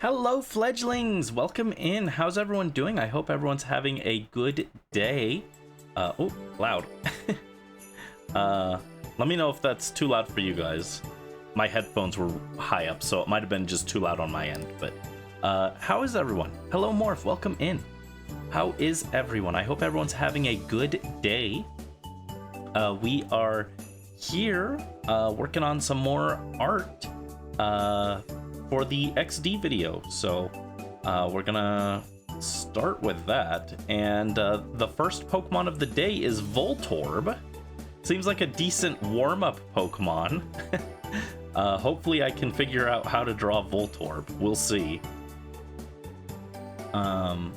Hello, fledglings! Welcome in. How's everyone doing? I hope everyone's having a good day. Oh, loud. Let me know if that's too loud for you guys. My headphones were high up, so it might have been just too loud on my end, but how is everyone? Hello, Morph. Welcome in. How is everyone? I hope everyone's having a good day. We are here working on some more art for the XD video, so we're gonna start with that. And the first Pokemon of the day is Voltorb. Seems like a decent warm-up Pokemon. Hopefully I can figure out how to draw Voltorb. We'll see. Hold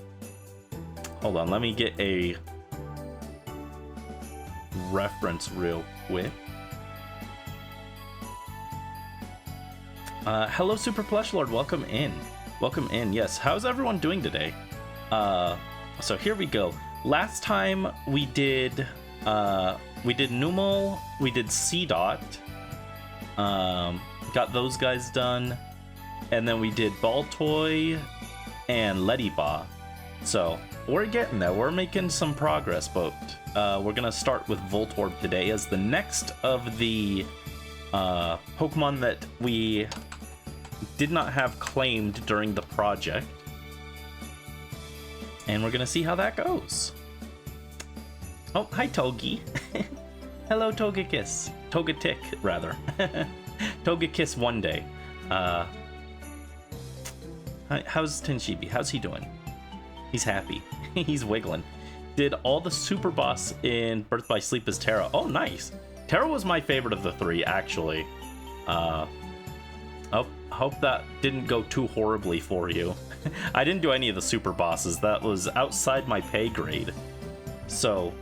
on, let me get a reference real quick. Hello, Super Plush Lord. Welcome in. Welcome in. Yes. How's everyone doing today? So here we go. Last time we did Numel, we did C-Dot. Got those guys done, and then we did Baltoy and Leddyba. So we're getting there. We're making some progress, but we're gonna start with Voltorb today as the next of the Pokemon that we did not have claimed during the project, and we're gonna see how that goes. Oh, hi Togi. Hello Togekiss. Togetic, rather. Togekiss one day. How's Tenshibi? How's he doing? He's happy. He's wiggling. Did all the super boss in Birth by Sleep as Terra. Oh, nice. Terra was my favorite of the three, actually. Hope that didn't go too horribly for you. I didn't do any of the super bosses. That was outside my pay grade. So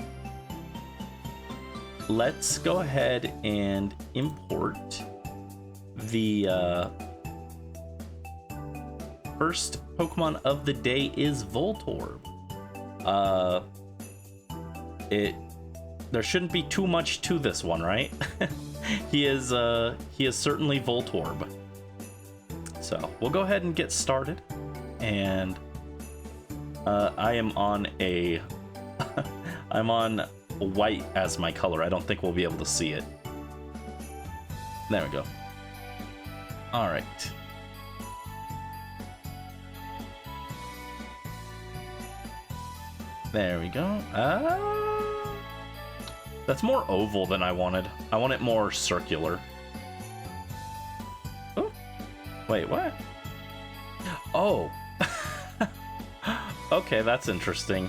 let's go ahead and import the first Pokemon of the day is Voltorb. There shouldn't be too much to this one, right? he is certainly Voltorb. So we'll go ahead and get started, and I am on a I'm on white as my color. I don't think we'll be able to see it. There we go. All right. There we go. That's more oval than I wanted. I want it more circular. Oh, wait, what? Oh. Okay, that's interesting.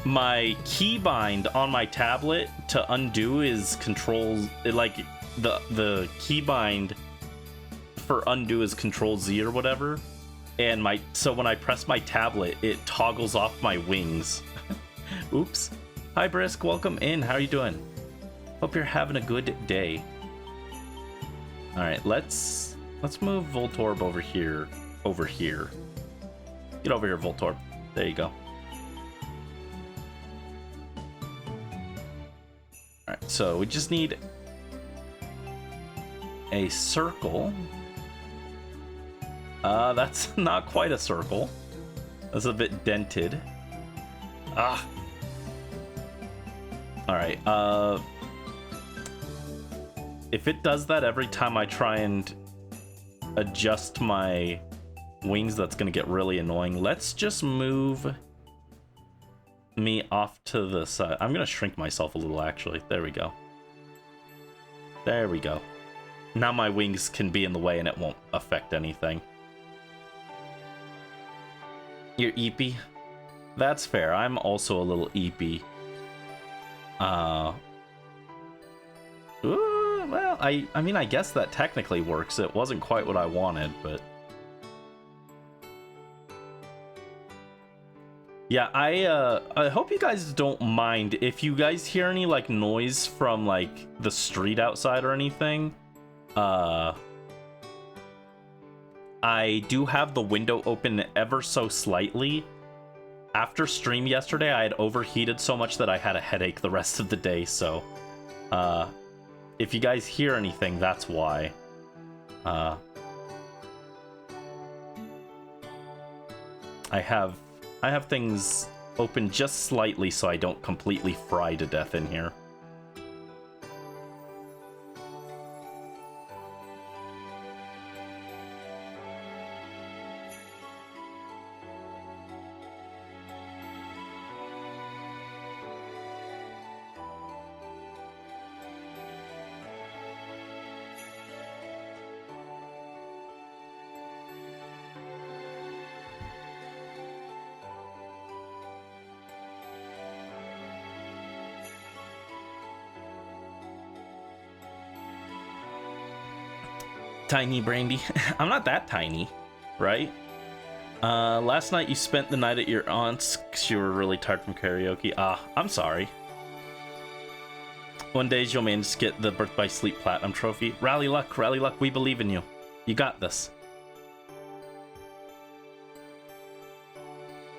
My keybind on my tablet to undo is control, like the keybind for undo is Control Z or whatever. And so when I press my tablet, it toggles off my wings. Oops. Hi Brisk, welcome in. How are you doing? Hope you're having a good day. All right, let's move Voltorb over here. Over here. Get over here, Voltorb. There you go. All right, so we just need a circle. That's not quite a circle. That's a bit dented. Ah. All right. If it does that every time I try and adjust my wings, that's gonna get really annoying. Let's just move me off to the side. I'm gonna shrink myself a little, actually. There we go. There we go. Now my wings can be in the way and it won't affect anything. You're eepy? That's fair. I'm also a little eepy. Well, I mean, I guess that technically works. It wasn't quite what I wanted, but yeah, I hope you guys don't mind if you guys hear any like noise from like the street outside or anything. I do have the window open ever so slightly. After stream yesterday, I had overheated so much that I had a headache the rest of the day, so if you guys hear anything, that's why. I have things open just slightly so I don't completely fry to death in here. Tiny Brandy. I'm not that tiny, right? Last night you spent the night at your aunt's because you were really tired from karaoke. I'm sorry. One day you'll manage to get the Birth by Sleep Platinum trophy. Rally luck, we believe in you. You got this.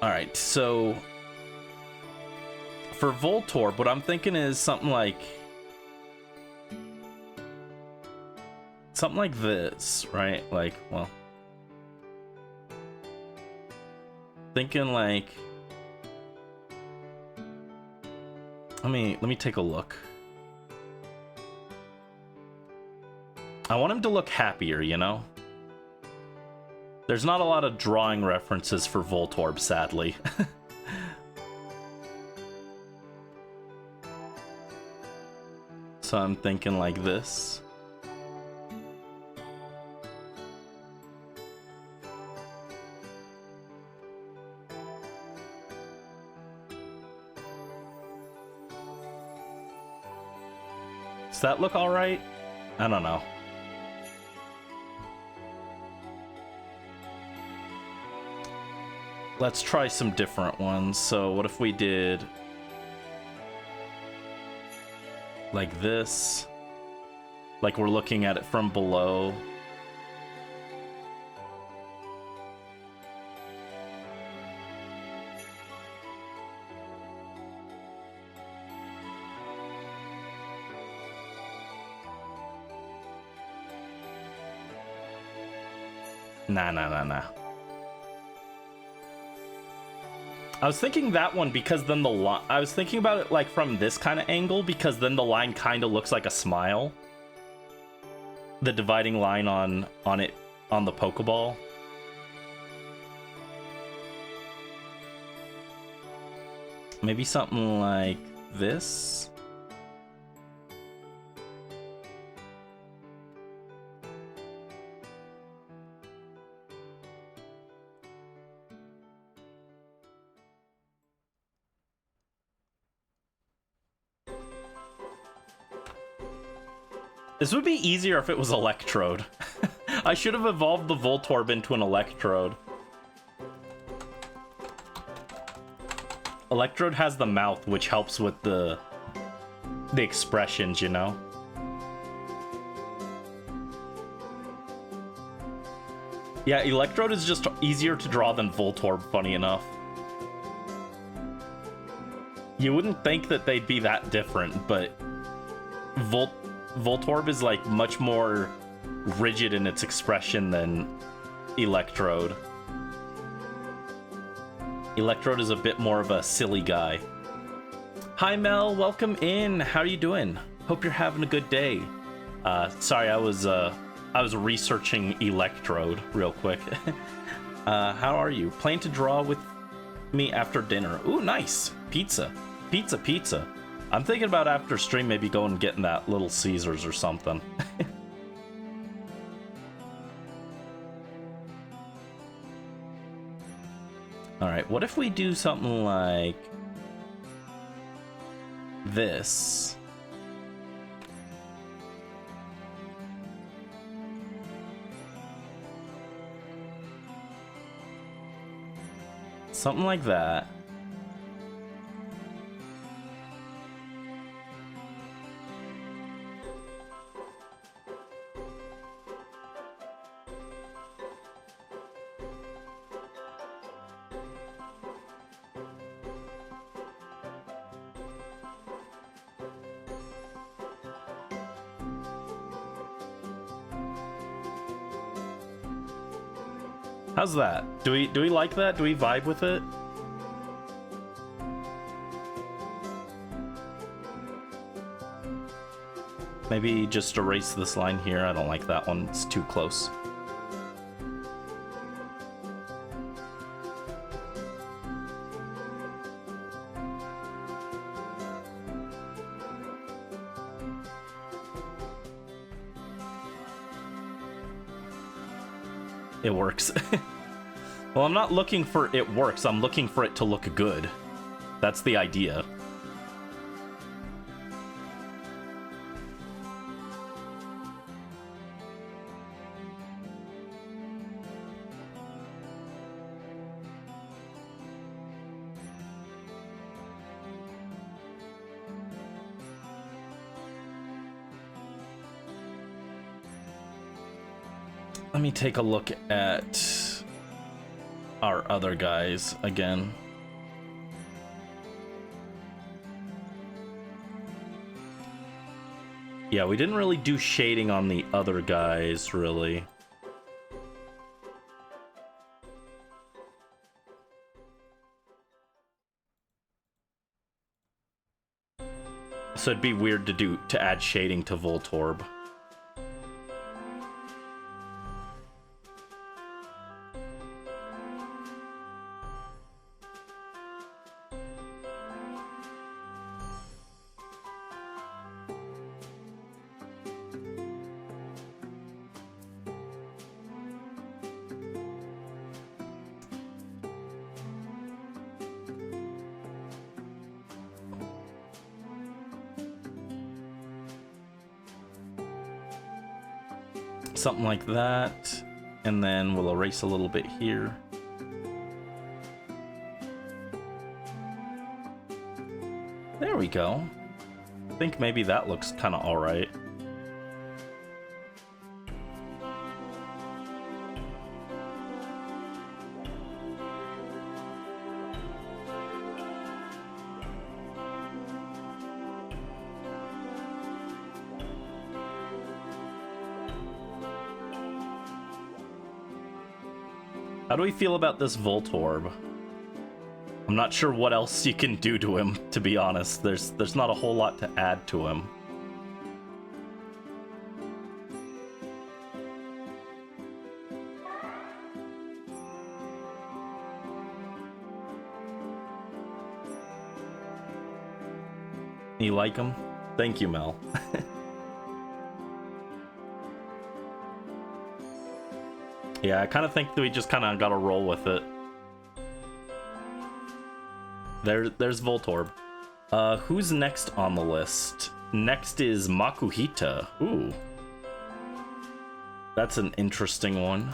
Alright, so for Voltorb, what I'm thinking is something like this, right? Like, well, thinking like, let me take a look. I want him to look happier, you know? There's not a lot of drawing references for Voltorb, sadly. So I'm thinking like this. Does that look all right? I don't know. Let's try some different ones. So what if we did like this? Like we're looking at it from below. Nah. I was thinking that one because then the line... I was thinking about it like from this kind of angle because then the line kind of looks like a smile. The dividing line on it, on the Pokeball. Maybe something like this? This would be easier if it was Electrode. I should have evolved the Voltorb into an Electrode. Electrode has the mouth, which helps with the expressions, you know? Yeah, Electrode is just easier to draw than Voltorb, funny enough. You wouldn't think that they'd be that different, but Voltorb is like much more rigid in its expression than Electrode. Electrode is a bit more of a silly guy. Hi Mel, welcome in. How are you doing? Hope you're having a good day. Sorry, I was researching Electrode real quick. How are you? Plan to draw with me after dinner? Ooh, nice. Pizza. Pizza. I'm thinking about after stream maybe going and getting that Little Caesars or something. Alright, what if we do something like this? Something like that. How's that? Do we like that? Do we vibe with it? Maybe just erase this line here. I don't like that one. It's too close. It works. Well, I'm not looking for it works. I'm looking for it to look good. That's the idea. Let me take a look at our other guys again. Yeah, we didn't really do shading on the other guys, really. So it'd be weird to add shading to Voltorb. Something like that, and then we'll erase a little bit here. There we go. I think maybe that looks kind of all right. How do we feel about this Voltorb? I'm not sure what else you can do to him, to be honest. There's not a whole lot to add to him. You like him? Thank you, Mel. Yeah, I kind of think that we just kind of got to roll with it. There's Voltorb. Who's next on the list? Next is Makuhita. Ooh. That's an interesting one.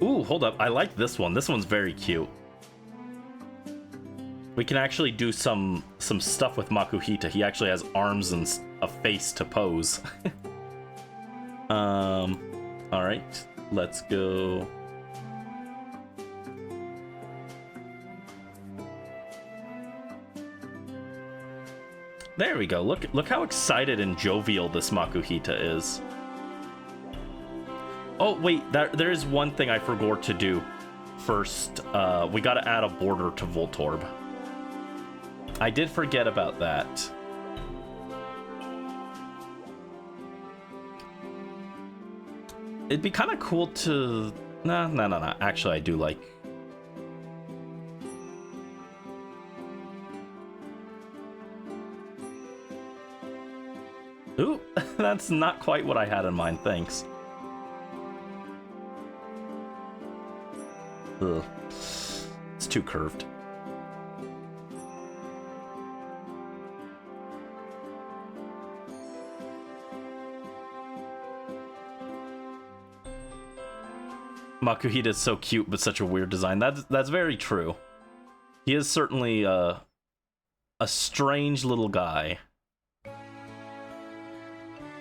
Ooh, hold up. I like this one. This one's very cute. We can actually do some stuff with Makuhita. He actually has arms and a face to pose. All right. Let's go. There we go. Look how excited and jovial this Makuhita is. Oh, wait, there is one thing I forgot to do. First, we gotta add a border to Voltorb. I did forget about that. It'd be kind of cool to... No. Actually, I do like... Ooh, that's not quite what I had in mind, thanks. Ugh. It's too curved. Makuhita is so cute, but such a weird design. That's very true. He is certainly a strange little guy.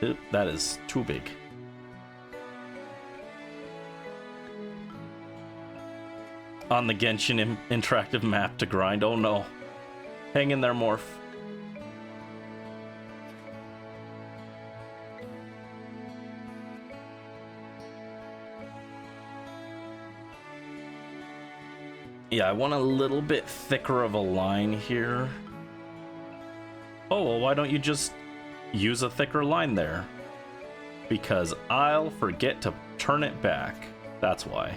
Oop, that is too big. on the Genshin interactive map to grind. Oh no. Hang in there, Morph. Yeah, I want a little bit thicker of a line here. Oh, well, why don't you just use a thicker line there? Because I'll forget to turn it back. That's why.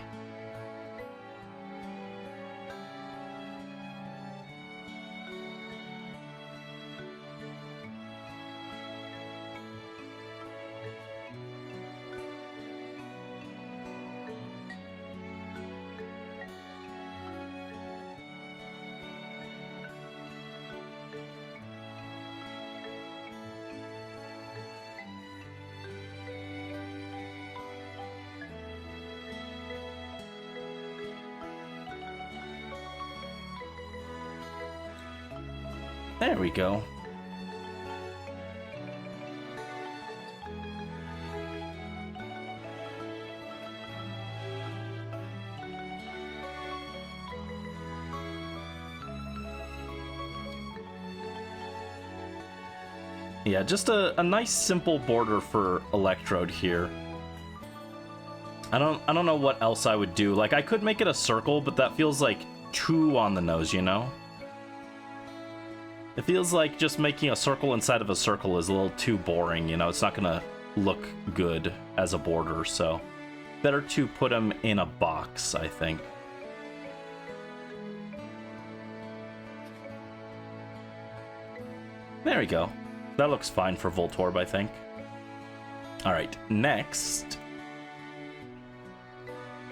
There we go. Yeah, just a nice simple border for Electrode here. I don't know what else I would do. Like, I could make it a circle, but that feels like too on the nose, you know? It feels like just making a circle inside of a circle is a little too boring, you know? It's not gonna look good as a border, so better to put them in a box, I think. There we go. That looks fine for Voltorb, I think. Alright, next,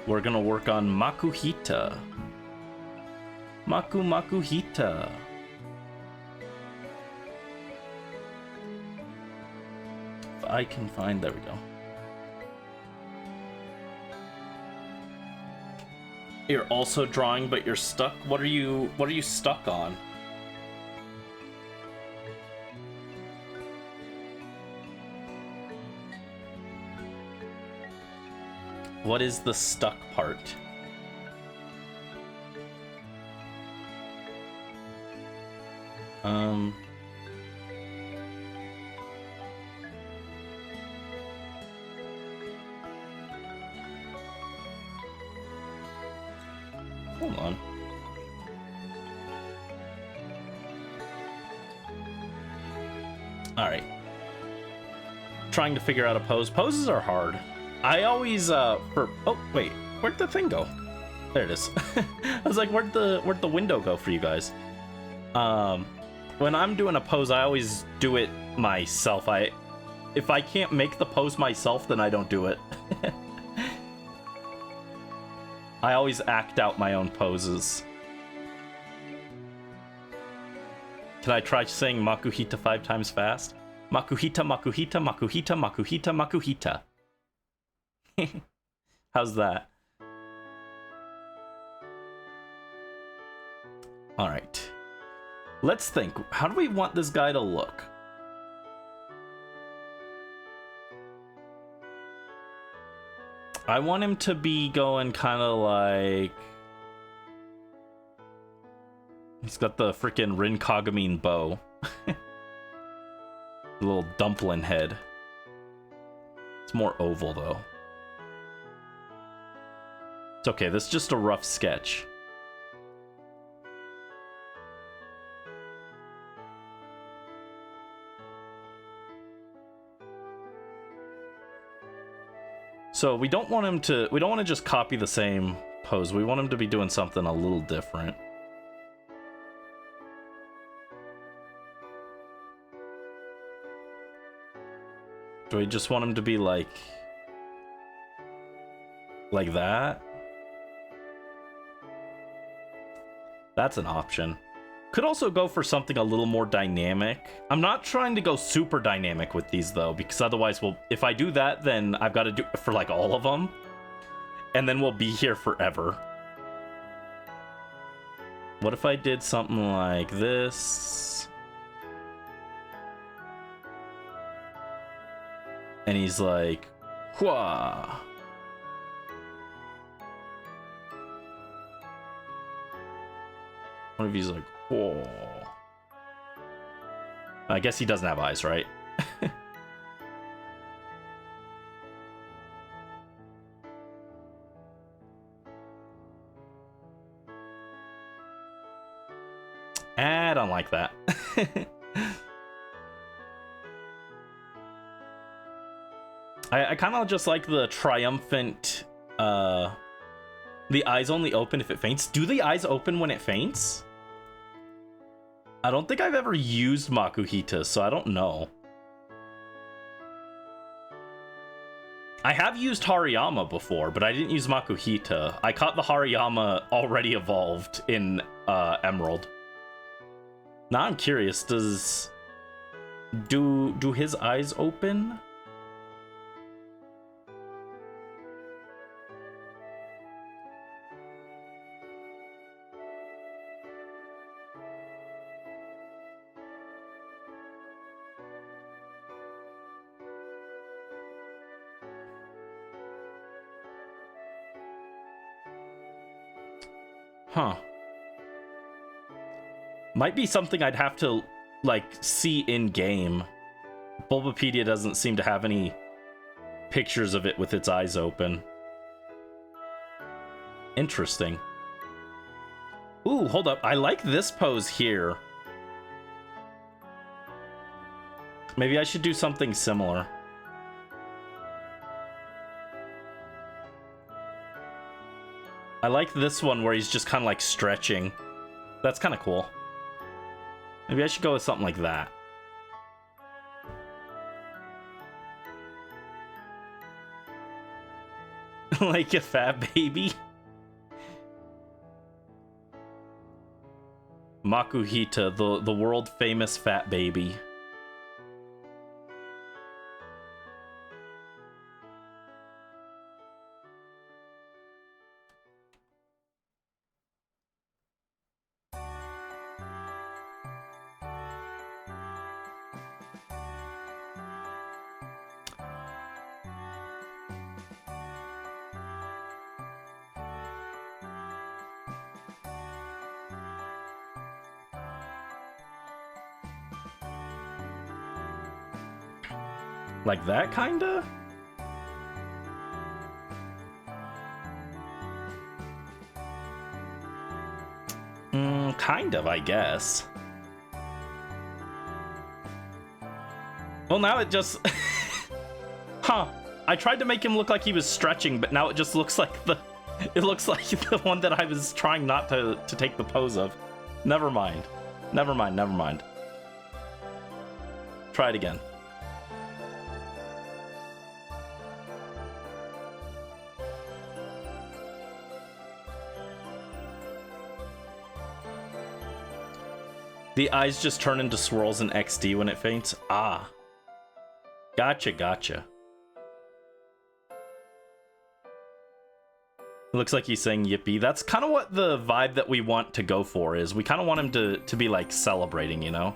we're gonna work on Makuhita. Makuhita. If I can find, there we go. You're also drawing, but you're stuck. What are you stuck on? What is the stuck part? Hold on. All right. Trying to figure out a pose. Poses are hard. I always oh wait, where'd the thing go? There it is. I was like, where'd the window go for you guys? When I'm doing a pose, I always do it myself. If I can't make the pose myself, then I don't do it. I always act out my own poses. Can I try saying Makuhita 5 times fast? Makuhita, Makuhita, Makuhita, Makuhita, Makuhita. How's that? All right. Let's think. How do we want this guy to look? I want him to be going kind of like... He's got the freaking Rin Kagami bow. The little dumpling head. It's more oval, though. It's okay, this is just a rough sketch. So we don't want to just copy the same pose. We want him to be doing something a little different. Do we just want him to be like that? That's an option. Could also go for something a little more dynamic. I'm not trying to go super dynamic with these though, because otherwise if I do that, then I've got to do it for like all of them. And then we'll be here forever. What if I did something like this? And he's like, Hua. One of you's like, whoa. I guess he doesn't have eyes, right? I don't like that. I kind of just like the triumphant, the eyes only open if it faints. Do the eyes open when it faints? I don't think I've ever used Makuhita, so I don't know. I have used Hariyama before, but I didn't use Makuhita. I caught the Hariyama already evolved in Emerald. Now I'm curious, do his eyes open? Huh. Might be something I'd have to, like, see in-game. Bulbapedia doesn't seem to have any pictures of it with its eyes open. Interesting. Ooh, hold up. I like this pose here. Maybe I should do something similar. I like this one where he's just kind of like stretching. That's kind of cool. Maybe I should go with something like that. Like a fat baby. Makuhita, the world famous fat baby. Like that, kinda? Kind of, I guess. Well, now it just... Huh. I tried to make him look like he was stretching, but now it just looks like the... It looks like the one that I was trying not to take the pose of. Never mind. Never mind, never mind. Try it again. The eyes just turn into swirls in XD when it faints? Ah. Gotcha, gotcha. It looks like he's saying yippee. That's kind of what the vibe that we want to go for is. We kind of want him to be like celebrating, you know?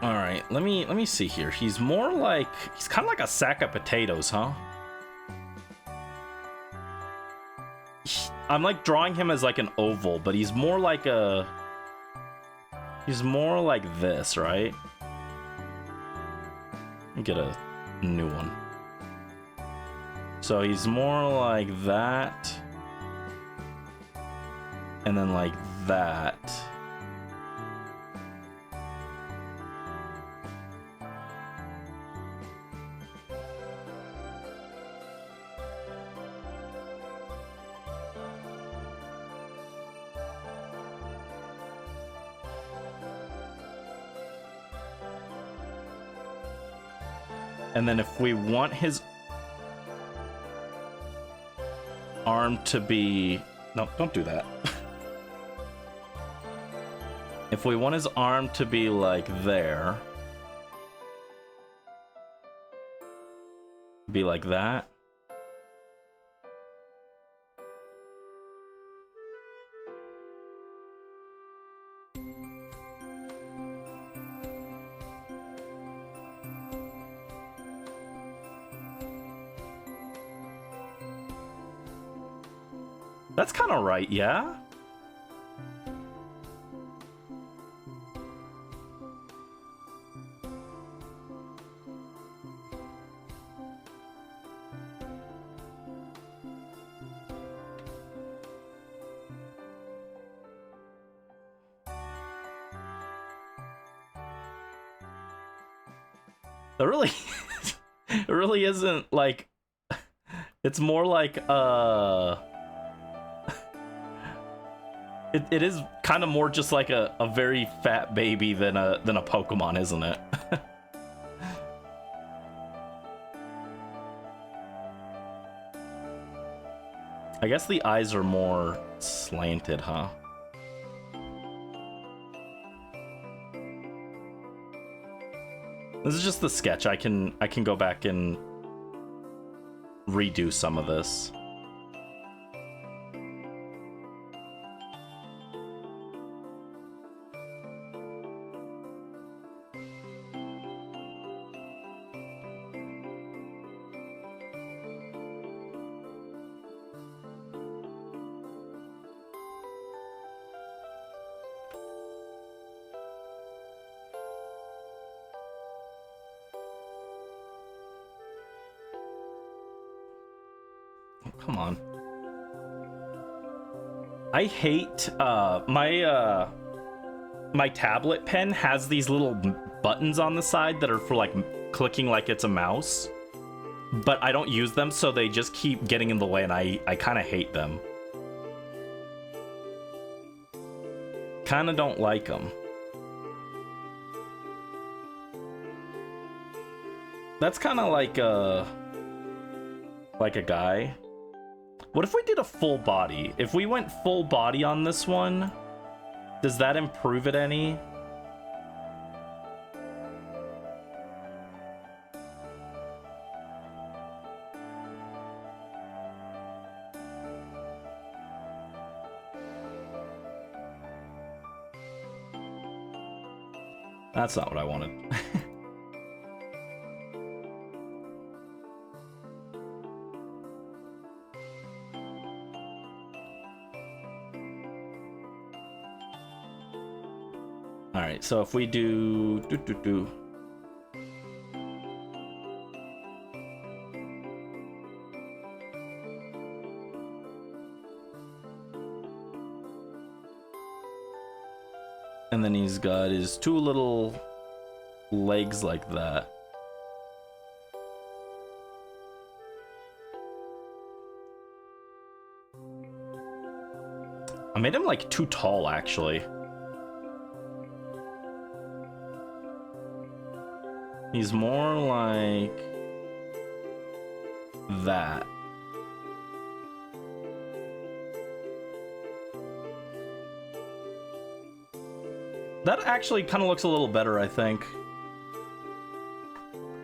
All right, let me see here. He's more like, he's kind of like a sack of potatoes, huh? I'm like drawing him as like an oval, but he's more like a, he's more like this, right? Let me get a new one. So he's more like that. And then like that. And then if we want his arm to be... No, don't do that. If we want his arm to be like there, be like that. That's kind of right, yeah? It really, it really isn't like, it's more like, it is kind of more just like a very fat baby than a Pokemon, isn't it? I guess the eyes are more slanted, huh? This is just the sketch. I can go back and redo some of this. Come on. I hate my tablet pen has these little buttons on the side that are for like clicking like it's a mouse, but I don't use them, so they just keep getting in the way, and I kind of hate them. Kind of don't like them. That's kind of like a guy. What if we did a full body? If we went full body on this one, does that improve it any? That's not what I wanted. Alright, so if we do... And then he's got his two little legs like that. I made him like too tall, actually. He's more like that. That actually kind of looks a little better, I think.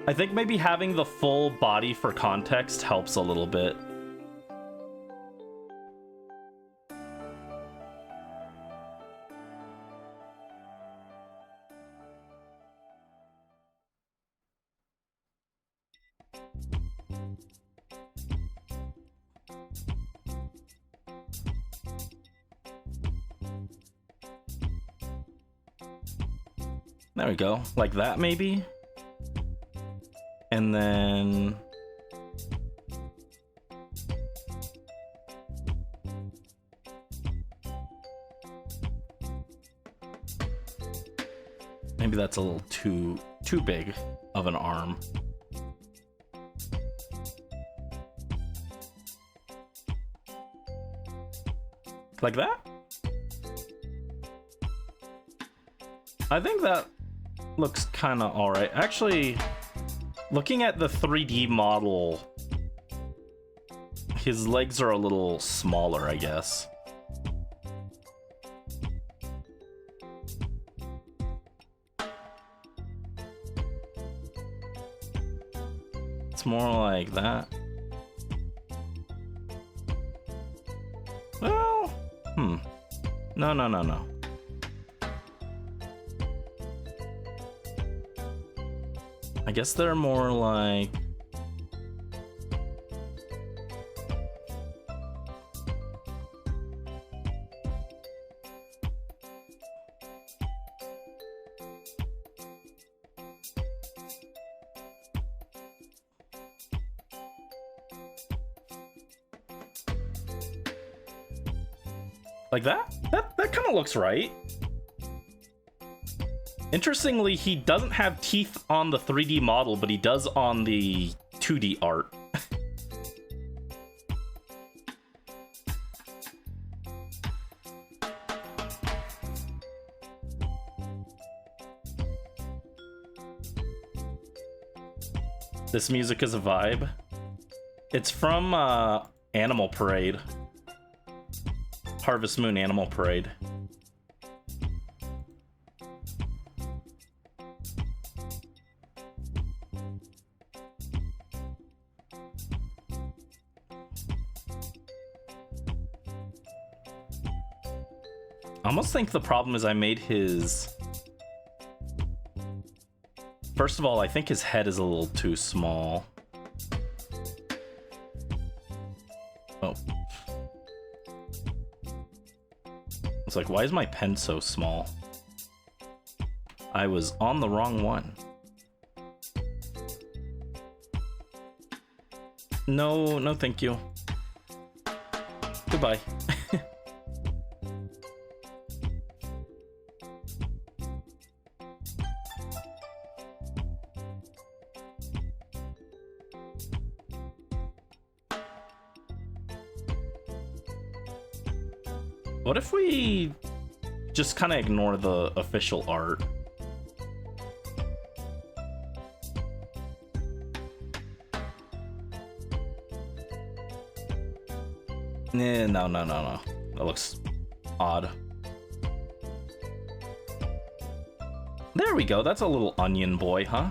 I think maybe having the full body for context helps a little bit. There we go, like that maybe. And then maybe that's a little too big of an arm. Like that? I think that looks kind of alright. Actually, looking at the 3D model, his legs are a little smaller, I guess. more like that. Well, No. I guess they're more like... Like that? That kind of looks right. Interestingly, he doesn't have teeth on the 3D model, but he does on the 2D art. This music is a vibe. It's from Animal Parade. Harvest Moon Animal Parade. I almost think the problem is I made his... First of all, I think his head is a little too small. Oh. It's like, why is my pen so small? I was on the wrong one. No, thank you. Goodbye. What if we just kind of ignore the official art? No. That looks odd. There we go. That's a little onion boy, huh?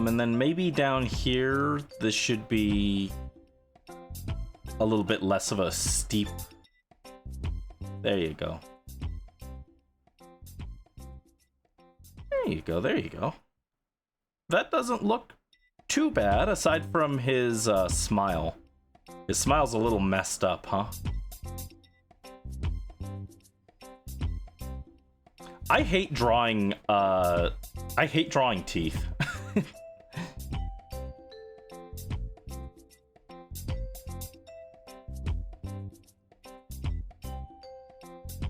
And then maybe down here, this should be a little bit less of a steep. There you go. There you go. That doesn't look too bad, aside from his smile. His smile's a little messed up, huh? I hate drawing teeth.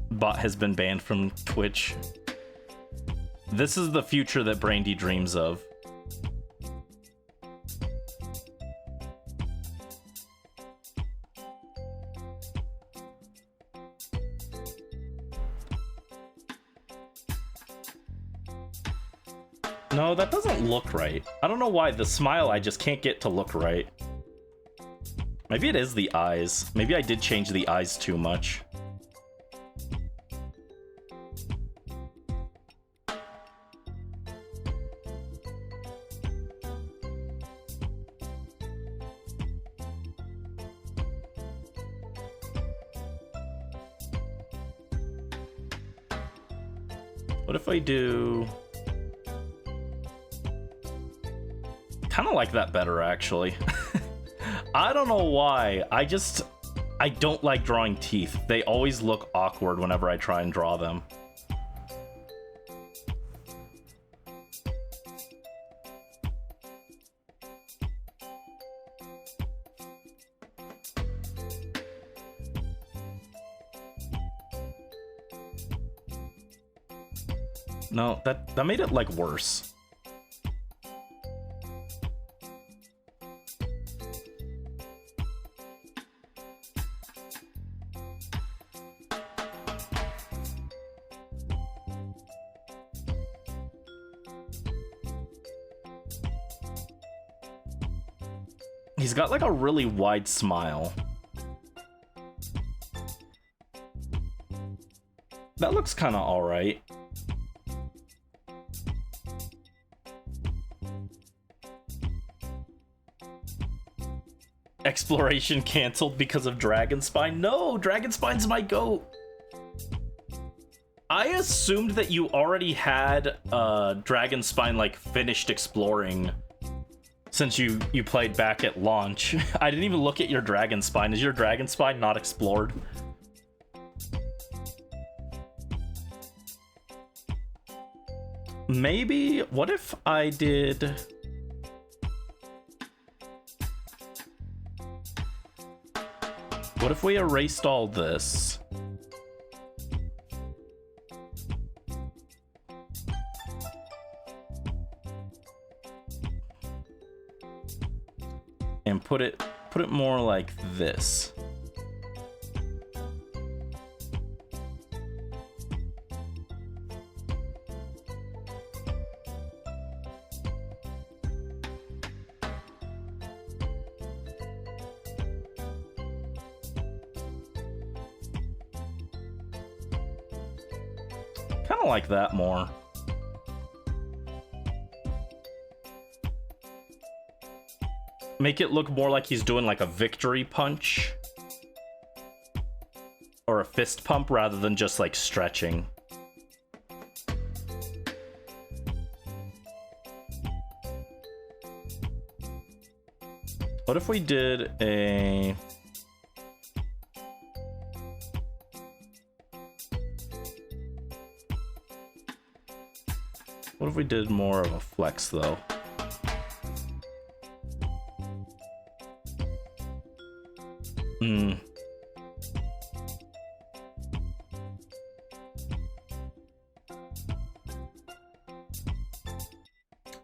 Bot has been banned from Twitch. This is the future that Brandy dreams of. No, that doesn't look right. I don't know why. The smile I just can't get to look right. Maybe it is the eyes. Maybe I did change the eyes too much. What if I do... Kind of like that better, actually. I don't know why. I don't like drawing teeth. They always look awkward whenever I try and draw them. No, that made it like worse. He's got like a really wide smile. That looks kind of all right. Exploration canceled because of Dragonspine. No, Dragonspine's my goat. I assumed that you already had Dragonspine like finished exploring since you played back at launch. I didn't even look at your Dragonspine. Is your Dragonspine not explored? Maybe, what if I did... What if we erased all this? And put it more like this. Kind of like that more. Make it look more like he's doing like a victory punch. Or a fist pump rather than just like stretching. What if we did a... What if we did more of a flex though?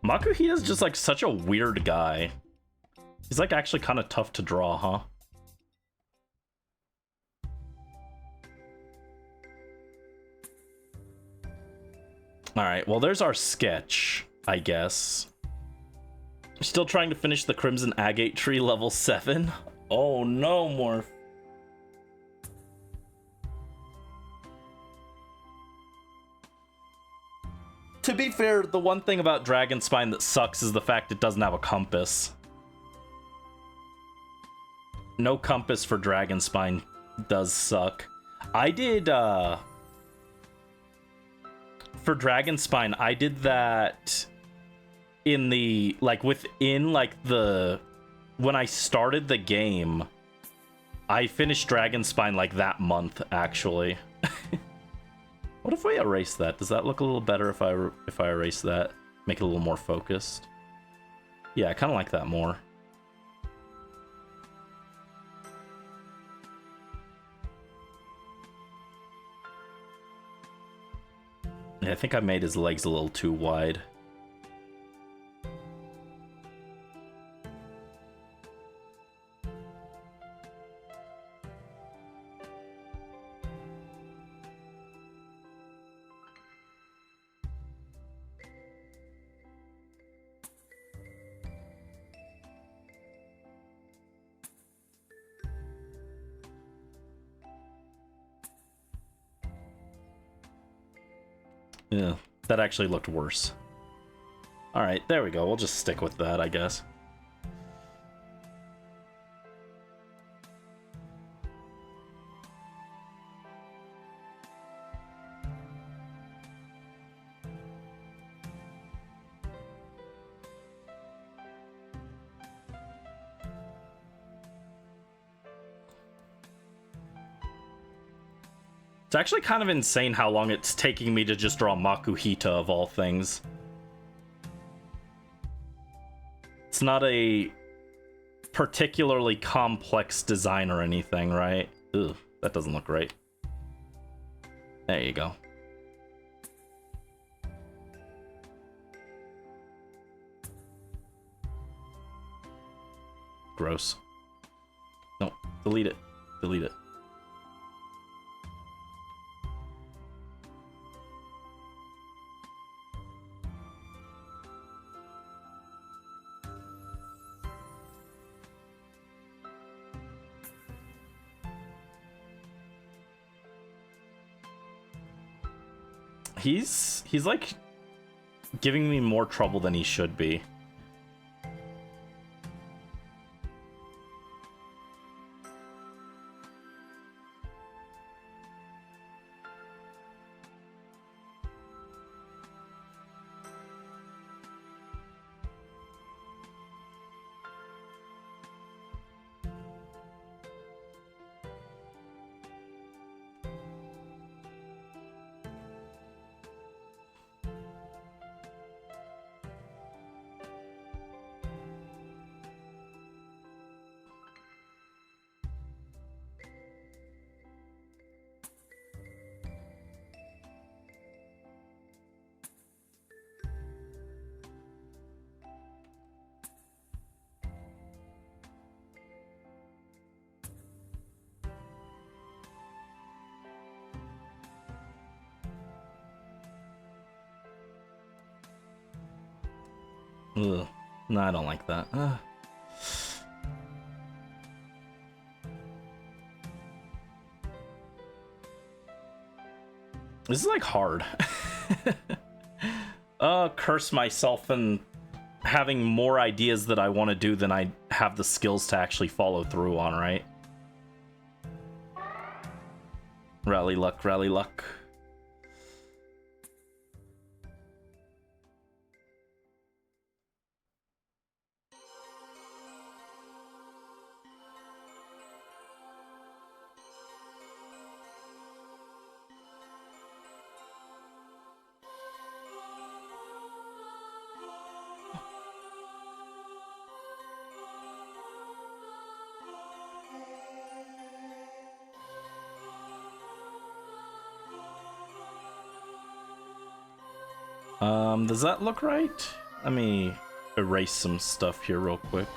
Makuhita's just like such a weird guy. He's like actually kind of tough to draw, huh? Alright, well there's our sketch, I guess. Still trying to finish the Crimson Agate Tree level 7? Oh no, Morph. To be fair, the one thing about Dragonspine that sucks is the fact it doesn't have a compass. No compass for Dragonspine does suck. I did, for Dragonspine, I did that in the, like, within, like, the, when I started the game, I finished Dragonspine, like, that month, actually. What if we erase that? Does that look a little better if I erase that? Make it a little more focused? Yeah, I kind of like that more. Yeah, I think I made his legs a little too wide. Yeah, that actually looked worse. Alright, there we go. We'll just stick with that, I guess. It's actually kind of insane how long it's taking me to just draw Makuhita of all things. It's not a particularly complex design or anything, right? Ugh, that doesn't look right. There you go. gross. No, delete it. Delete it. He's like giving me more trouble than he should be. Ugh. No, I don't like that. Ugh. This is like hard. Curse myself and having more ideas that I want to do than I have the skills to actually follow through on, right? Rally luck, rally luck. Does that look right? Let me erase some stuff here real quick.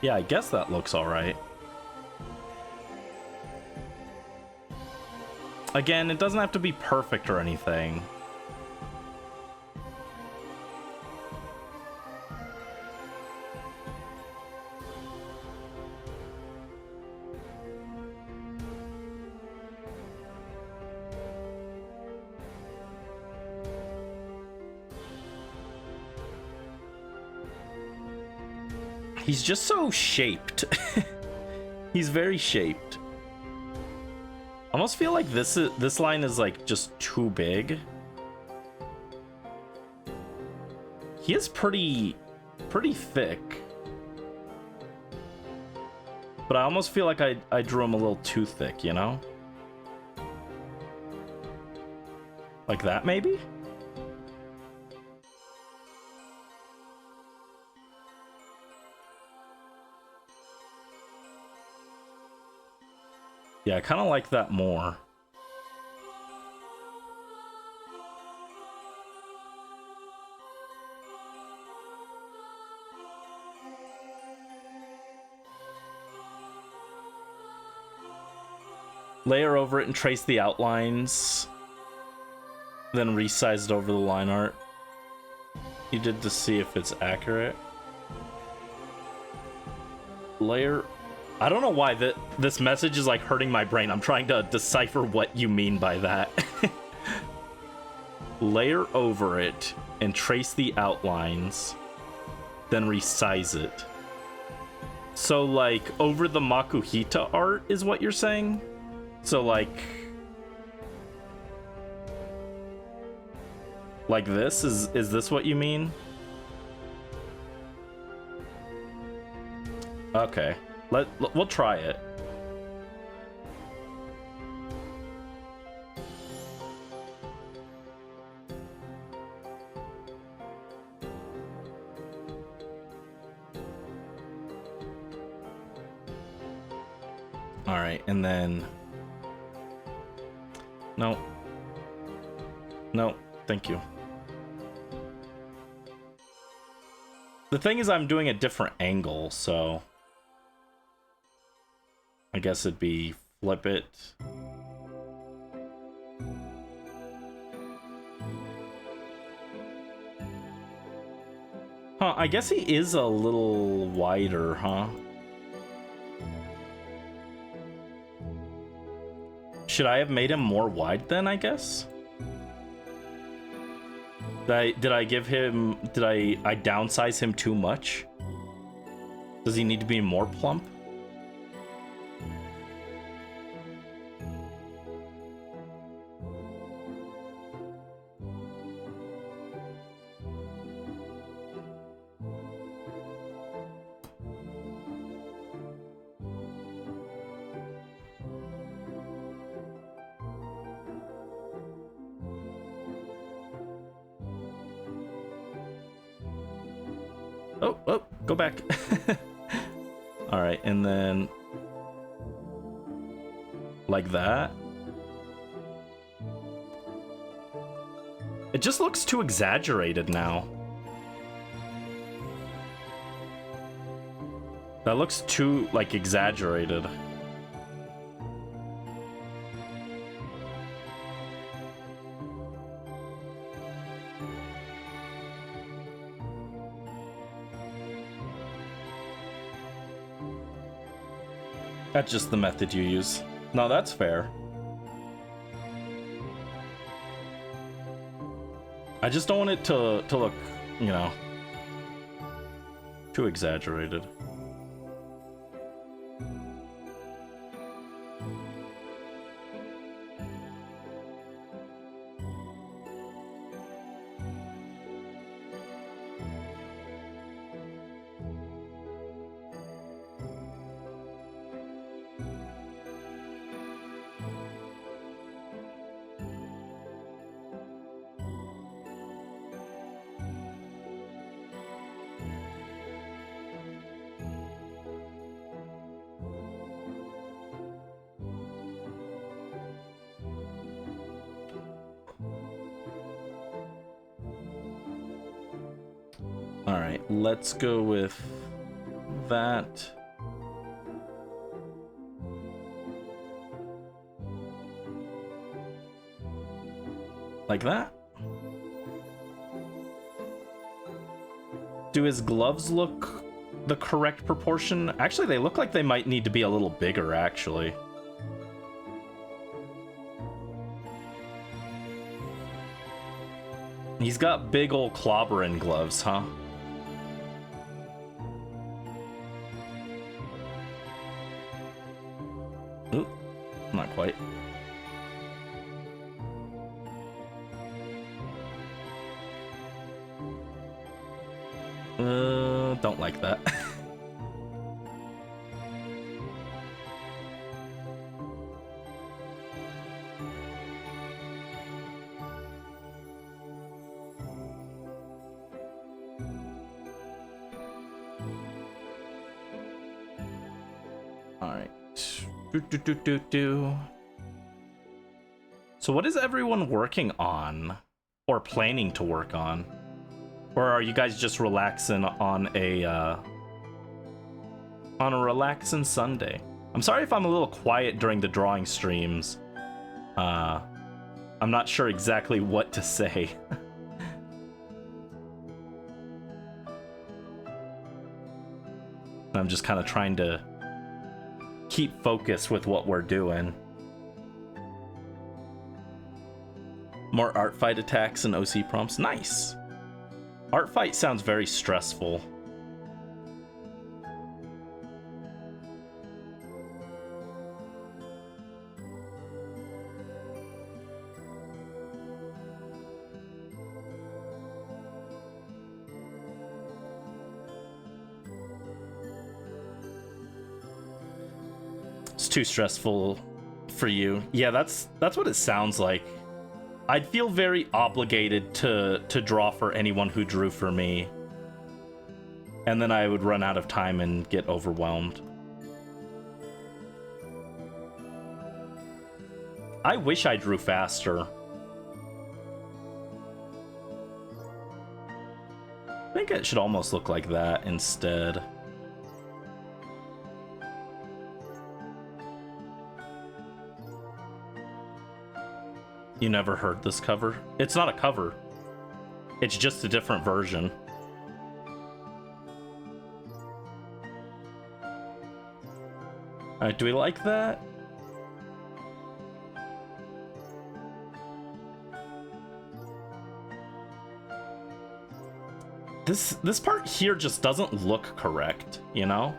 Yeah, I guess that looks all right. Again, it doesn't have to be perfect or anything. He's just so shaped. He's very shaped. I almost feel like this line is like just too big. He is pretty thick. But I almost feel like I drew him a little too thick, you know? Like that, maybe? Yeah, I kind of like that more. Layer over it and trace the outlines. Then resize it over the line art. You did to see if it's accurate. Layer... I don't know why this message is like hurting my brain. I'm trying to decipher what you mean by that. Layer over it and trace the outlines, then resize it. So like over the Makuhita art is what you're saying? So like this? Is this what you mean? Okay. We'll try it. All right, and then no, thank you. The thing is, I'm doing a different angle, so I guess it'd be flip it. Huh, I guess he is a little wider, huh? Should I have made him more wide then, I guess? Did I give him... Did I downsize him too much? Does he need to be more plump? Oh, go back. All right, and then like that. It just looks too exaggerated now. That looks too, like, exaggerated. That's just the method you use. No, that's fair. I just don't want it to look, you know, too exaggerated. Alright, let's go with that. Like that. Do his gloves look the correct proportion? Actually, they look like they might need to be a little bigger, actually. He's got big ol' clobbering gloves, huh? Ooh, not quite. Don't like that. Alright. So what is everyone working on? Or planning to work on? Or are you guys just relaxing on a relaxing Sunday? I'm sorry if I'm a little quiet during the drawing streams. I'm not sure exactly what to say. I'm just kind of trying to keep focus with what we're doing. More art fight attacks and OC prompts. Nice. Art fight sounds very stressful. It's too stressful for you. Yeah, that's what it sounds like. I'd feel very obligated to draw for anyone who drew for me. And then I would run out of time and get overwhelmed. I wish I drew faster. I think it should almost look like that instead. You never heard this cover? It's not a cover. It's just a different version. Alright, do we like that? This part here just doesn't look correct, you know?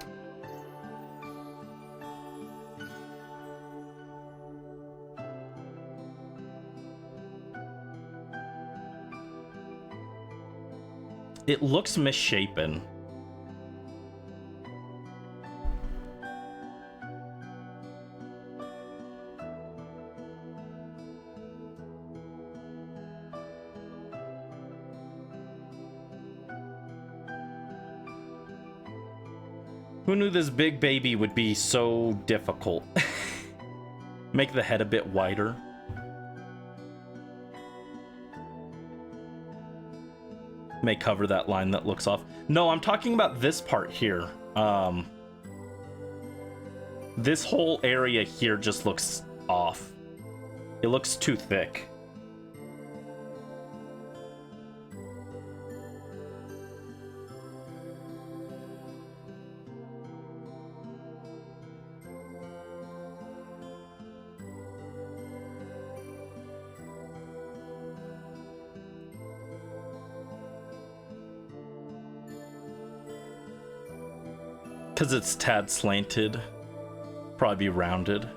It looks misshapen. Who knew this big baby would be so difficult? Make the head a bit wider. May cover that line that looks off. No, I'm talking about this part here. This whole area here just looks off. It looks too thick. Because it's tad slanted. Probably be rounded.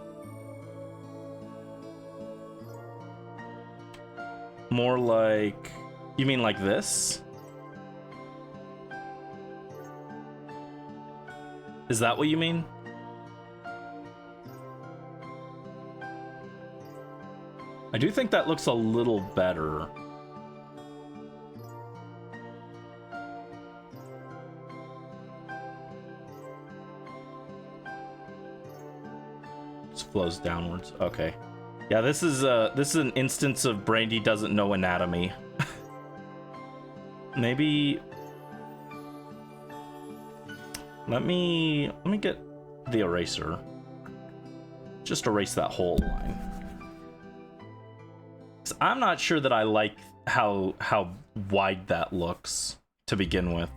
More like... You mean like this? Is that what you mean? I do think that looks a little better. Flows downwards. Okay. Yeah, this is an instance of Brandy doesn't know anatomy. Maybe let me get the eraser. Just erase that whole line. 'Cause I'm not sure that I like how wide that looks to begin with.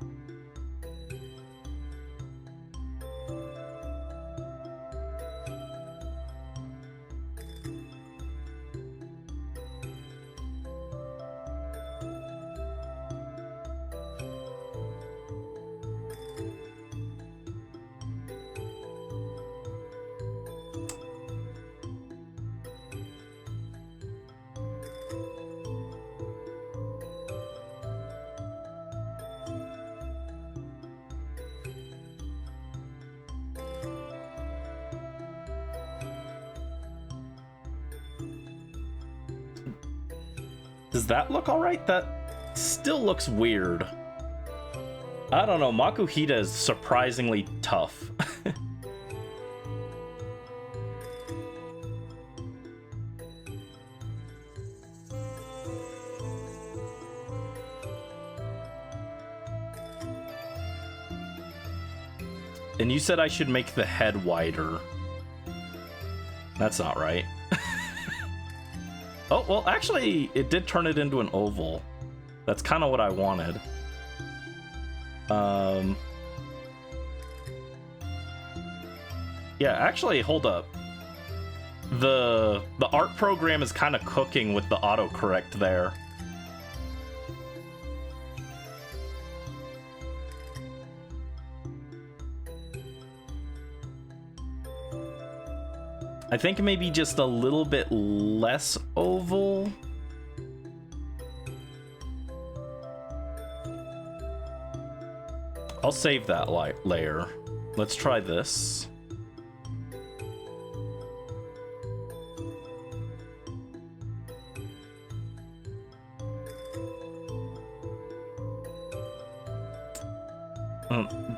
Does that look alright? That still looks weird. I don't know, Makuhita is surprisingly tough. And you said I should make the head wider. That's not right. Oh, well, actually, it did turn it into an oval. That's kind of what I wanted. Yeah, actually, hold up. The art program is kind of cooking with the autocorrect there. I think maybe just a little bit less oval. I'll save that layer. Let's try this.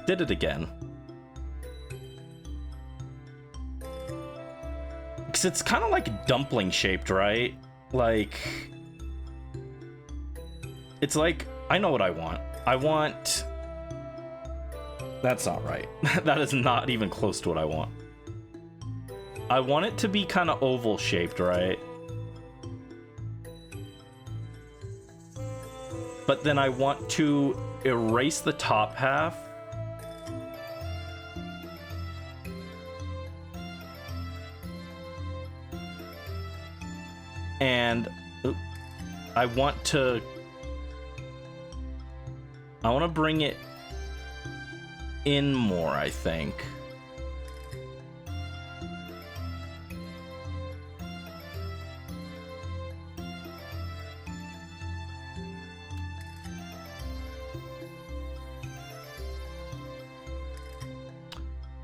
Did it again. Because it's kind of like dumpling shaped, right? Like... It's like... I know what I want. I want... That's not right. That is not even close to what I want. I want it to be kind of oval shaped, right? But then I want to erase the top half. And I want to bring it in more, I think.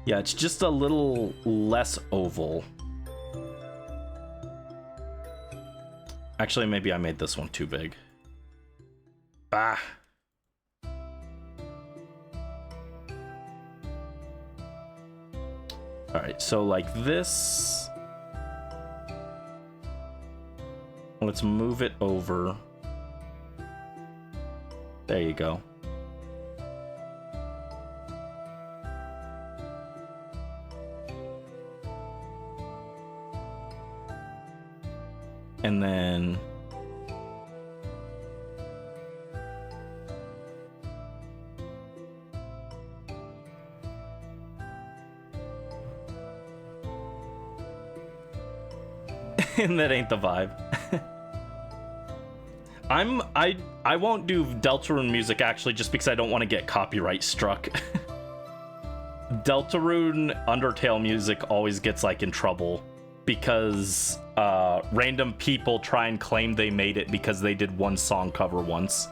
Yeah, it's just a little less oval. Actually, maybe I made this one too big. Bah. All right, so like this. Let's move it over. There you go. And then and that ain't the vibe. I won't do Deltarune music actually just because I don't want to get copyright struck. Deltarune Undertale music always gets like in trouble because random people try and claim they made it because they did one song cover once.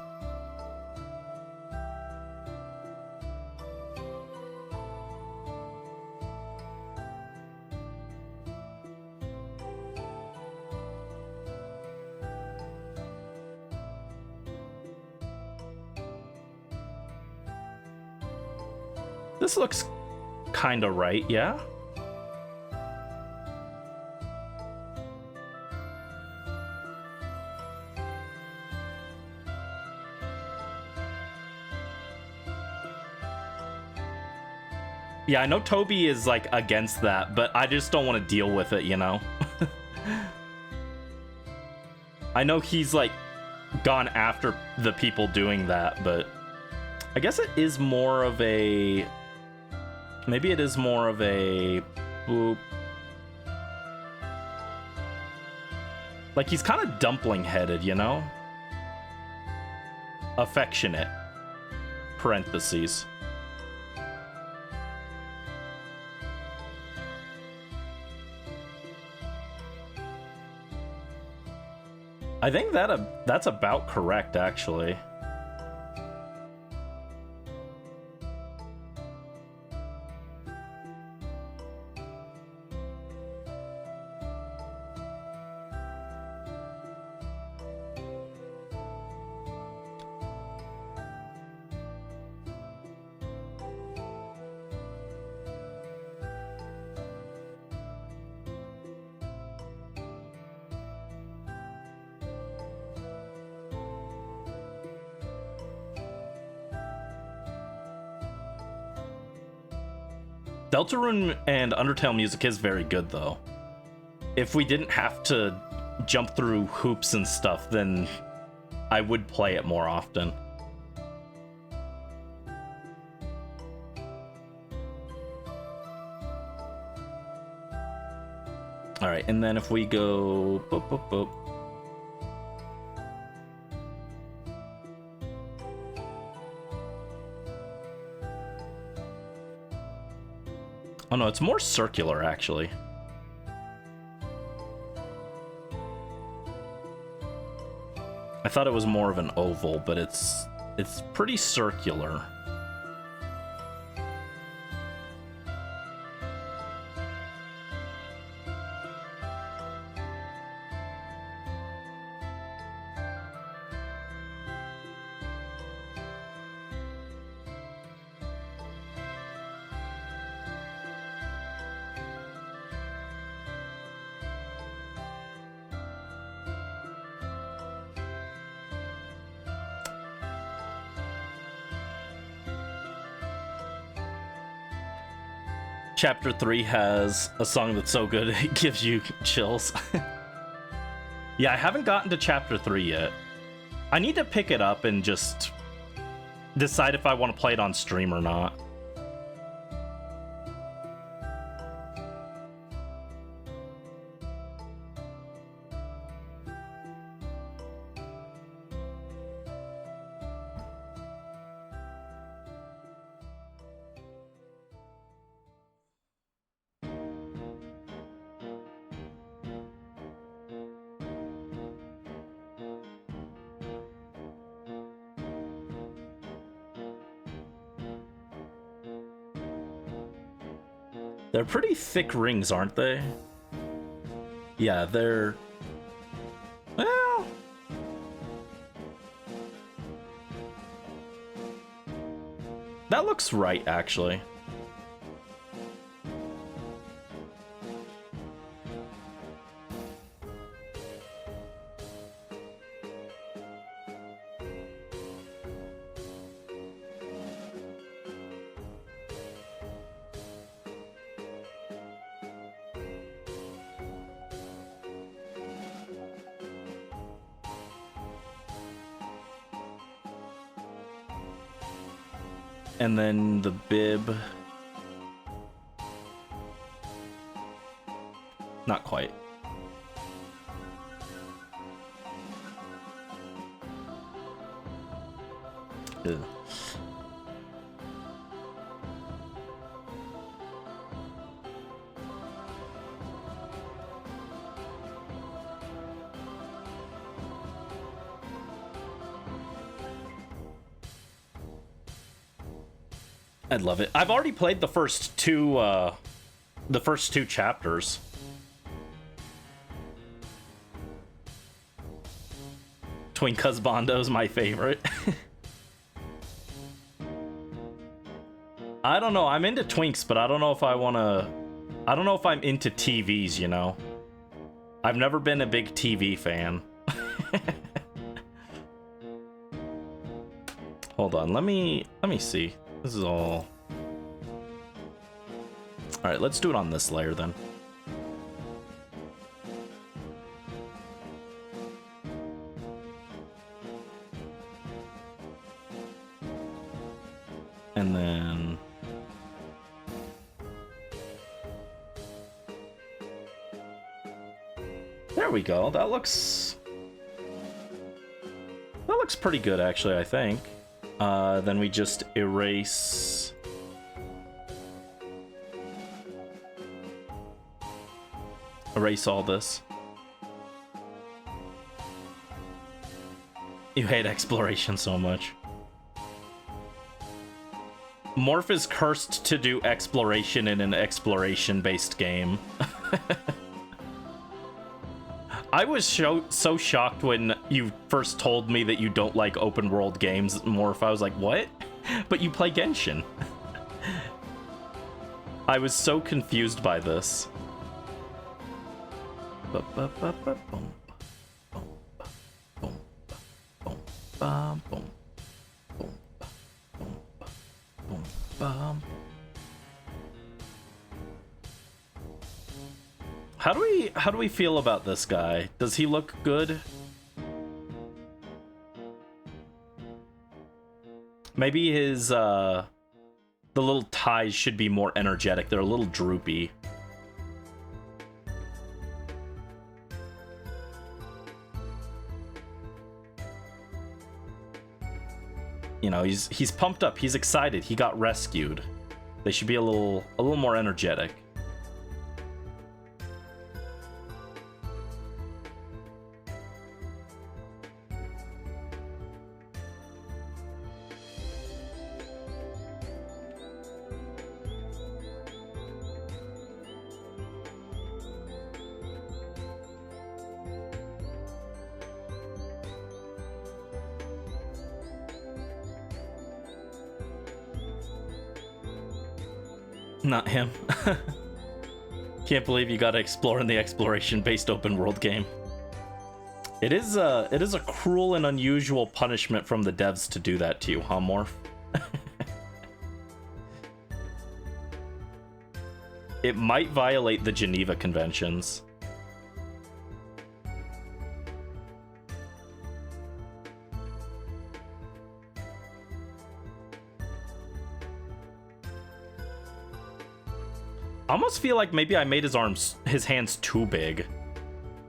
This looks kinda right, yeah? Yeah, I know Toby is like against that, but I just don't want to deal with it, you know? I know he's like gone after the people doing that, but I guess it is more of a... Maybe it is more of a... Boop. Like he's kind of dumpling-headed, you know? Affectionate. Parentheses. I think that's about correct, actually. Deltarune and Undertale music is very good, though. If we didn't have to jump through hoops and stuff, then I would play it more often. Alright, and then if we go... Boop, boop, boop. Oh no, it's more circular, actually. I thought it was more of an oval, but it's pretty circular. Chapter 3 has a song that's so good it gives you chills. Yeah, I haven't gotten to Chapter 3 yet. I need to pick it up and just decide if I want to play it on stream or not. They're pretty thick rings, aren't they? Yeah, they're... Well... That looks right, actually. And then the bib. Not quite. Ugh. I'd love it. I've already played the first two chapters. Twink Husbando's my favorite. I don't know. I'm into twinks, but I don't know if I want to... I don't know if I'm into TVs, you know? I've never been a big TV fan. Hold on. Let me see. This is all... Alright, let's do it on this layer then. And then... There we go. That looks pretty good, actually, I think. Then we just erase... Erase all this. You hate exploration so much. Morph is cursed to do exploration in an exploration-based game. I was so shocked when you first told me that you don't like open world games, Morph. I was like, what? But you play Genshin. I was so confused by this. How do we feel about this guy? Does he look good? Maybe his the little ties should be more energetic. They're a little droopy. You know, he's pumped up. He's excited. He got rescued. They should be a little more energetic. Not him. Can't believe you gotta explore in the exploration-based open world game. It is a cruel and unusual punishment from the devs to do that to you, huh, Morph? It might violate the Geneva Conventions. I almost feel like maybe I made his hands too big.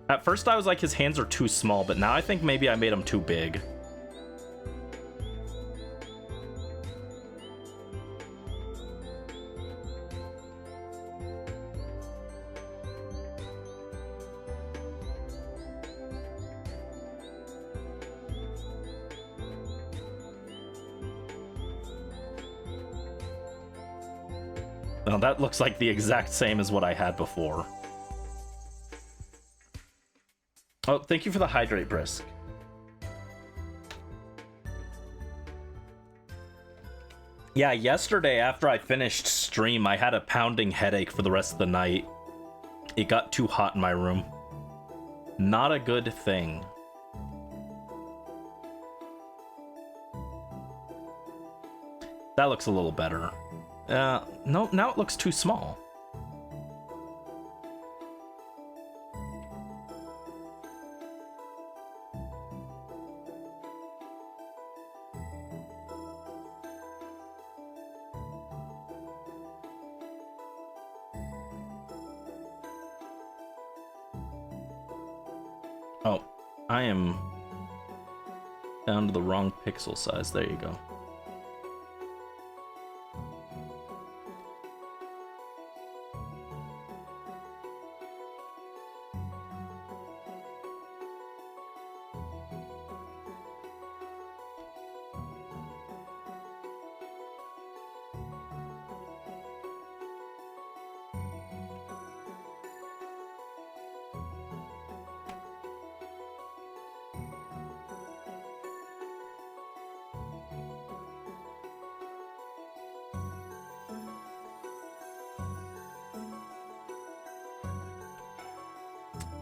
At first I was like his hands are too small, but now I think maybe I made them too big. Now that looks like the exact same as what I had before. Oh, thank you for the hydrate, Brisk. Yeah, yesterday after I finished stream, I had a pounding headache for the rest of the night. It got too hot in my room. Not a good thing. That looks a little better. No, now it looks too small. Oh, I am down to the wrong pixel size. There you go.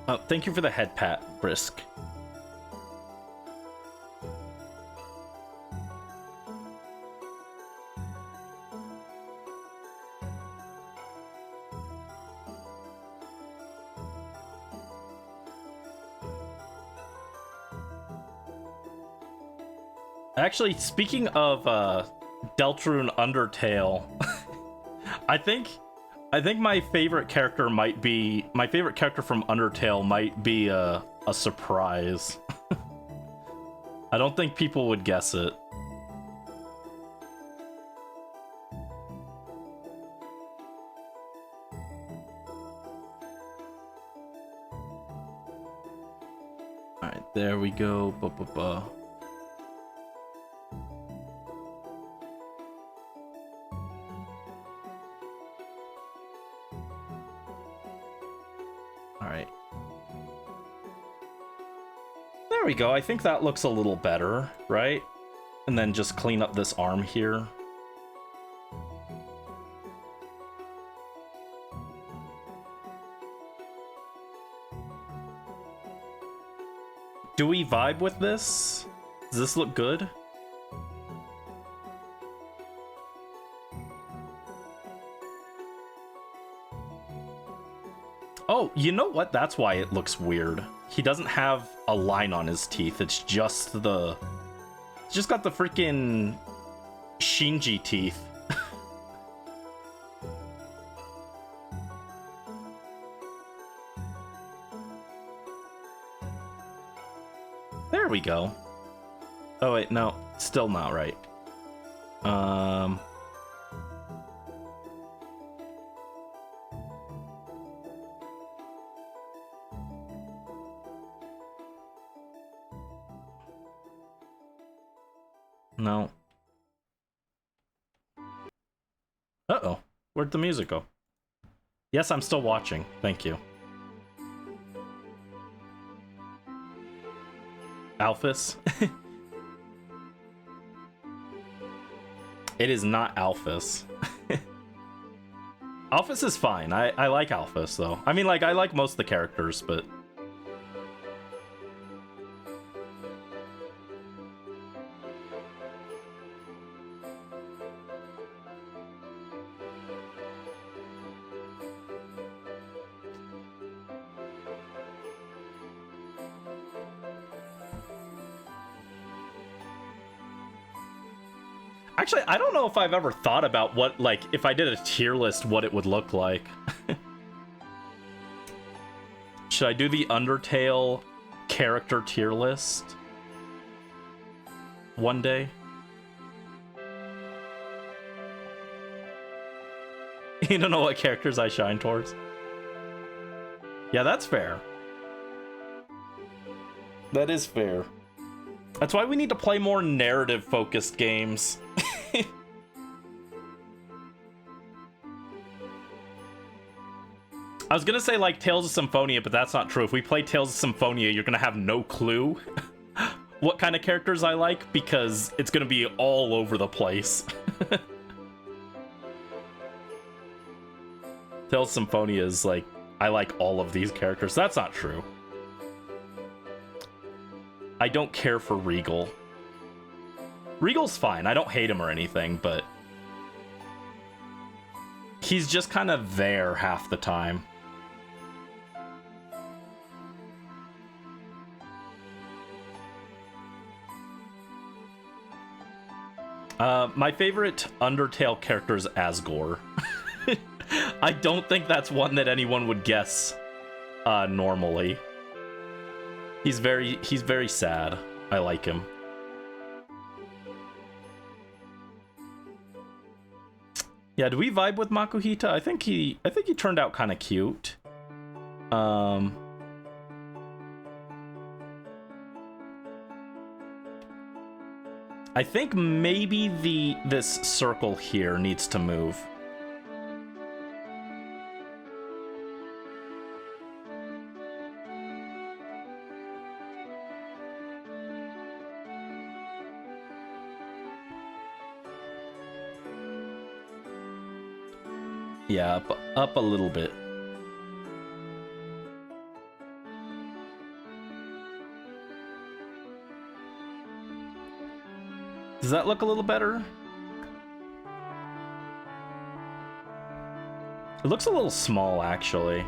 Oh, thank you for the head pat, Brisk. Actually, speaking of Deltarune Undertale, I think my favorite character from Undertale might be a surprise. I don't think people would guess it. All right, there we go. There we go. I think that looks a little better, right? And then just clean up this arm here. Do we vibe with this? Does this look good? Oh, you know what? That's why it looks weird. He doesn't have a line on his teeth. It's just got the freaking Shinji teeth. There we go. Oh wait, no, still not right. No. Uh-oh. Where'd the music go? Yes, I'm still watching. Thank you. Alphys? It is not Alphys. Alphys is fine. I like Alphys, though. I mean, like, I like most of the characters, but... Actually, I don't know if I've ever thought about what, like, if I did a tier list, what it would look like. Should I do the Undertale character tier list one day? You don't know what characters I shine towards? Yeah, that's fair. That is fair. That's why we need to play more narrative-focused games. I was gonna say, like, Tales of Symphonia, but that's not true. If we play Tales of Symphonia, you're gonna have no clue what kind of characters I like, because it's gonna be all over the place. Tales of Symphonia is like, I like all of these characters. That's not true. I don't care for Regal. Regal's fine. I don't hate him or anything, but he's just kind of there half the time. My favorite Undertale character is Asgore. I don't think that's one that anyone would guess normally. He's very sad. I like him. Yeah, do we vibe with Makuhita? I think he turned out kind of cute. I think maybe this circle here needs to move. Yeah, up a little bit. Does that look a little better? It looks a little small, actually.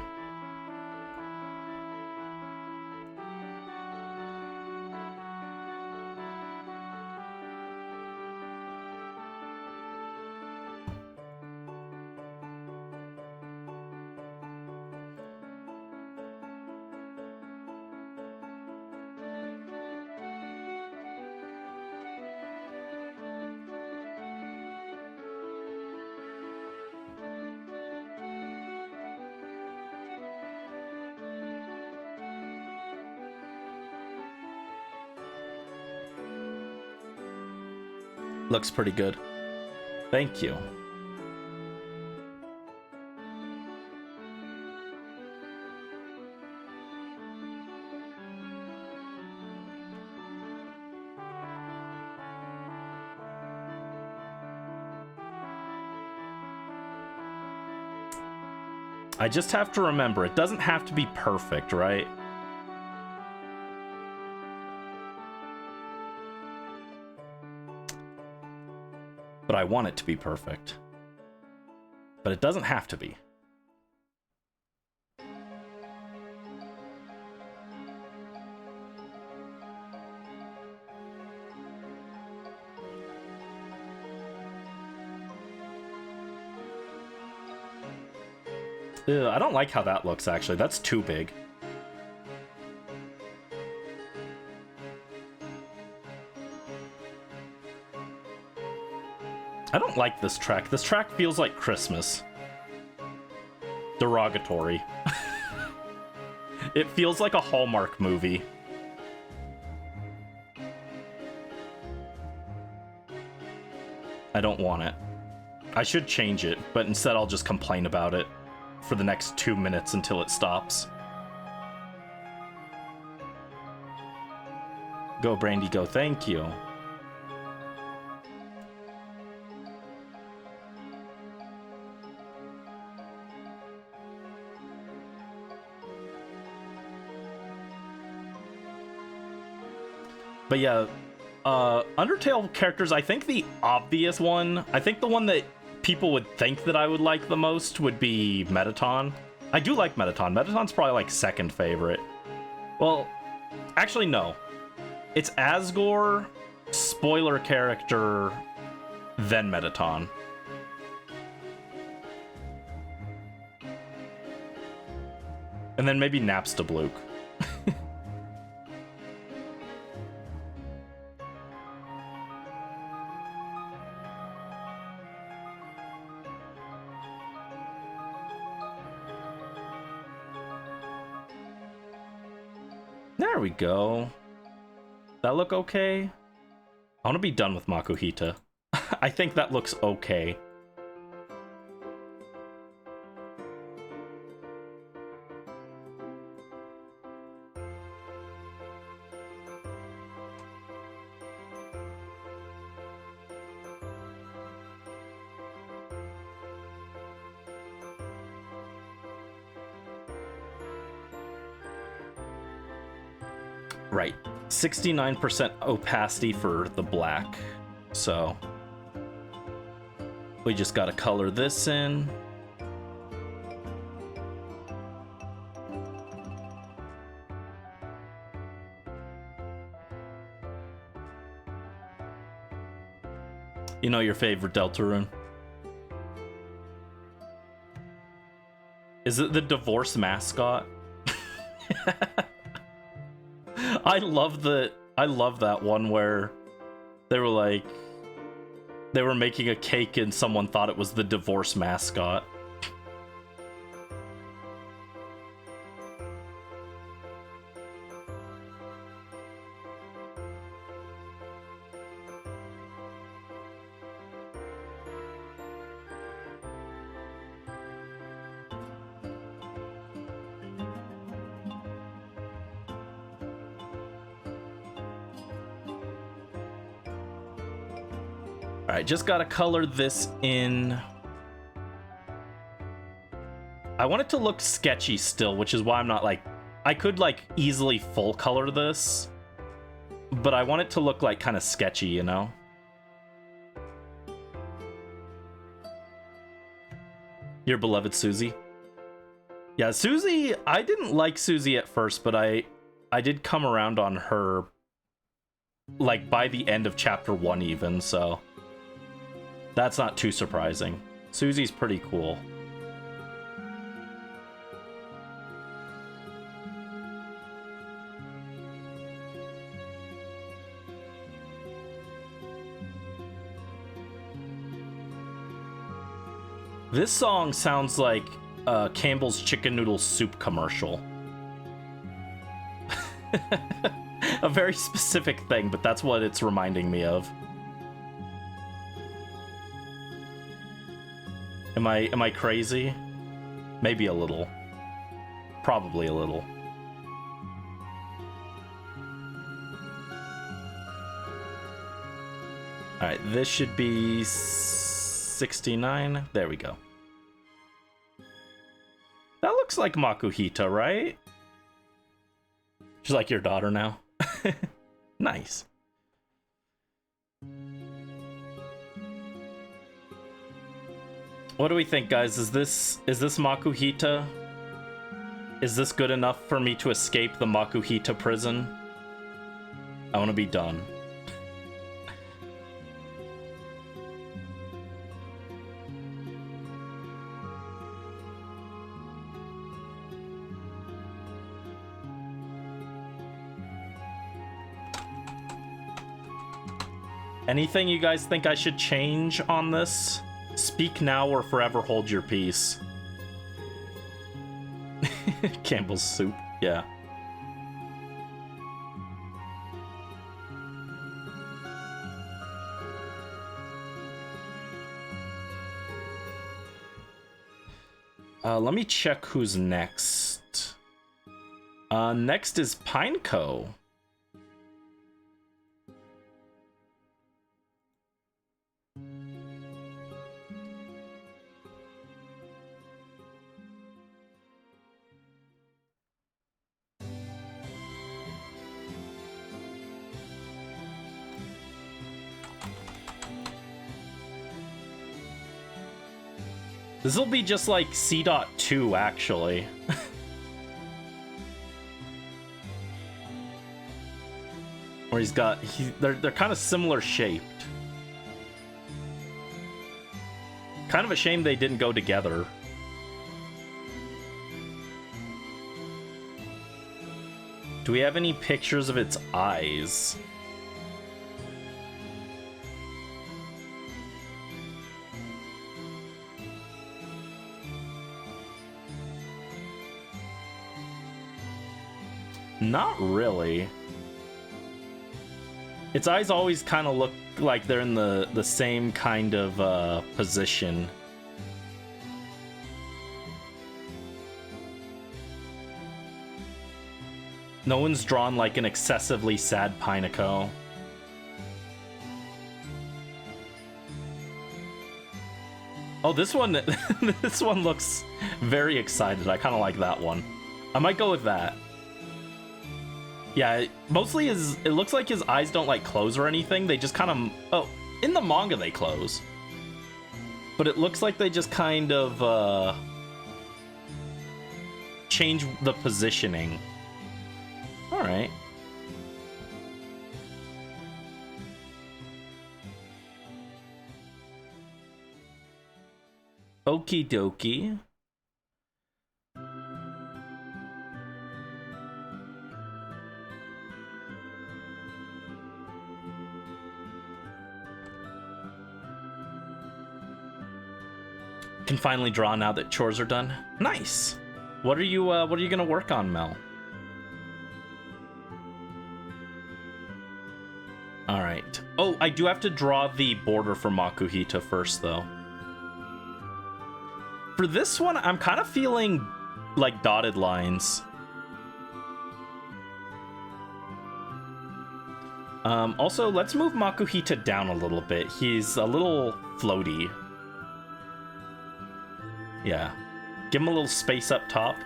Looks pretty good. Thank you. I just have to remember, it doesn't have to be perfect, right? But I want it to be perfect. But it doesn't have to be. Ew, I don't like how that looks, actually. That's too big. I don't like this track. This track feels like Christmas. Derogatory. It feels like a Hallmark movie. I don't want it. I should change it, but instead I'll just complain about it for the next 2 minutes until it stops. Go, Brandy, go. Thank you. But yeah, Undertale characters, I think the obvious one, I think the one that people would think that I would like the most would be Mettaton. I do like Mettaton. Mettaton's probably like second favorite. Well, actually no. It's Asgore, spoiler character, then Metaton. And then maybe Napstablook. There we go. That look okay? I want to be done with Makuhita. I think that looks okay. Right. 69% opacity for the black. So we just got to color this in. You know your favorite Deltarune? Is it the divorce mascot? I love that one where they were like, they were making a cake and someone thought it was the divorce mascot. Alright, just gotta color this in. I want it to look sketchy still, which is why I'm not like... I could like easily full color this, but I want it to look like kind of sketchy, you know? Your beloved Susie. Yeah, Susie, I didn't like Susie at first, but I did come around on her like by the end of chapter 1 even, so that's not too surprising. Susie's pretty cool. This song sounds like Campbell's Chicken Noodle Soup commercial. A very specific thing, but that's what it's reminding me of. Am I crazy? Maybe a little. Probably a little. Alright, this should be 69. There we go. That looks like Makuhita, right? She's like your daughter now. Nice. What do we think, guys? Is this Makuhita? Is this good enough for me to escape the Makuhita prison? I want to be done. Anything you guys think I should change on this? Speak now or forever hold your peace. Campbell's soup, yeah. Let me check who's next. Next is Pineco. This will be just like C.2, actually. Where they're kind of similar shaped. Kind of a shame they didn't go together. Do we have any pictures of its eyes? Not really. Its eyes always kind of look like they're in the same kind of position. No one's drawn like an excessively sad Pineco. Oh, this one, this one looks very excited. I kind of like that one. I might go with that. Yeah, mostly it looks like his eyes don't like close or anything. They just kind of, oh, in the manga they close. But it looks like they just kind of change the positioning. All right. Okie dokie. Can finally draw now that chores are done. Nice. What are you gonna work on, Mel? All right. Oh, I do have to draw the border for Makuhita first, though. For this one, I'm kind of feeling like dotted lines. Also, let's move Makuhita down a little bit. He's a little floaty. Yeah. Give him a little space up top.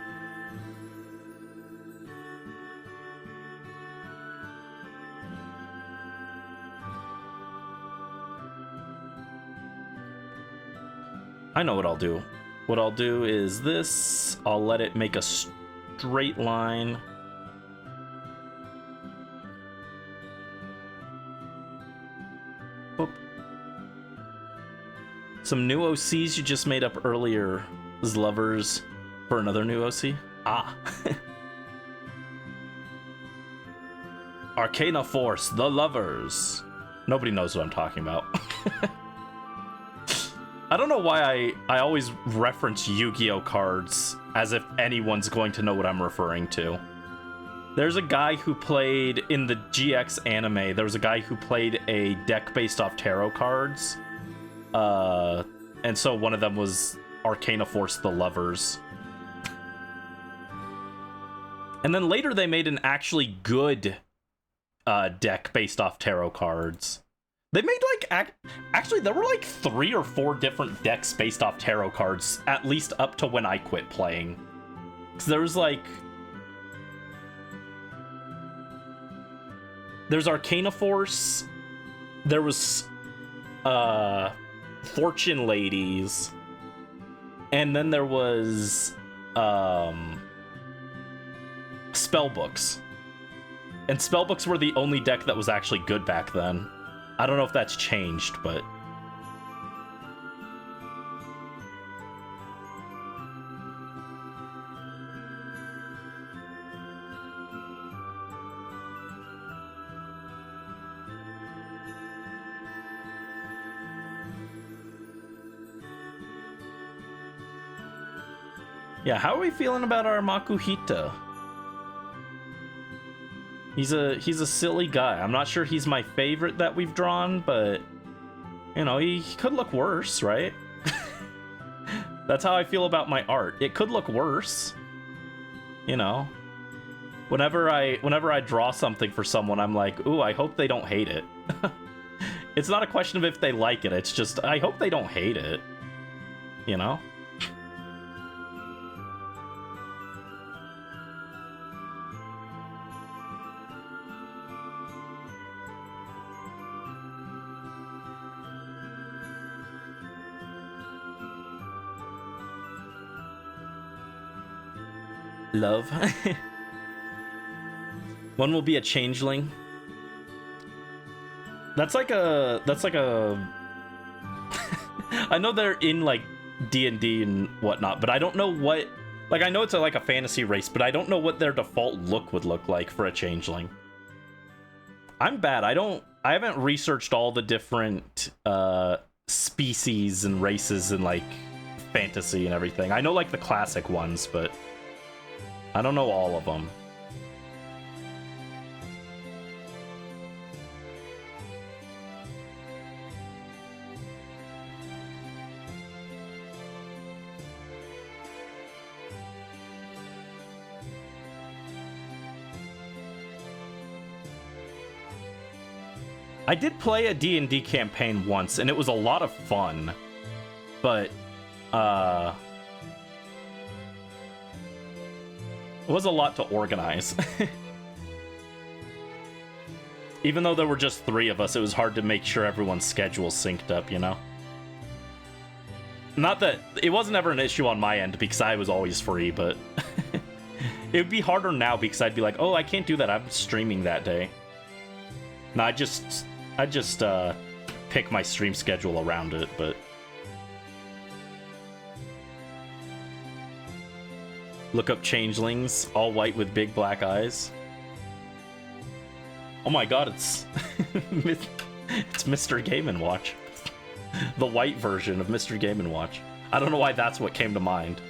I know what I'll do. What I'll do is this. I'll let it make a straight line. Boop. Some new OCs you just made up earlier as lovers for another new OC. Ah. Arcana Force, the lovers. Nobody knows what I'm talking about. I don't know why I always reference Yu-Gi-Oh cards as if anyone's going to know what I'm referring to. There's a guy who played in the GX anime. There was a guy who played a deck based off tarot cards. And so one of them was Arcana Force, the lovers. And then later they made an actually good deck based off tarot cards. They made like actually there were like 3 or 4 different decks based off tarot cards, at least up to when I quit playing. Cause there's Arcana Force, there was Fortune Ladies, and then there was Spellbooks. And Spellbooks were the only deck that was actually good back then. I don't know if that's changed, but... yeah, how are we feeling about our Makuhita? He's a silly guy. I'm not sure he's my favorite that we've drawn, but you know, he could look worse, right? That's how I feel about my art. It could look worse. You know. Whenever I draw something for someone, I'm like, ooh, I hope they don't hate it. It's not a question of if they like it, it's just I hope they don't hate it. You know? Love. One will be a changeling. That's like a I know they're in like D&D and whatnot, but I don't know what. Like, I know it's like a fantasy race, but I don't know what their default look would look like for a changeling. I'm bad. I haven't researched all the different species and races and like fantasy and everything. I know like the classic ones, but I don't know all of them. I did play a D&D campaign once, and it was a lot of fun, but, it was a lot to organize. Even though there were just 3 of us, it was hard to make sure everyone's schedule synced up, you know? Not that, it wasn't ever an issue on my end, because I was always free, but... it would be harder now, because I'd be like, oh, I can't do that, I'm streaming that day. No, I just pick my stream schedule around it, but... Look up changelings, all white with big black eyes. Oh my god, it's... it's Mr. Game & Watch. The white version of Mr. Game & Watch. I don't know why that's what came to mind.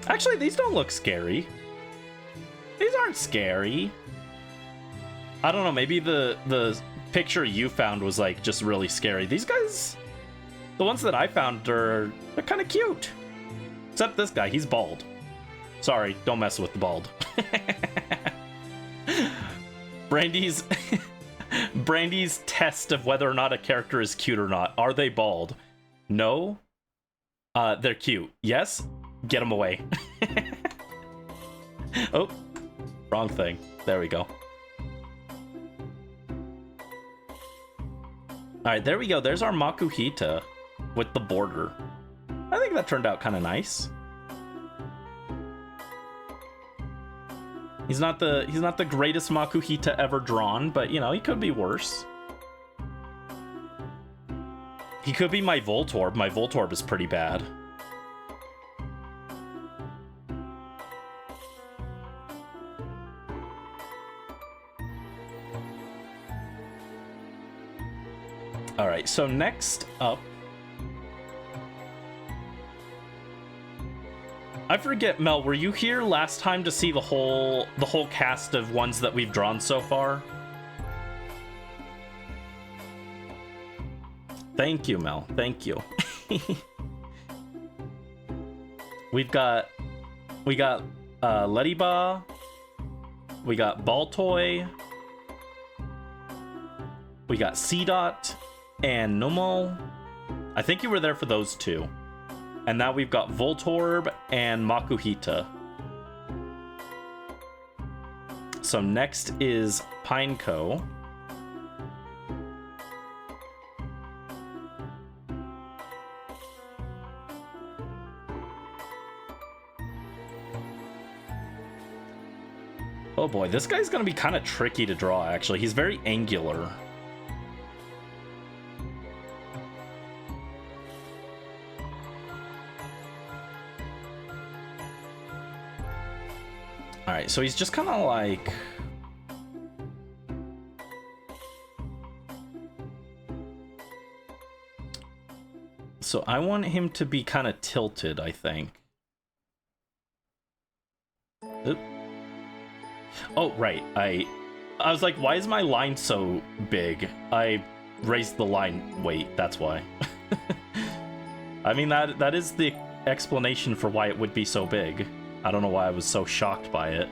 Actually, these don't look scary. These aren't scary. I don't know, maybe the picture you found was like just really scary. These guys, the ones that I found they're kind of cute. Except this guy, he's bald. Sorry, don't mess with the bald. Brandy's Brandy's test of whether or not a character is cute or not. Are they bald? No. They're cute. Yes. Get them away. Oh, wrong thing. There we go. Alright, there we go. There's our Makuhita with the border. I think that turned out kind of nice. He's not the greatest Makuhita ever drawn, but you know, he could be worse. He could be my Voltorb. My Voltorb is pretty bad. Alright, so next up... I forget, Mel, were you here last time to see the whole cast of ones that we've drawn so far? Thank you, Mel. Thank you. we got Ladybah, we got Baltoy, we got C-Dot, and Nomo. I think you were there for those 2. And now we've got Voltorb and Makuhita. So next is Pineco. Oh boy, this guy's gonna be kind of tricky to draw, actually. He's very angular. Alright, so he's just kind of like... So I want him to be kind of tilted, I think. Oop. Oh, right. I was like, why is my line so big? I raised the line weight, that's why. I mean, that is the explanation for why it would be so big. I don't know why I was so shocked by it.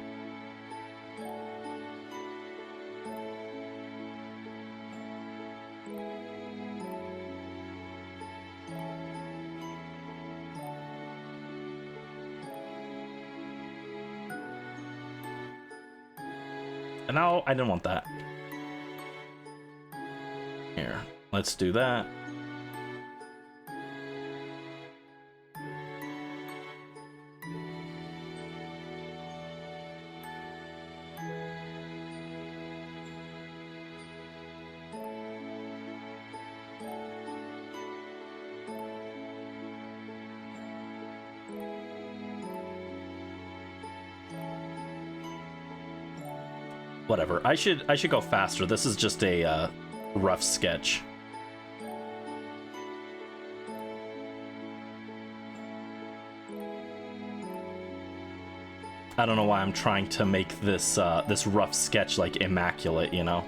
And now I didn't want that. Here, let's do that. Whatever. I should go faster. This is just a rough sketch. I don't know why I'm trying to make this this rough sketch like immaculate, you know?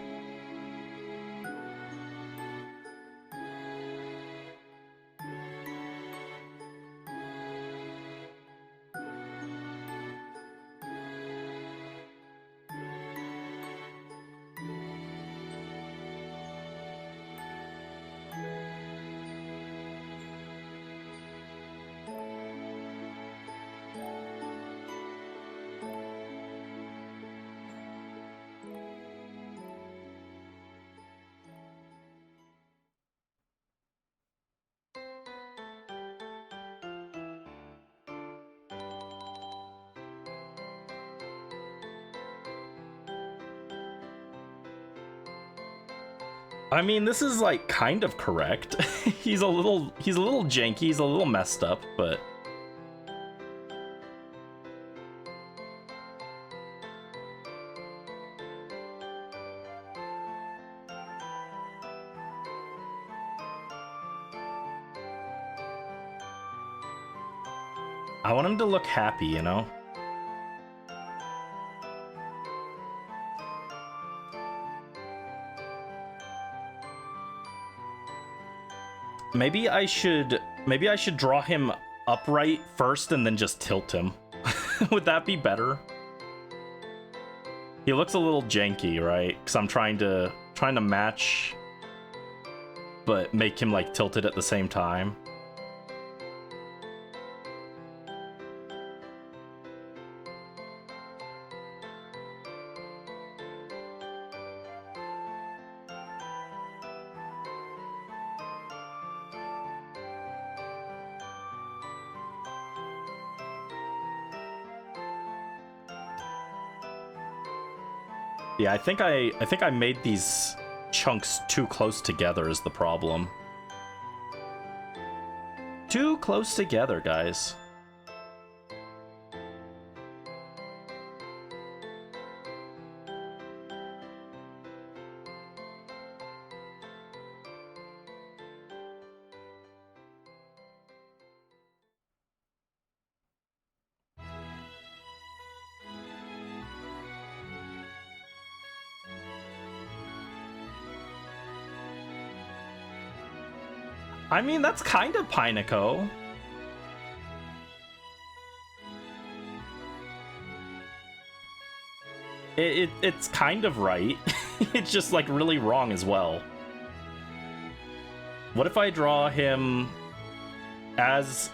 I mean, this is like kind of correct. he's a little janky, he's a little messed up, but I want him to look happy, you know? Maybe I should draw him upright first and then just tilt him. Would that be better? He looks a little janky, right? Because I'm trying to match, but make him like tilted at the same time. Yeah, I think I made these chunks too close together is the problem. Too close together, guys. I mean, that's kind of Pineco. It's kind of right. It's just like really wrong as well. What if I draw him as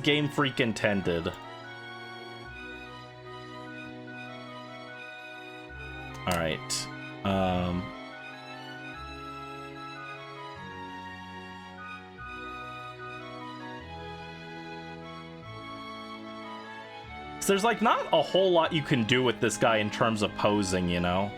Game Freak intended? All right. So there's like not a whole lot you can do with this guy in terms of posing, you know?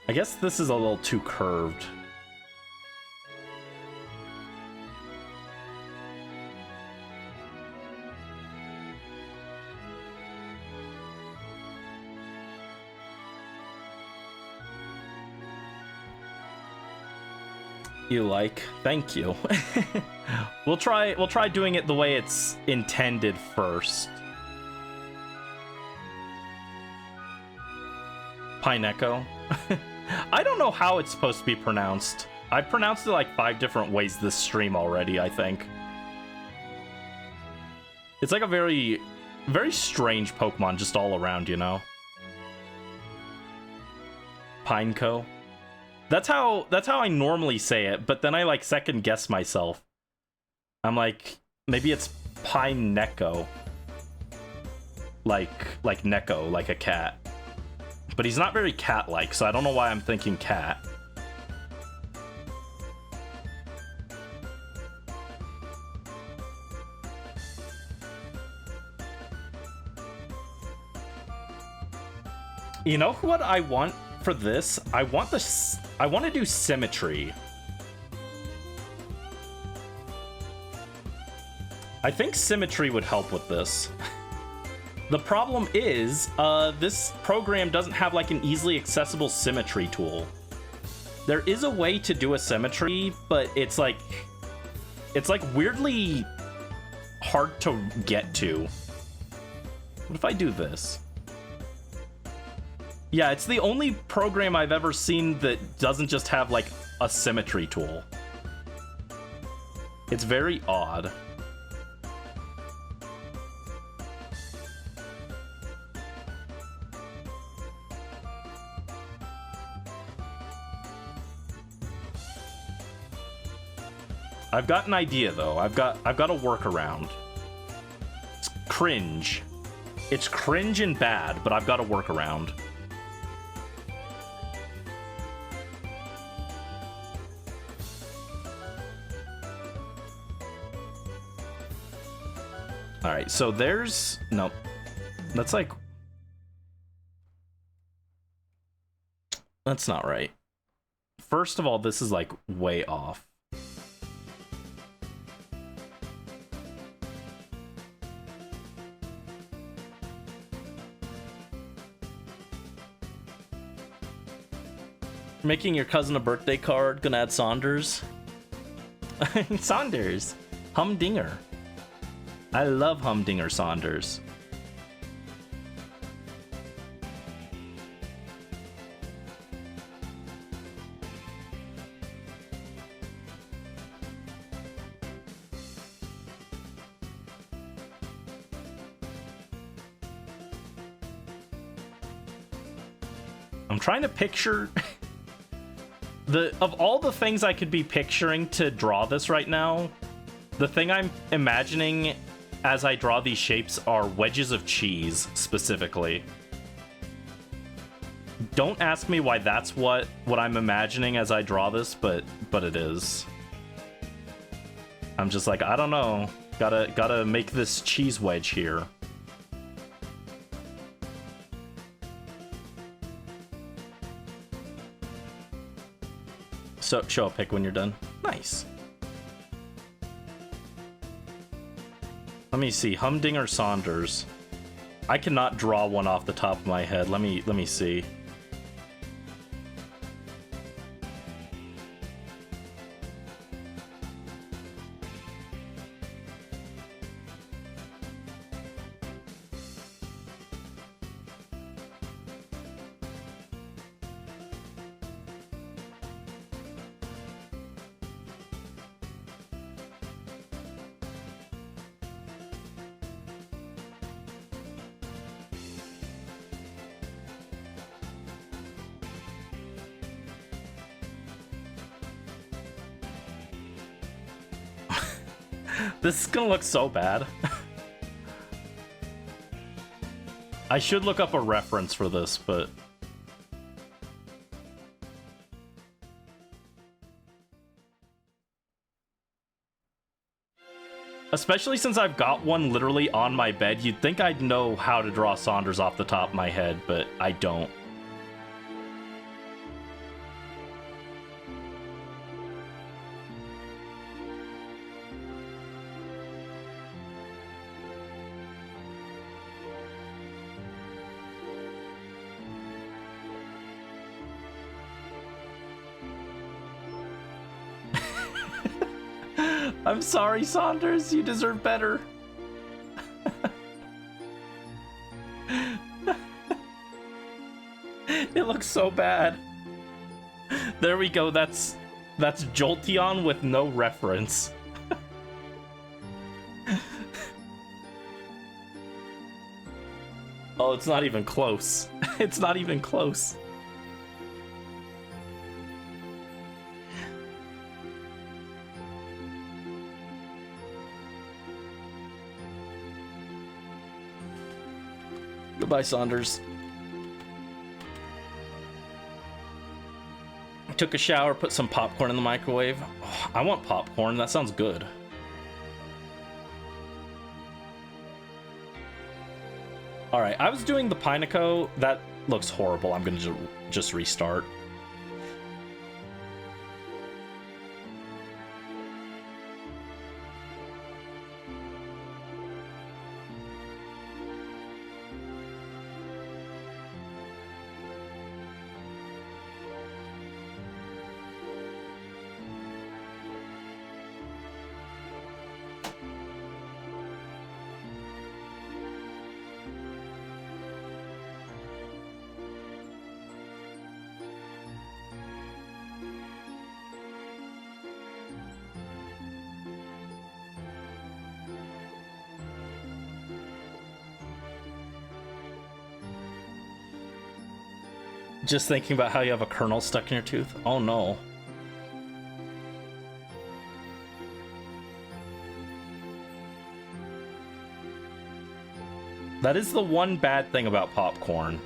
I guess this is a little too curved. You like? Thank you. We'll try doing it the way it's intended first. Pineco. I don't know how it's supposed to be pronounced. I pronounced it like 5 different ways this stream already, I think. It's like a very, very strange Pokemon just all around, you know? Pineco. That's how I normally say it, but then I like second guess myself. I'm like, maybe it's Pineco. Like Neko, like a cat. But he's not very cat-like, so I don't know why I'm thinking cat. You know what I want for this? I want to do symmetry. I think symmetry would help with this. The problem is, this program doesn't have like an easily accessible symmetry tool. There is a way to do a symmetry, but it's like weirdly hard to get to. What if I do this? Yeah, it's the only program I've ever seen that doesn't just have like a symmetry tool. It's very odd. I've got an idea though. I've got a workaround. It's cringe. It's cringe and bad, but I've got a workaround. All right, so there's no. That's like. That's not right. First of all, this is like way off. Making your cousin a birthday card, gonna add Saunders. Saunders. Humdinger. I love Humdinger Saunders. I'm trying to picture... Of all the things I could be picturing to draw this right now, the thing I'm imagining as I draw these shapes are wedges of cheese, specifically. Don't ask me why that's what I'm imagining as I draw this, but it is. I'm just like, I don't know. Gotta make this cheese wedge here. So, show a pic when you're done. Nice. Let me see. Humdinger Saunders. I cannot draw one off the top of my head. Let me see. This is gonna look so bad. I should look up a reference for this, but... Especially since I've got one literally on my bed, you'd think I'd know how to draw Saunders off the top of my head, but I don't. I'm sorry, Saunders. You deserve better. It looks so bad. There we go. That's Jolteon with no reference. Oh, it's not even close. It's not even close. Goodbye, Saunders. Took a shower, put some popcorn in the microwave. Oh, I want popcorn. That sounds good. All right, I was doing the Pineco. looks horrible. I'm gonna just restart. Just thinking about how you have a kernel stuck in your tooth. Oh no. That is the one bad thing about popcorn.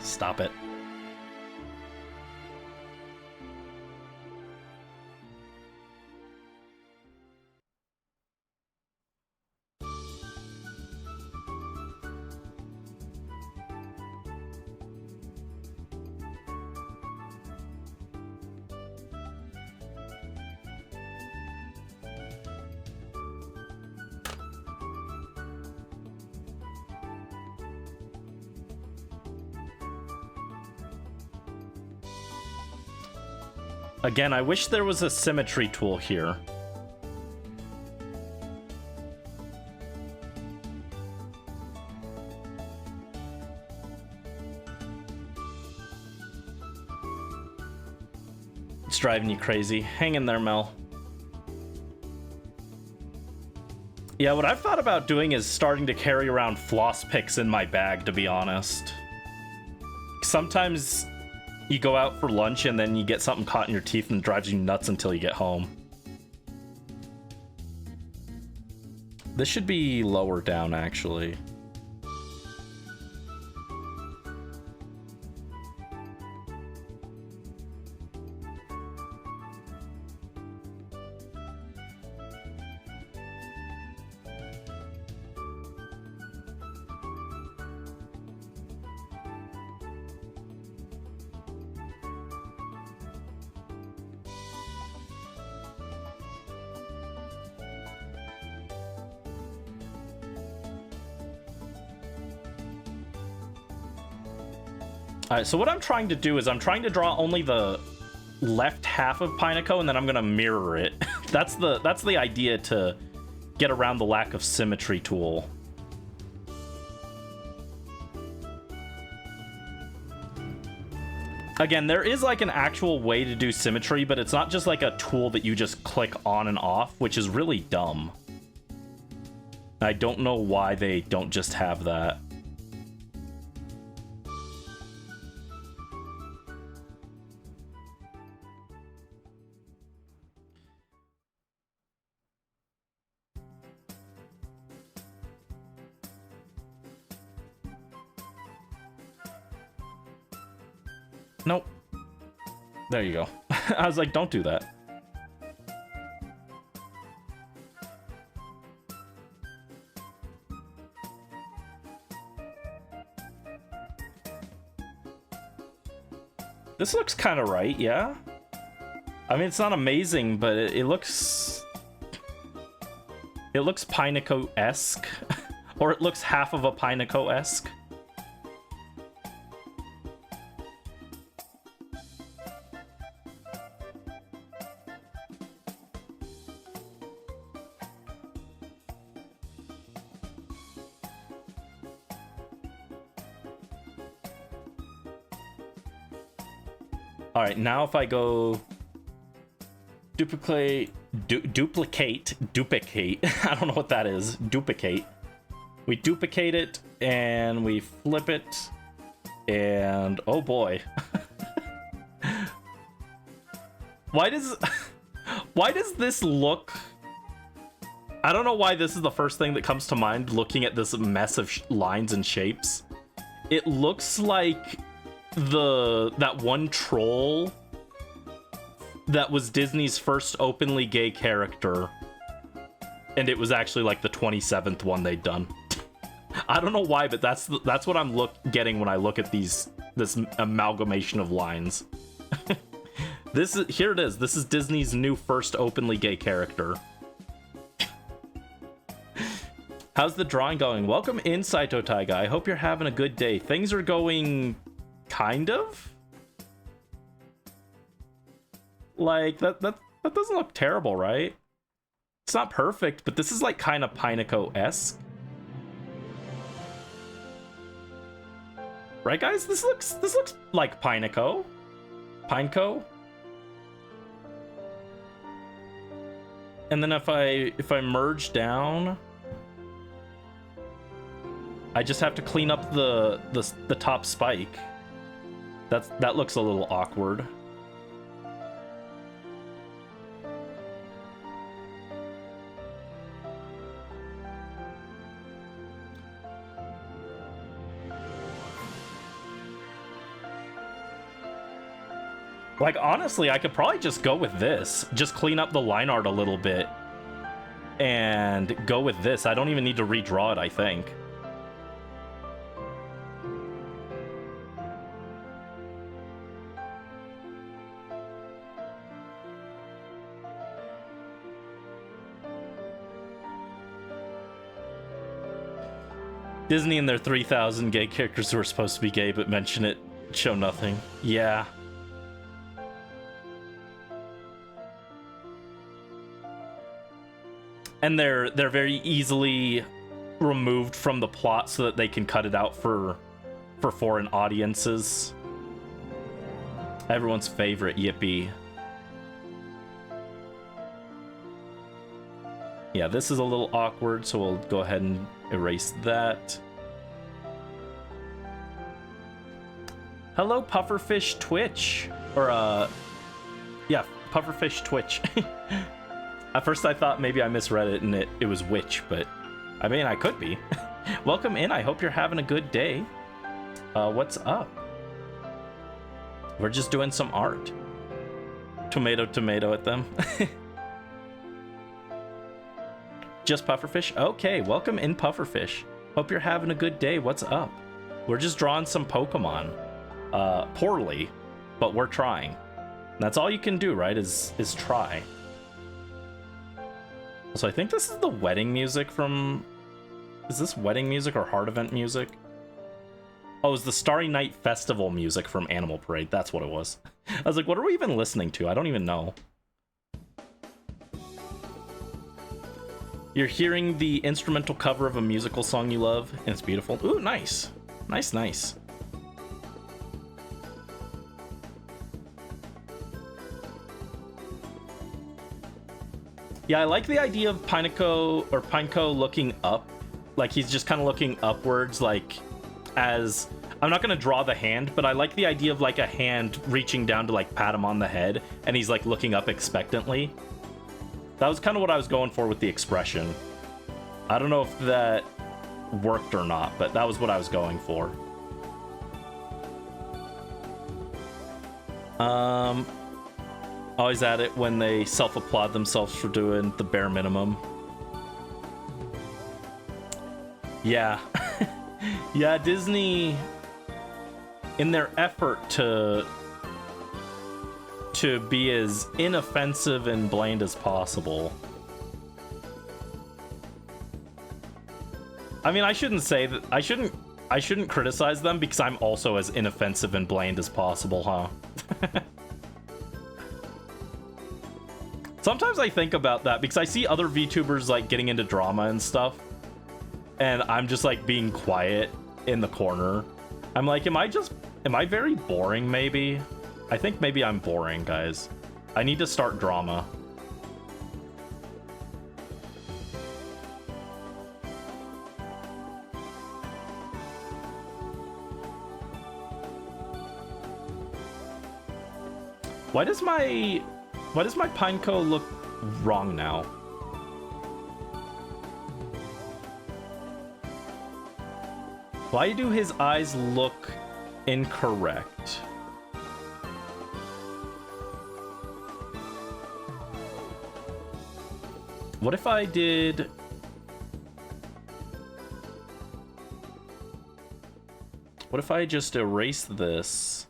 Stop it. Again, I wish there was a symmetry tool here. It's driving you crazy. Hang in there, Mel. Yeah, what I've thought about doing is starting to carry around floss picks in my bag, to be honest. Sometimes you go out for lunch and then you get something caught in your teeth and it drives you nuts until you get home. This should be lower down, actually. Alright, so what I'm trying to do is I'm trying to draw only the left half of Pineco, and then I'm gonna mirror it. That's the idea to get around the lack of symmetry tool. Again, there is like an actual way to do symmetry, but it's not just like a tool that you just click on and off, which is really dumb. I don't know why they don't just have that. Nope. There you go. I was like, don't do that. This looks kind of right, yeah? I mean, it's not amazing, but it looks... It looks Pineco-esque. Or it looks half of a Pineco-esque. Alright, now if I go duplicate, I don't know what that is, duplicate. We duplicate it, and we flip it, and oh boy. Why does why does this look? I don't know why this is the first thing that comes to mind looking at this mess of lines and shapes. It looks like that one troll that was Disney's first openly gay character, and it was actually like the 27th one they'd done. I don't know why, but that's what I'm getting when I look at this amalgamation of lines. Here it is. This is Disney's new first openly gay character. How's the drawing going? Welcome in, Saito Taiga. I hope you're having a good day. Things are going kind of like that doesn't look terrible, right? It's not perfect, but this is like kind of Pineco-esque. Right, guys? This looks like Pineco. Pineco. And then if I merge down, I just have to clean up the top spike. That looks a little awkward. Like, honestly, I could probably just go with this. Just clean up the line art a little bit and go with this. I don't even need to redraw it, I think. Disney and their 3,000 gay characters who are supposed to be gay but mention it, show nothing. Yeah. And they're very easily removed from the plot so that they can cut it out for foreign audiences. Everyone's favorite, yippee. Yeah, this is a little awkward, so we'll go ahead and erase that. Hello, Pufferfish Twitch. Or, yeah, Pufferfish Twitch. At first I thought maybe I misread it and it was witch, but I mean, I could be. Welcome in. I hope you're having a good day. What's up? We're just doing some art. Tomato at them. Just Pufferfish? Okay, welcome in, Pufferfish. Hope you're having a good day. What's up? We're just drawing some Pokemon. Poorly, but we're trying. And that's all you can do, right? Is try. So I think this is the wedding music from... Is this wedding music or Heart Event music? Oh, it's the Starry Night Festival music from Animal Parade. That's what it was. I was like, what are we even listening to? I don't even know. You're hearing the instrumental cover of a musical song you love, and it's beautiful. Ooh, nice. Nice. Yeah, I like the idea of Pineco looking up. Like, he's just kind of looking upwards, like, as... I'm not going to draw the hand, but I like the idea of, like, a hand reaching down to, like, pat him on the head, and he's, like, looking up expectantly. That was kind of what I was going for with the expression. I don't know if that worked or not, but that was what I was going for. Always at it when they self-applaud themselves for doing the bare minimum. Yeah. Yeah, Disney, in their effort to be as inoffensive and bland as possible. I mean, I shouldn't say that. I shouldn't criticize them because I'm also as inoffensive and bland as possible, huh? Sometimes I think about that because I see other VTubers like getting into drama and stuff, and I'm just like being quiet in the corner. I'm like, am I very boring maybe? I think maybe I'm boring, guys. I need to start drama. Why does my Why does my Pineco look wrong now? Why do his eyes look incorrect? What if I did... What if I just erase this?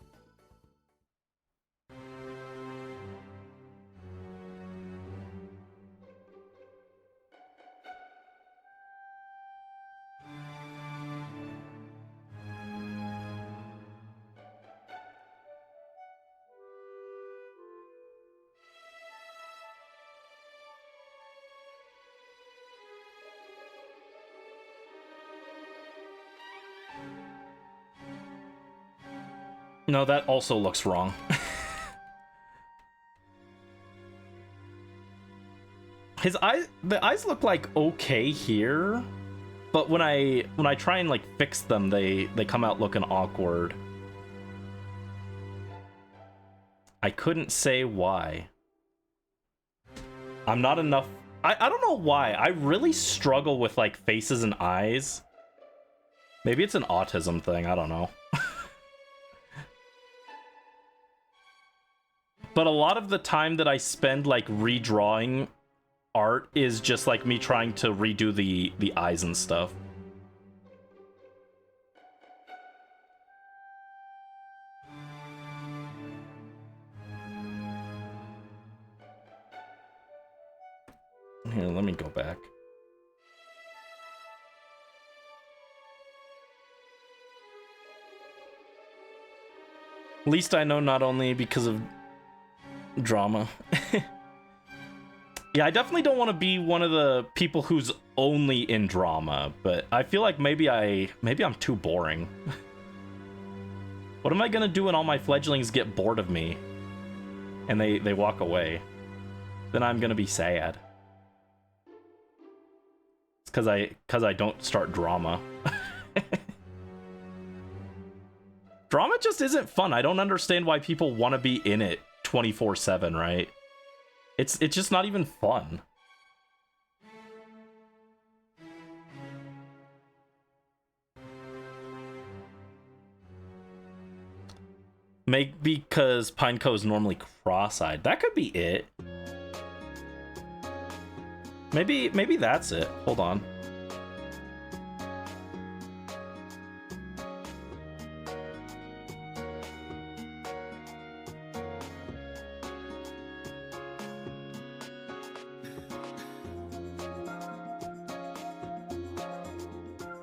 No, that also looks wrong. His eyes, the eyes look like okay here, but when I try and like fix them, they come out looking awkward. I couldn't say why. I'm not enough. I don't know why. I really struggle with like faces and eyes. Maybe it's an autism thing. I don't know. But a lot of the time that I spend like redrawing art is just like me trying to redo the eyes and stuff. Here, let me go back. At least I know not only because of drama. Yeah, I definitely don't want to be one of the people who's only in drama, but I feel like maybe I'm too boring. What am I gonna do when all my fledglings get bored of me and they walk away? Then I'm gonna be sad. It's cause I don't start drama. Drama just isn't fun. I don't understand why people want to be in it 24/7, right? It's just not even fun. Maybe because Pineco is normally cross-eyed. That could be it. Maybe that's it. Hold on.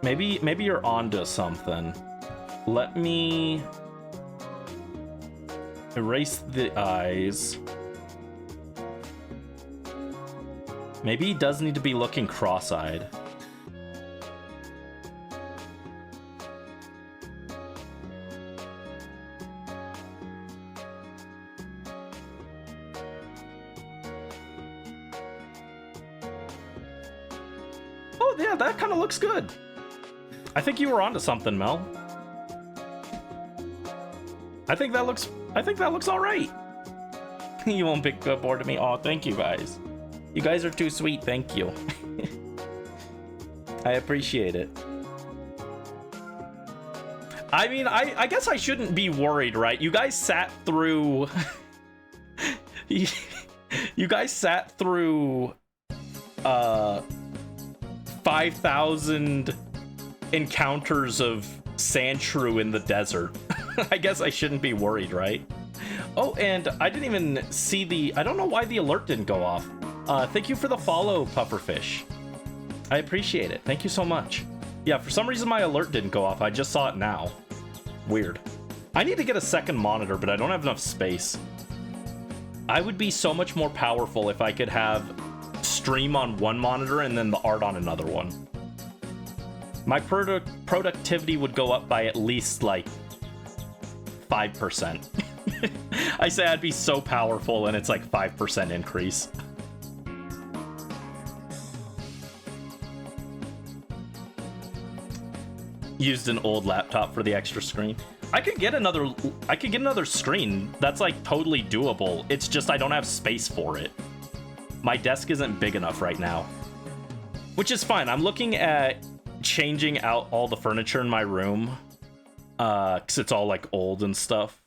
Maybe you're onto something. Let me erase the eyes. Maybe he does need to be looking cross-eyed. Oh yeah, that kind of looks good. I think you were onto something, Mel. I think that looks all right. You won't pick up bored of me. Oh, thank you guys. You guys are too sweet. Thank you. I appreciate it. I mean, I guess I shouldn't be worried, right? You guys sat through you guys sat through 5,000 encounters of Sandshrew in the desert. I guess I shouldn't be worried, right? Oh, and I didn't even see I don't know why the alert didn't go off. Thank you for the follow, Pufferfish. I appreciate it. Thank you so much. Yeah, for some reason my alert didn't go off. I just saw it now. Weird. I need to get a second monitor, but I don't have enough space. I would be so much more powerful if I could have stream on one monitor and then the art on another one. My productivity would go up by at least like 5%. I say I'd be so powerful and it's like 5% increase. Used an old laptop for the extra screen. I could get another screen. That's like totally doable. It's just I don't have space for it. My desk isn't big enough right now. Which is fine. I'm looking at changing out all the furniture in my room. Cause it's all like old and stuff.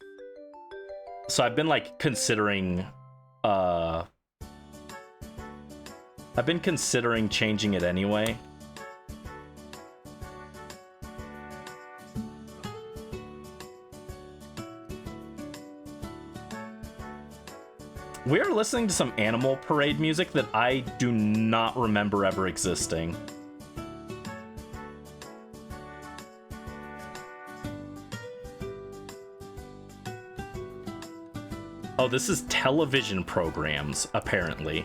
So I've been like considering changing it anyway. We're listening to some Animal Parade music that I do not remember ever existing. Oh, this is television programs, apparently.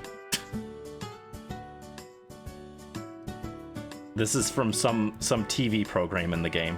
This is from some TV program in the game.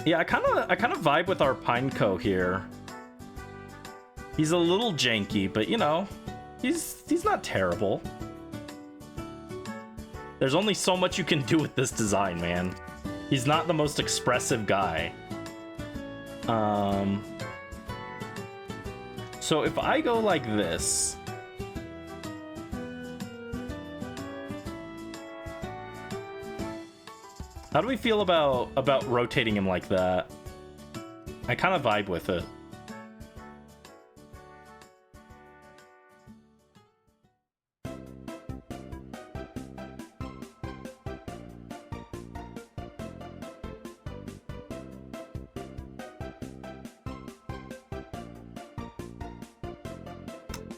Yeah, I kind of vibe with our Pineco here. He's a little janky, but you know, he's not terrible. There's only so much you can do with this design, man. He's not the most expressive guy. So if I go like this, how do we feel about rotating him like that? I kind of vibe with it.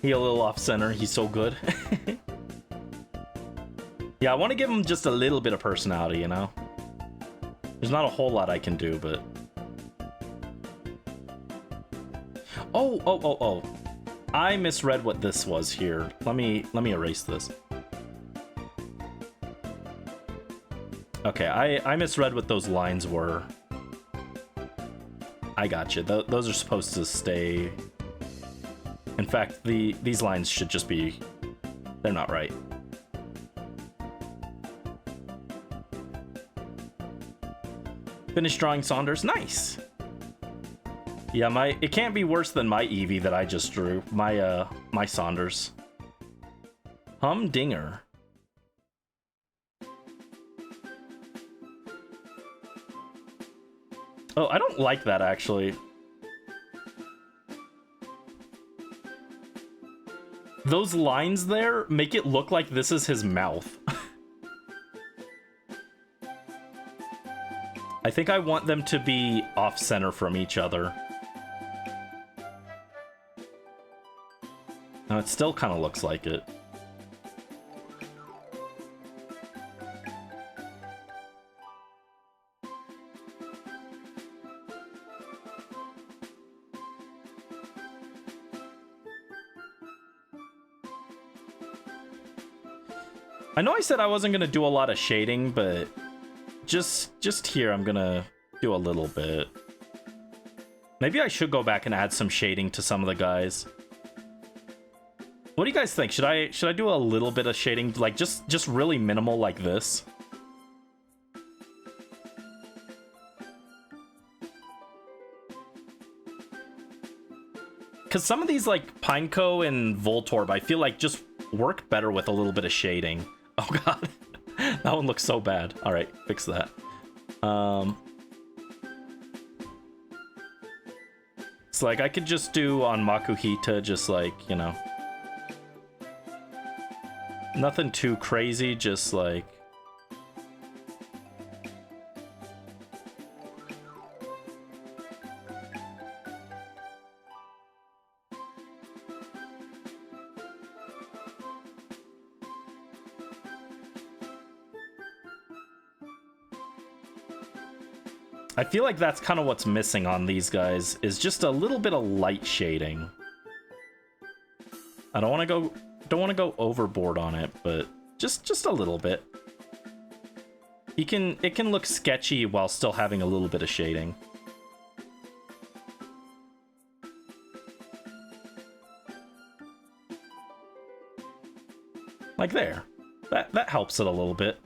He a little off center. He's so good. Yeah, I want to give him just a little bit of personality, you know? There's not a whole lot I can do, but... Oh. I misread what this was here. Let me erase this. Okay, I misread what those lines were. I got you. Those are supposed to stay... In fact, these lines should just be... They're not right. Finished drawing Saunders. Nice. Yeah, it can't be worse than my Eevee that I just drew. My Saunders. Humdinger. Oh, I don't like that actually. Those lines there make it look like this is his mouth. I think I want them to be off-center from each other. No, it still kind of looks like it. I know I said I wasn't gonna do a lot of shading, but just here I'm gonna do a little bit. Maybe I should go back and add some shading to some of the guys. What do you guys think? Should I do a little bit of shading, like just really minimal like this? Because some of these like Pineco and Voltorb, I feel like just work better with a little bit of shading. Oh god, that one looks so bad. All right, fix that. It's like I could just do on Makuhita, just like, you know, nothing too crazy, just like. I feel like that's kind of what's missing on these guys, is just a little bit of light shading. I don't want to go overboard on it, but just a little bit. It can look sketchy while still having a little bit of shading. Like there. That helps it a little bit.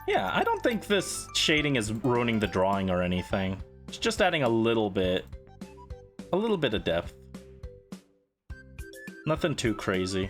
Yeah, I don't think this shading is ruining the drawing or anything. It's just adding a little bit of depth. Nothing too crazy.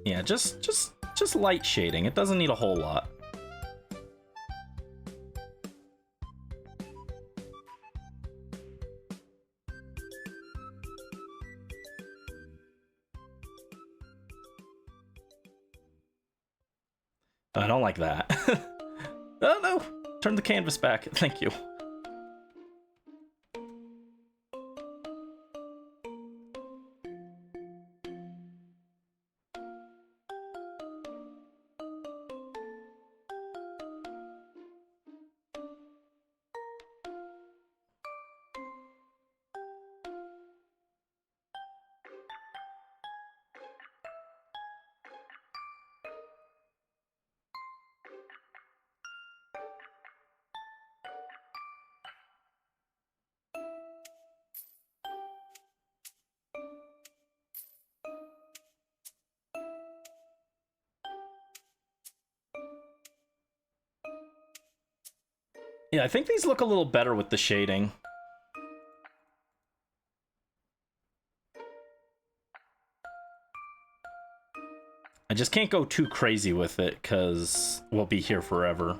Yeah, just light shading. It doesn't need a whole lot. I don't like that. Oh no! Turn the canvas back. Thank you. Yeah, I think these look a little better with the shading. I just can't go too crazy with it, because we'll be here forever.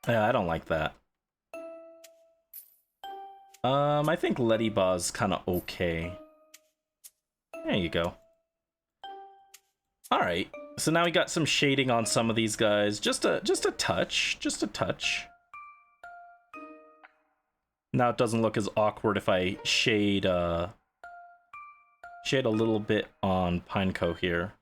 Yeah, I don't like that. I think Letty Ba's kind of okay. There you go. All right. So now we got some shading on some of these guys. Just a touch. Just a touch. Now it doesn't look as awkward if I shade a little bit on Pineco here.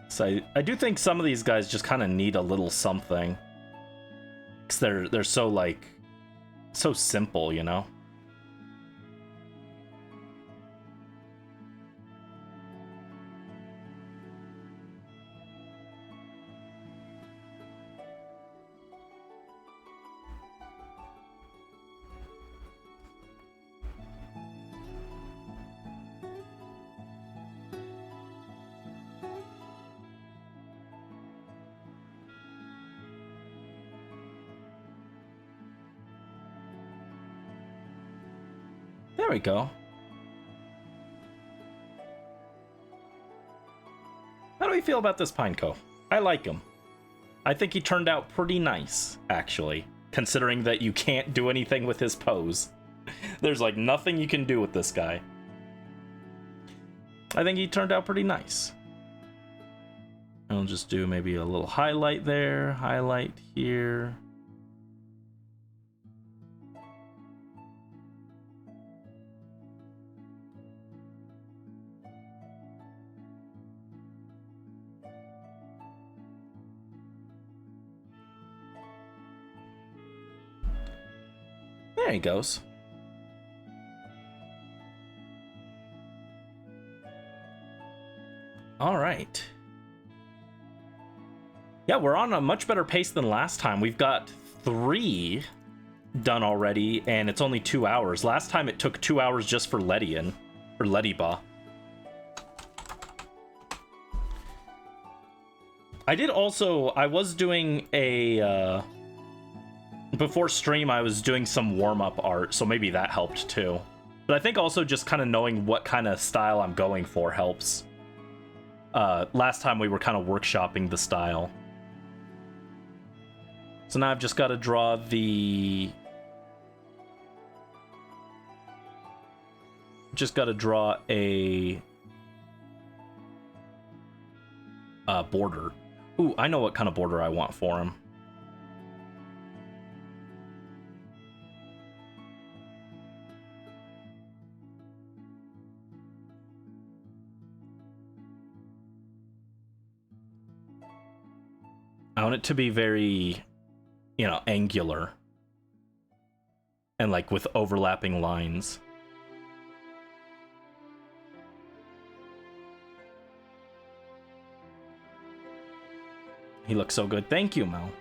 So I do think some of these guys just kind of need a little something. Because they're so, like, so simple, you know? There we go. How do we feel about this Pineco? I like him. I think he turned out pretty nice, actually, considering that you can't do anything with his pose. There's like nothing you can do with this guy. I think he turned out pretty nice. I'll just do maybe a little highlight there, highlight here. There he goes. All right. Yeah, we're on a much better pace than last time. We've got 3 done already, and it's only 2 hours. Last time it took 2 hours just for Ledian, or Lediba. I was doing a, before stream, I was doing some warm-up art, so maybe that helped too. But I think also just kind of knowing what kind of style I'm going for helps. Last time we were kind of workshopping the style. So now I've just got to draw the... Just got to draw a... border. Ooh, I know what kind of border I want for him. I want it to be very, you know, angular. And like with overlapping lines. He looks so good. Thank you, Mel.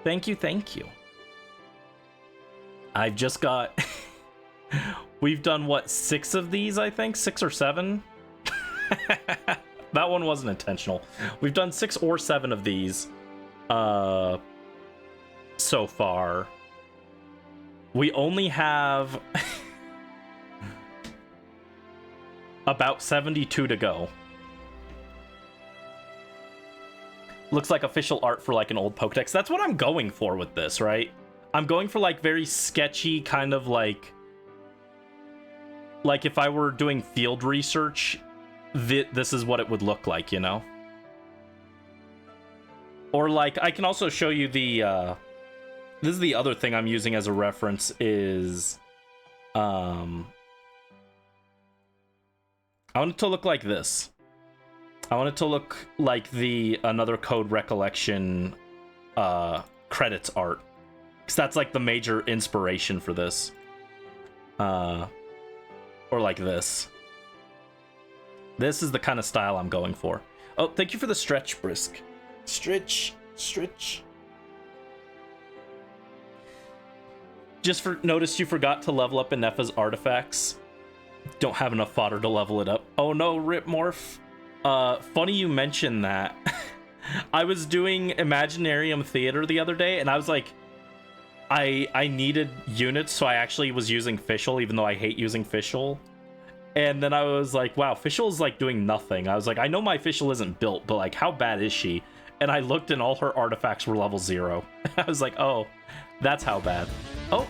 Thank you, thank you. I've just got... We've done, what, 6 of these, I think? 6 or 7? That one wasn't intentional. We've done 6 or 7 of these so far. We only have about 72 to go. Looks like official art for like an old Pokedex. That's what I'm going for with this, right? I'm going for like very sketchy kind of like if I were doing field research, this is what it would look like, you know? Or like, I can also show you the, this is the other thing I'm using as a reference is, I want it to look like this. I want it to look like the Another Code Recollection credits art. Because that's like the major inspiration for this. Or like this. This is the kind of style I'm going for. Oh, thank you for the stretch, Brisk. Stretch. Just noticed you forgot to level up Inefa's artifacts. Don't have enough fodder to level it up. Oh no, Rip Morph. Funny you mentioned that. I was doing Imaginarium Theater the other day, and I was like, I needed units, so I actually was using Fischl, even though I hate using Fischl. And then I was like, wow, Fischl's like doing nothing. I was like, I know my Fischl isn't built, but like, how bad is she? And I looked and all her artifacts were level 0. I was like, oh, that's how bad. Oh.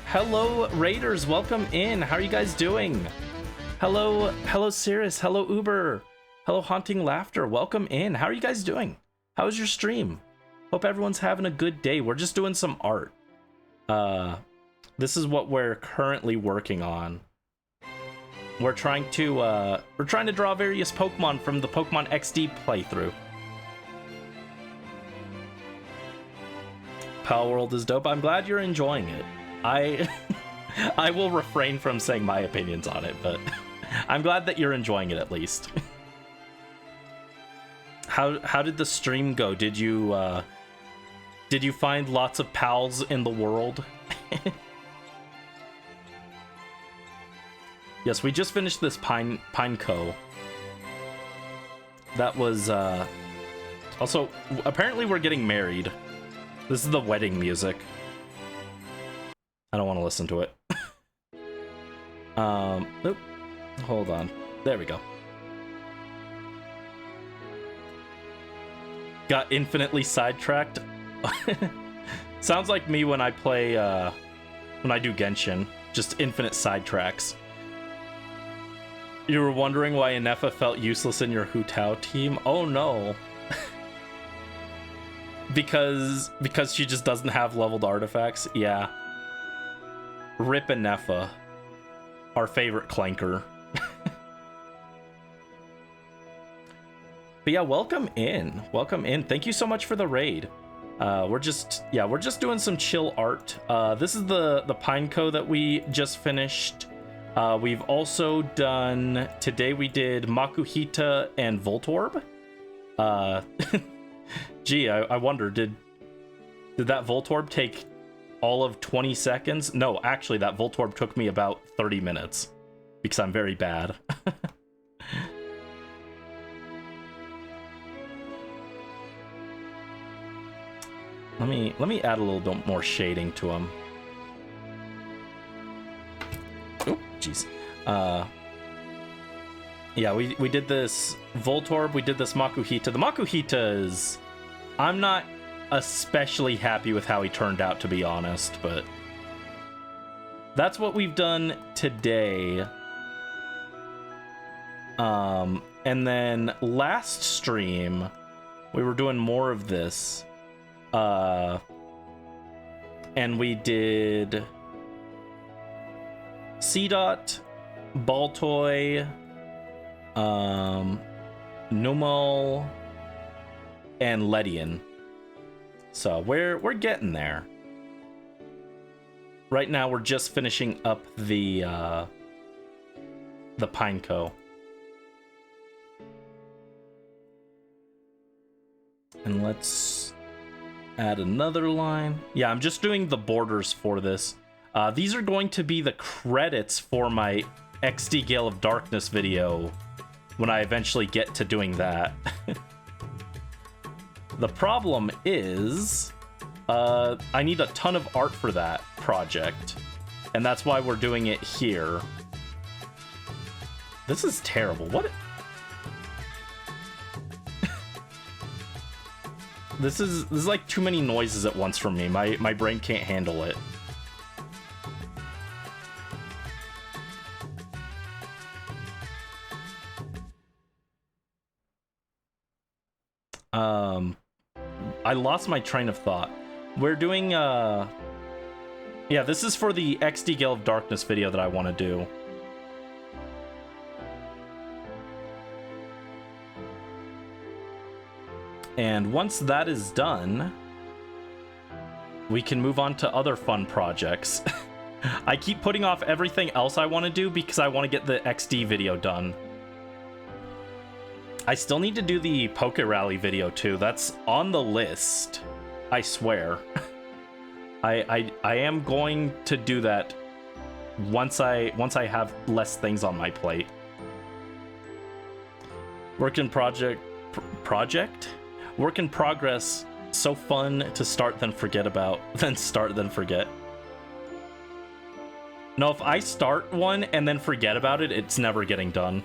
Hello, Raiders. Welcome in. How are you guys doing? Hello, Cirrus. Hello, Uber. Hello, Haunting Laughter. Welcome in. How are you guys doing? How was your stream? Hope everyone's having a good day. We're just doing some art. This is what we're currently working on. We're trying to draw various Pokemon from the Pokemon XD playthrough. Pal World is dope. I'm glad you're enjoying it. I will refrain from saying my opinions on it, but I'm glad that you're enjoying it at least. How did the stream go? Did you find lots of pals in the world? Yes, we just finished this Pineco. That was also apparently we're getting married. This is the wedding music. I don't want to listen to it. Oop, hold on. There we go. Got infinitely sidetracked. Sounds like me when I play, when I do Genshin. Just infinite sidetracks. You were wondering why Inefa felt useless in your Hu Tao team? Oh no. because she just doesn't have leveled artifacts? Yeah. Rip Inefa. Our favorite clanker. But yeah, welcome in. Welcome in. Thank you so much for the raid. We're just doing some chill art. This is the Pineco that we just finished. We've also done, today we did Makuhita and Voltorb. Gee, I wonder, did that Voltorb take all of 20 seconds? No, actually that Voltorb took me about 30 minutes because I'm very bad. Let me add a little bit more shading to him. Oh, jeez. Yeah, we did this Voltorb, we did this Makuhita. The Makuhita is... I'm not especially happy with how he turned out, to be honest, but... That's what we've done today. And then last stream, we were doing more of this. And we did C-Dot, Baltoy, Numel, and Ledian. So we're getting there. Right now we're just finishing up the Pineco. And let's add another line. Yeah, I'm just doing the borders for this. These are going to be the credits for my XD Gale of Darkness video when I eventually get to doing that. The problem is, I need a ton of art for that project, and that's why we're doing it here. This is terrible. What? This is like too many noises at once for me. My brain can't handle it. I lost my train of thought. We're doing yeah, this is for the XD Gale of Darkness video that I want to do. And once that is done, we can move on to other fun projects. I keep putting off everything else I want to do because I want to get the XD video done. I still need to do the Poke Rally video too. That's on the list. I swear. I am going to do that once I have less things on my plate. Work in project? Work in progress. So fun to start then forget about. Then start then forget. No, if I start one and then forget about it, it's never getting done.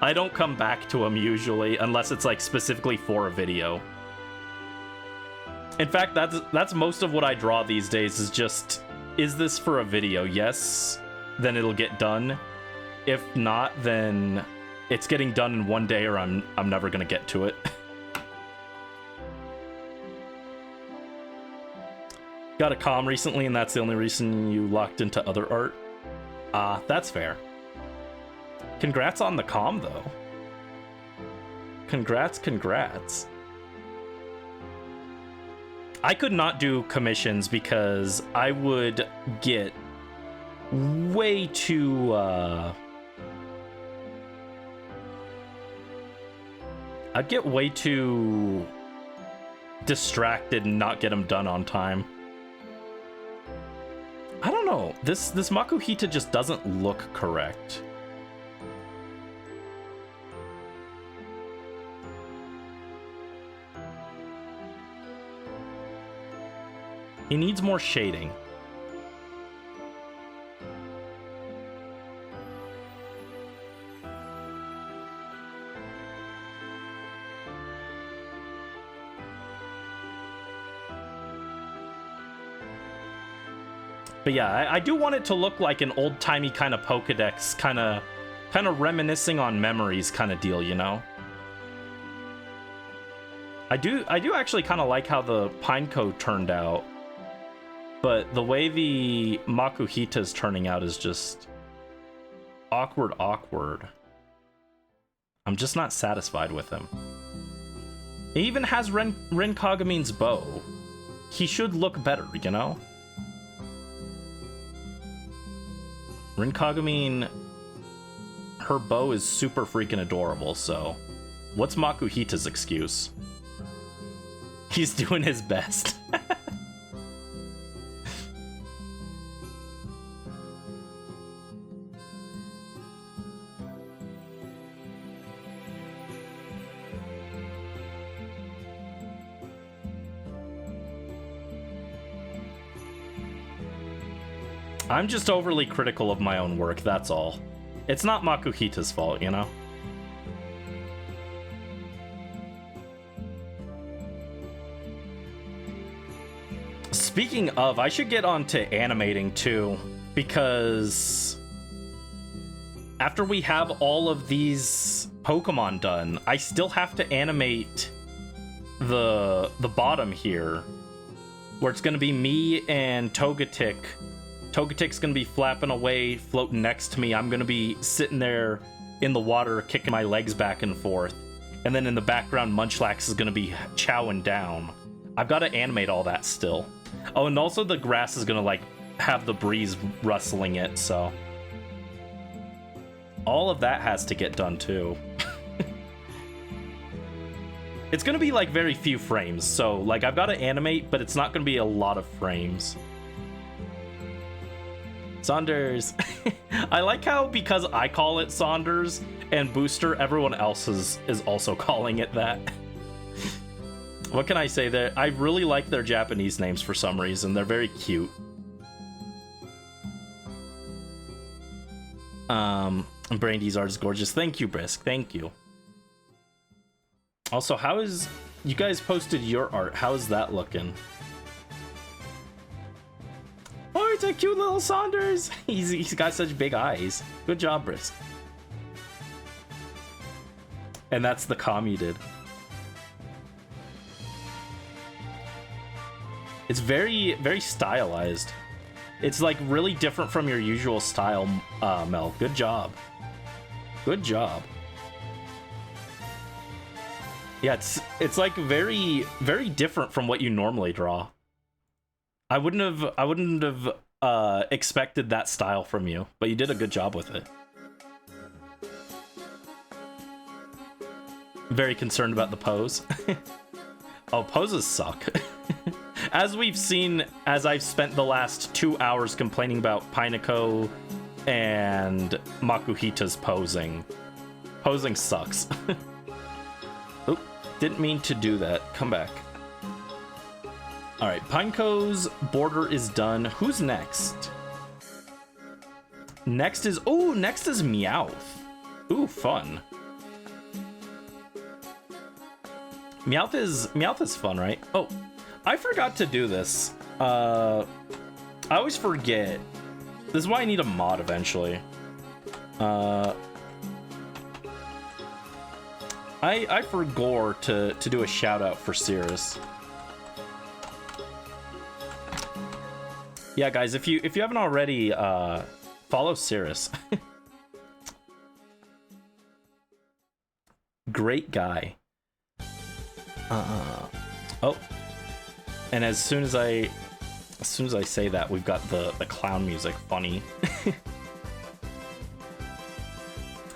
I don't come back to them usually unless it's like specifically for a video. In fact, that's most of what I draw these days is just, is this for a video? Yes, then it'll get done. If not, then it's getting done in one day or I'm never gonna get to it. Got a comm recently and that's the only reason you locked into other art? That's fair. Congrats on the comm, though. Congrats. I could not do commissions because I would get way too, I'd get way too distracted and not get them done on time. I don't know. This Makuhita just doesn't look correct. He needs more shading. But yeah, I do want it to look like an old-timey kind of Pokedex, kind of reminiscing on memories kind of deal, you know? I do actually kind of like how the Pineco turned out, but the way the Makuhita is turning out is just awkward. I'm just not satisfied with him. He even has Ren Kagami's bow. He should look better, you know? Ren Kagami, her bow is super freaking adorable, so what's Makuhita's excuse? He's doing his best. I'm just overly critical of my own work, that's all. It's not Makuhita's fault, you know? Speaking of, I should get on to animating too, because after we have all of these Pokemon done, I still have to animate the bottom here, where it's gonna be me and Togetic. Togetic's gonna be flapping away, floating next to me. I'm gonna be sitting there in the water, kicking my legs back and forth. And then in the background, Munchlax is gonna be chowing down. I've got to animate all that still. Oh, and also the grass is gonna, like, have the breeze rustling it, so... all of that has to get done, too. It's gonna be, like, very few frames, so, like, I've got to animate, but it's not gonna be a lot of frames. Saunders. I like how, because I call it Saunders and Booster, everyone else is also calling it that. What can I say there? I really like their Japanese names for some reason. They're very cute. Brandy's art is gorgeous. Thank you, Brisk. Thank you. Also, how is... you guys posted your art. How is that looking? Oh, it's a cute little Saunders. He's got such big eyes. Good job, Brisk. And that's the comm you did. It's very, very stylized. It's like really different from your usual style, Mel. Good job. Good job. Yeah, it's like very, very different from what you normally draw. I wouldn't have expected that style from you, but you did a good job with it. Very concerned about the pose. Oh, poses suck. As we've seen, as I've spent the last 2 hours complaining about Pineco and Makuhita's posing. Posing sucks. Oop, didn't mean to do that. Come back. Alright, Pineco's border is done. Who's next? Next is... oh, next is Meowth. Ooh, fun. Meowth is fun, right? Oh, I forgot to do this. I always forget. This is why I need a mod eventually. I forgot to do a shout out for Cirrus. Yeah, guys, if you haven't already, follow Cirrus. Great guy. Oh, and as soon as I say that, we've got the clown music. Funny.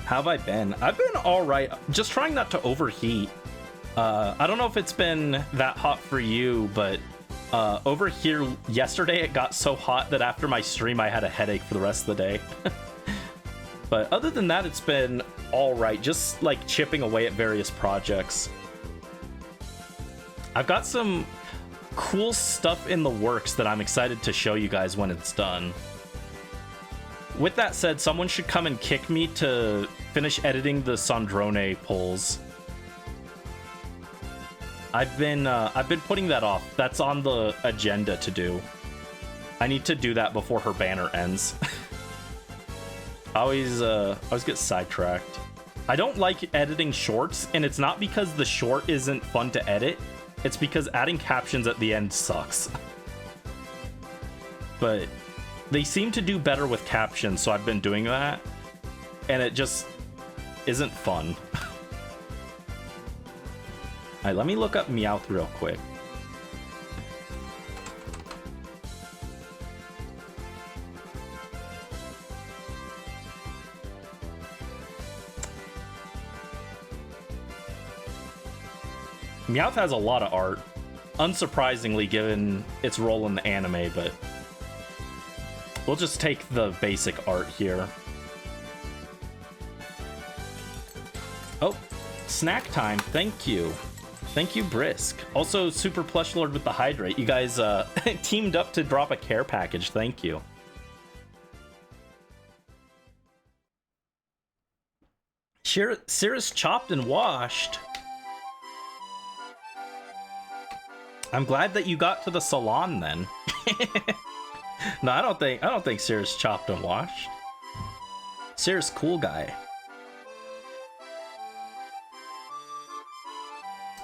How have I been? I've been all right. Just trying not to overheat. I don't know if it's been that hot for you, but over here yesterday it got so hot that after my stream I had a headache for the rest of the day. But other than that, it's been all right. Just like chipping away at various projects. I've got some cool stuff in the works that I'm excited to show you guys when it's done. With that said, someone should come and kick me to finish editing the Sandrone polls. I've been putting that off. That's on the agenda to do. I need to do that before her banner ends. I always get sidetracked. I don't like editing shorts, and it's not because the short isn't fun to edit. It's because adding captions at the end sucks. But they seem to do better with captions, so I've been doing that. And it just isn't fun. Alright, let me look up Meowth real quick. Meowth has a lot of art, unsurprisingly given its role in the anime, but we'll just take the basic art here. Oh, snack time, thank you. Thank you, Brisk. Also, Super Plush Lord with the Hydrate. You guys teamed up to drop a care package, thank you. Cirrus chopped and washed. I'm glad that you got to the salon then. No, I don't think Cirrus chopped and washed. Cirrus cool guy.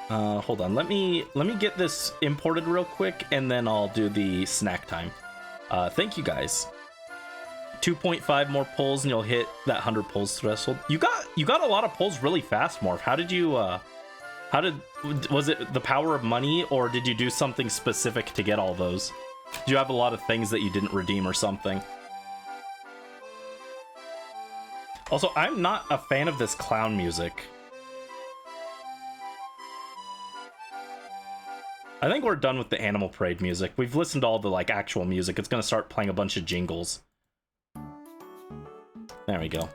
Hold on. Let me get this imported real quick, and then I'll do the snack time. Thank you guys. 2.5 more pulls, and you'll hit that 100 pulls threshold. You got a lot of pulls really fast, Morph. How did you? Was it the power of money, or did you do something specific to get all those? Do you have a lot of things that you didn't redeem or something? Also, I'm not a fan of this clown music. I think we're done with the Animal Parade music. We've listened to all the like actual music. It's gonna start playing a bunch of jingles. There we go.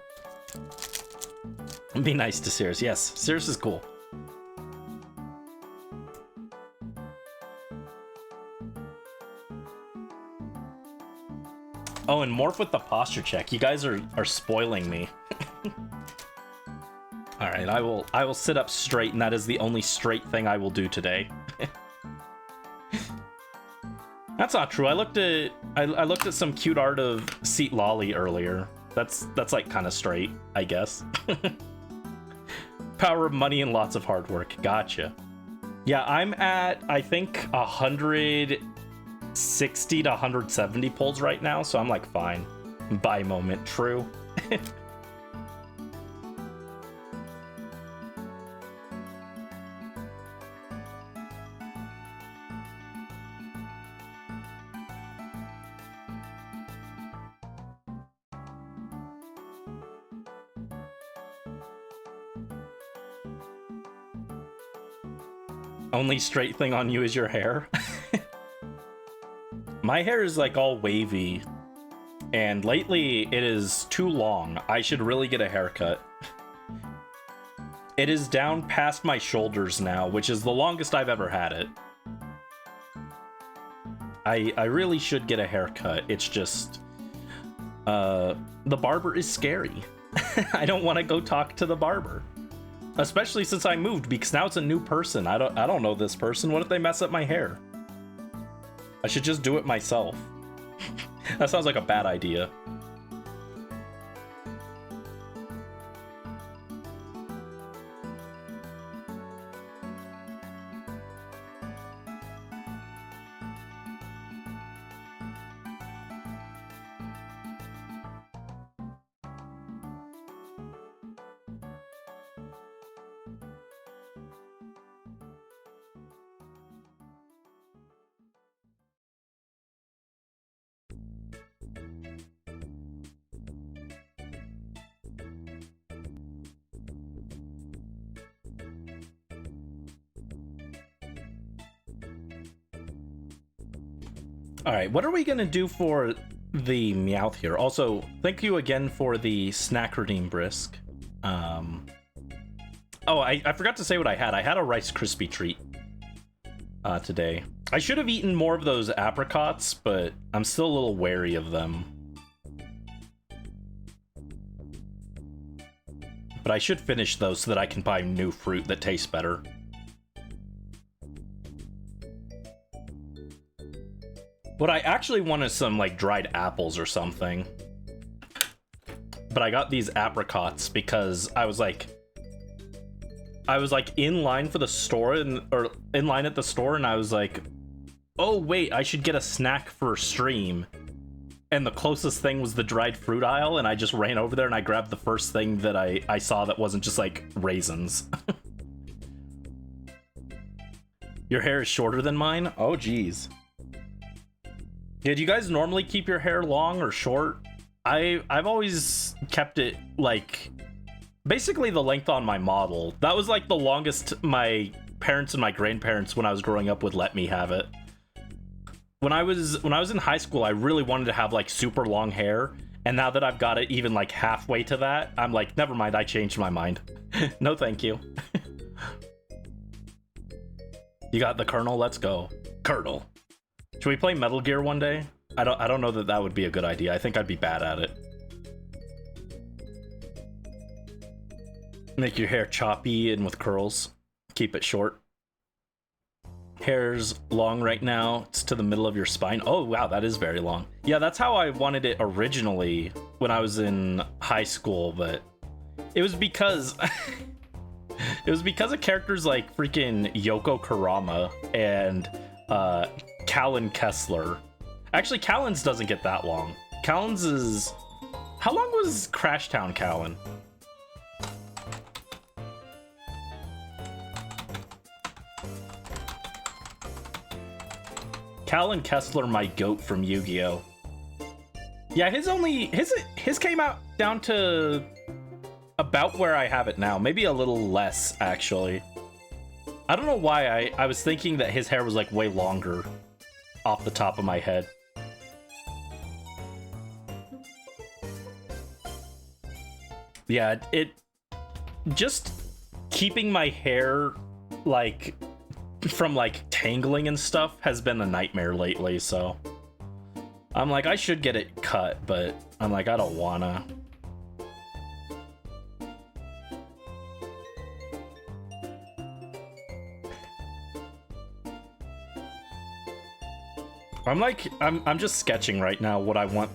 Be nice to Cirrus. Yes, Cirrus is cool. Oh, and Morph with the posture check. You guys are spoiling me. All right, I will sit up straight, and that is the only straight thing I will do today. That's not true. I looked at some cute art of Seat Lolly earlier. That's like kind of straight, I guess. Power of money and lots of hard work. Gotcha. Yeah, I'm at I think 160 to 170 pulls right now, so I'm like fine. Buy moment, true. Only straight thing on you is your hair. My hair is like all wavy, and lately it is too long. I should really get a haircut. It is down past my shoulders now, which is the longest I've ever had it. I really should get a haircut. It's just the barber is scary. I don't want to go talk to the barber. Especially since I moved, because now it's a new person. I don't know this person. What if they mess up my hair? I should just do it myself. That sounds like a bad idea. All right, what are we gonna do for the Meowth here? Also, thank you again for the snack redeem, Brisk. Oh, I forgot to say what I had. I had a Rice Krispie treat today. I should have eaten more of those apricots, but I'm still a little wary of them. But I should finish those so that I can buy new fruit that tastes better. What I actually wanted some like dried apples or something. But I got these apricots because I was like in line for the store or in line at the store, and I was like, oh wait, I should get a snack for stream. And the closest thing was the dried fruit aisle, and I just ran over there and I grabbed the first thing that I saw that wasn't just like raisins. Your hair is shorter than mine? Oh geez. Yeah, do you guys normally keep your hair long or short? I've always kept it like basically the length on my model. That was like the longest my parents and my grandparents when I was growing up would let me have it. When I was in high school, I really wanted to have like super long hair, and now that I've got it even like halfway to that, I'm like, never mind, I changed my mind. No thank you. You got the Colonel? Let's go. Colonel. Should we play Metal Gear one day? I don't know that would be a good idea. I think I'd be bad at it. Make your hair choppy and with curls. Keep it short. Hair's long right now. It's to the middle of your spine. Oh, wow, that is very long. Yeah, that's how I wanted it originally when I was in high school, but it was because it was because of characters like freaking Yoko Kurama and Callan Kessler. Actually, Callan's doesn't get that long. Callan's is... How long was Crashtown Callan? Callan Kessler, my goat from Yu-Gi-Oh! Yeah, his came out down to about where I have it now. Maybe a little less, actually. I don't know why I was thinking that his hair was like way longer off the top of my head. Yeah, it just keeping my hair like from like tangling and stuff has been a nightmare lately, so I'm like, I should get it cut, but I'm like, I don't wanna. I'm just sketching right now what I want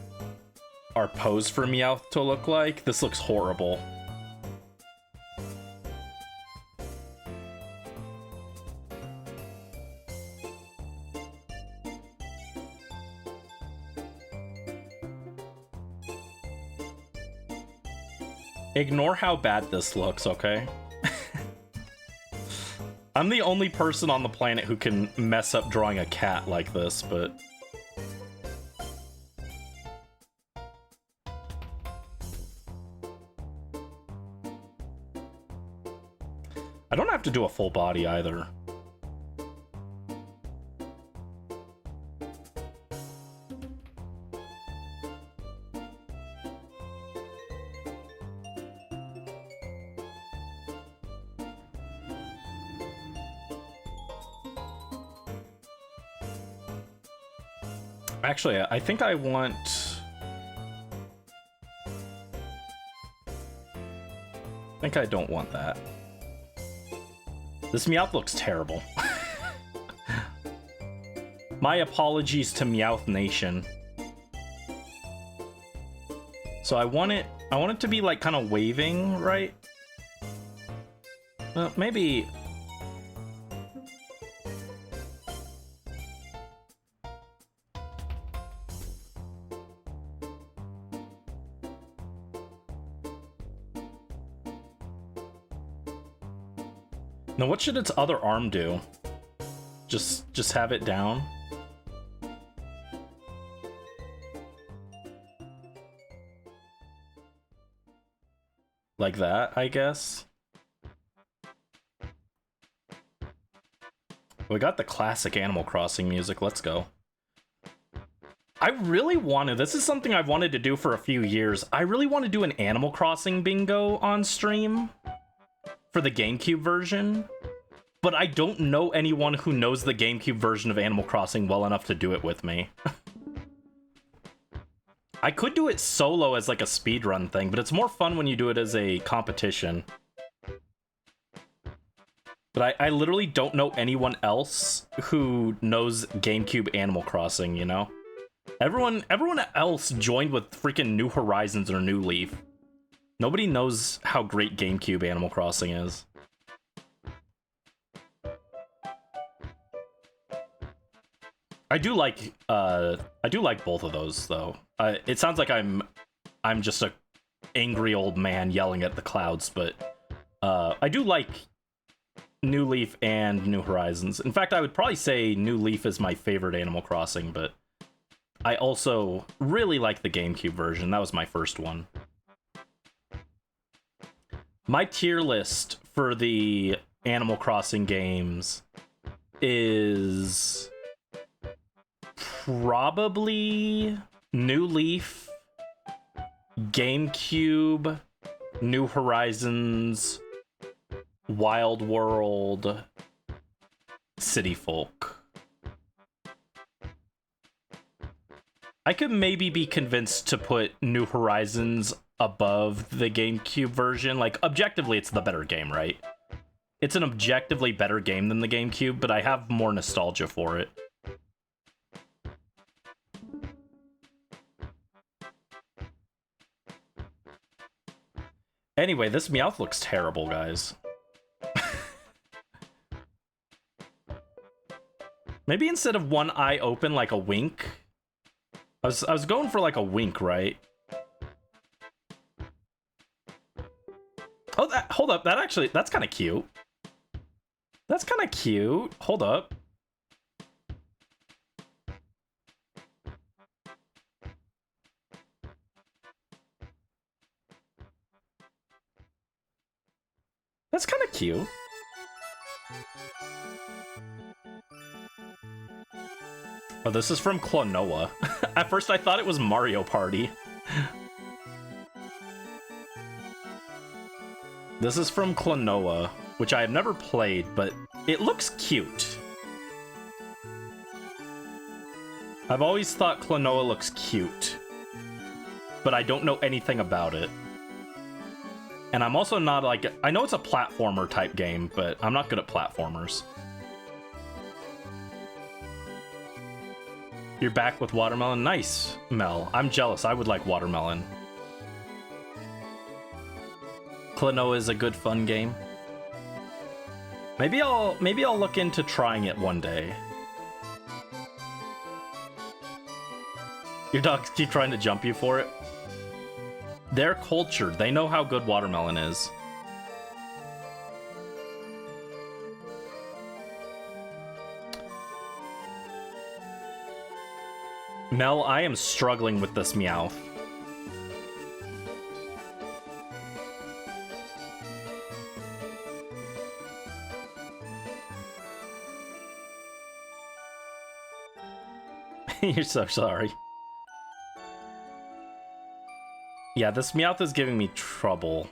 our pose for Meowth to look like. This looks horrible. Ignore how bad this looks, okay? I'm the only person on the planet who can mess up drawing a cat like this, but... I don't have to do a full body either. Actually, I think I want... I think I don't want that. This Meowth looks terrible. My apologies to Meowth Nation. So I want it to be like kind of waving, right? Maybe... Now, what should its other arm do? Just have it down? Like that, I guess? We got the classic Animal Crossing music, let's go. I really want to, this is something I've wanted to do for a few years. I really want to do an Animal Crossing bingo on stream. For the GameCube version, but I don't know anyone who knows the GameCube version of Animal Crossing well enough to do it with me. I could do it solo as like a speedrun thing, but it's more fun when you do it as a competition. But I literally don't know anyone else who knows GameCube Animal Crossing, you know? Everyone else joined with freaking New Horizons or New Leaf. Nobody knows how great GameCube Animal Crossing is. I do like both of those though. It sounds like I'm just a angry old man yelling at the clouds, but I do like New Leaf and New Horizons. In fact, I would probably say New Leaf is my favorite Animal Crossing, but I also really like the GameCube version. That was my first one. My tier list for the Animal Crossing games is probably New Leaf, GameCube, New Horizons, Wild World, City Folk. I could maybe be convinced to put New Horizons above the GameCube version. Like, objectively, it's the better game, right? It's an objectively better game than the GameCube, but I have more nostalgia for it. Anyway, this Meowth looks terrible, guys. Maybe instead of one eye open, like a wink. I was going for like a wink, right? Oh, hold up. That's kind of cute. That's kind of cute. Hold up. That's kind of cute. Oh, this is from Klonoa. At first I thought it was Mario Party. This is from Klonoa, which I have never played, but it looks cute. I've always thought Klonoa looks cute, but I don't know anything about it. And I'm also not like... I know it's a platformer type game, but I'm not good at platformers. You're back with Watermelon? Nice, Mel. I'm jealous. I would like Watermelon. Klonoa is a good fun game. Maybe I'll look into trying it one day. Your dogs keep trying to jump you for it? They're cultured. They know how good Watermelon is. Mel, I am struggling with this Meowth. You're so sorry. Yeah, this Meowth is giving me trouble.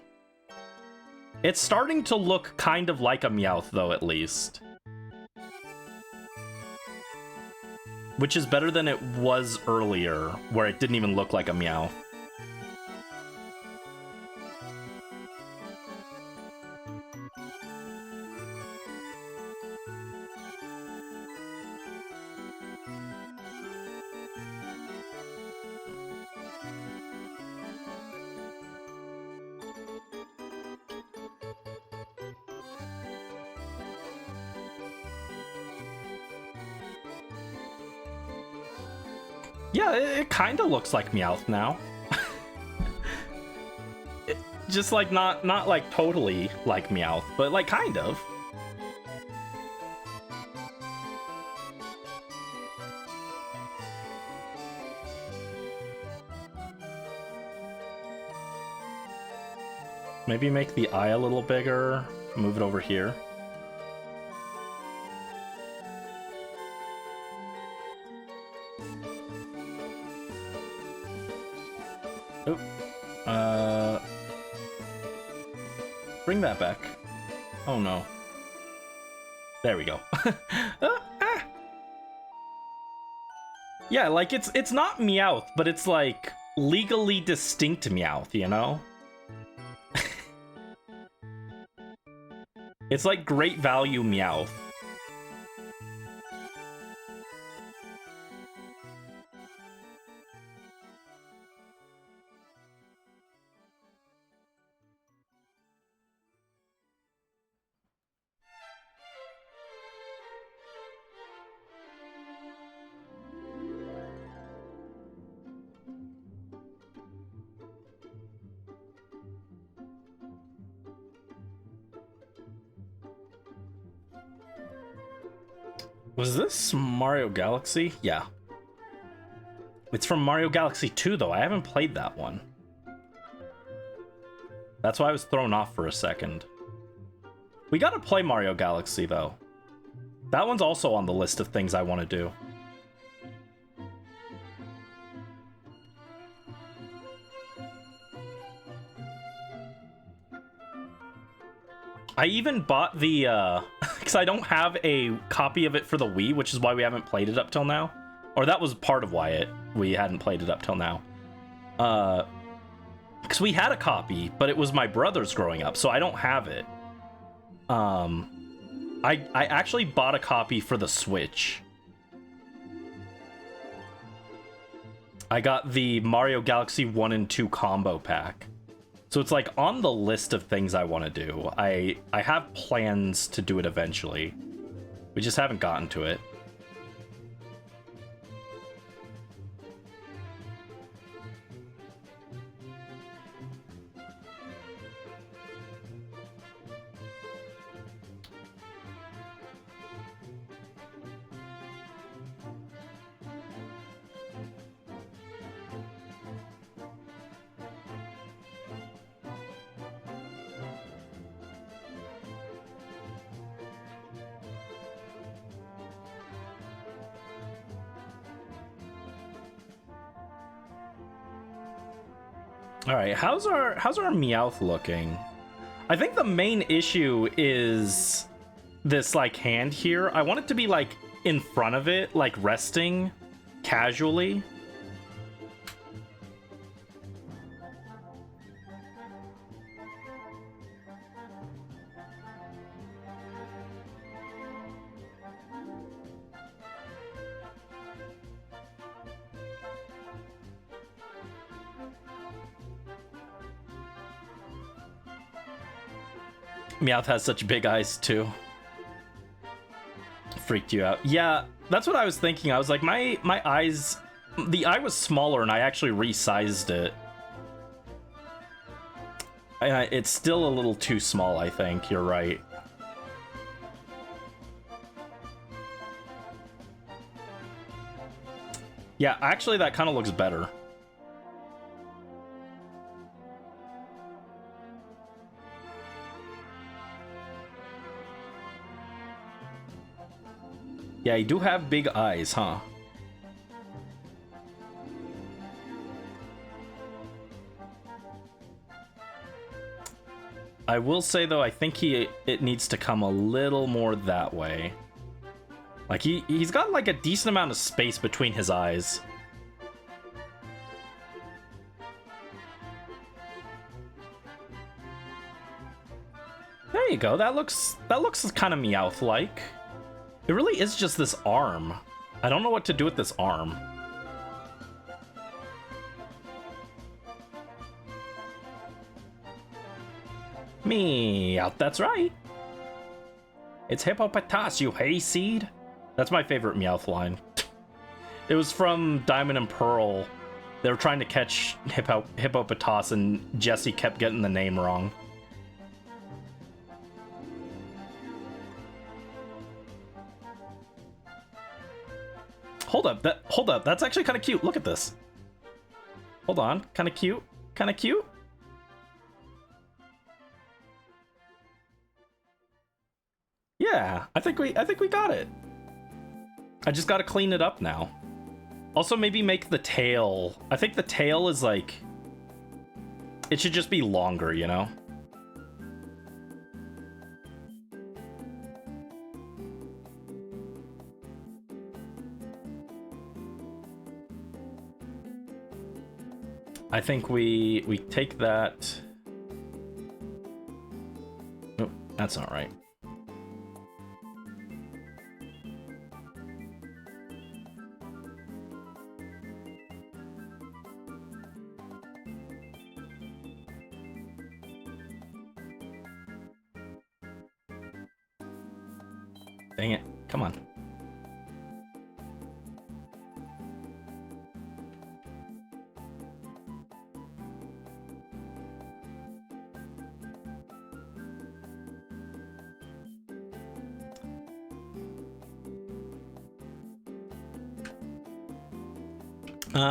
It's starting to look kind of like a Meowth, though, at least. Which is better than it was earlier, where it didn't even look like a Meowth. Yeah, it kind of looks like Meowth now. Just like not like totally like Meowth, but like kind of. Maybe make the eye a little bigger, move it over here. Oop. Bring that back. Oh no. There we go. Yeah, like it's not Meowth, but it's like legally distinct Meowth, you know? It's like great value Meowth. Was this Mario Galaxy? Yeah. It's from Mario Galaxy 2, though. I haven't played that one. That's why I was thrown off for a second. We gotta play Mario Galaxy, though. That one's also on the list of things I want to do. I even bought the, because I don't have a copy of it for the Wii, which is why we haven't played it up till now. Or that was part of why we hadn't played it up till now. Because we had a copy, but it was my brother's growing up, so I don't have it. I actually bought a copy for the Switch. I got the Mario Galaxy 1 and 2 combo pack. So it's like on the list of things I want to do. I have plans to do it eventually. We just haven't gotten to it. All right, how's our Meowth looking? I think the main issue is this like hand here. I want it to be like in front of it, like resting casually. Meowth has such big eyes too. Freaked you out. Yeah, that's what I was thinking. I was like, my eyes, the eye was smaller and I actually resized it. It's still a little too small, I think. You're right. Yeah, actually that kind of looks better. Yeah, you do have big eyes, huh? I will say though, I think it needs to come a little more that way. Like he's got like a decent amount of space between his eyes. There you go. That looks kind of Meowth-like. It really is just this arm. I don't know what to do with this arm. Meowth, that's right. It's Hippopotas, you hayseed. That's my favorite Meowth line. It was from Diamond and Pearl. They were trying to catch Hippopotas and Jesse kept getting the name wrong. Hold up, that's actually kind of cute. Look at this. Hold on, kind of cute. Yeah, I think we got it. I just got to clean it up now. Also, maybe make the tail. I think the tail is like, it should just be longer, you know? I think we take that. Nope, that's not right. Dang it. Come on.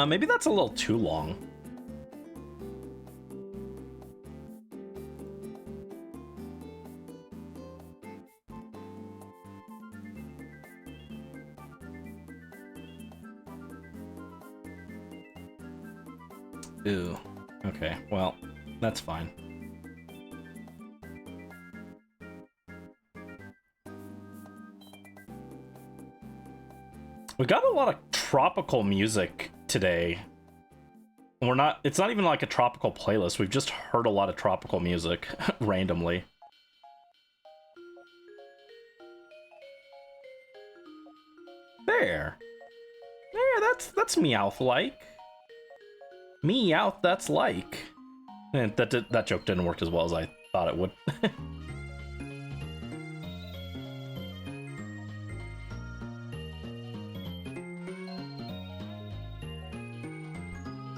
Maybe that's a little too long. Ew. Okay, well, that's fine. We got a lot of tropical music today. It's not even like a tropical playlist. We've just heard a lot of tropical music randomly. There. That's Meowth-like. Meowth, that's like. And that joke didn't work as well as I thought it would.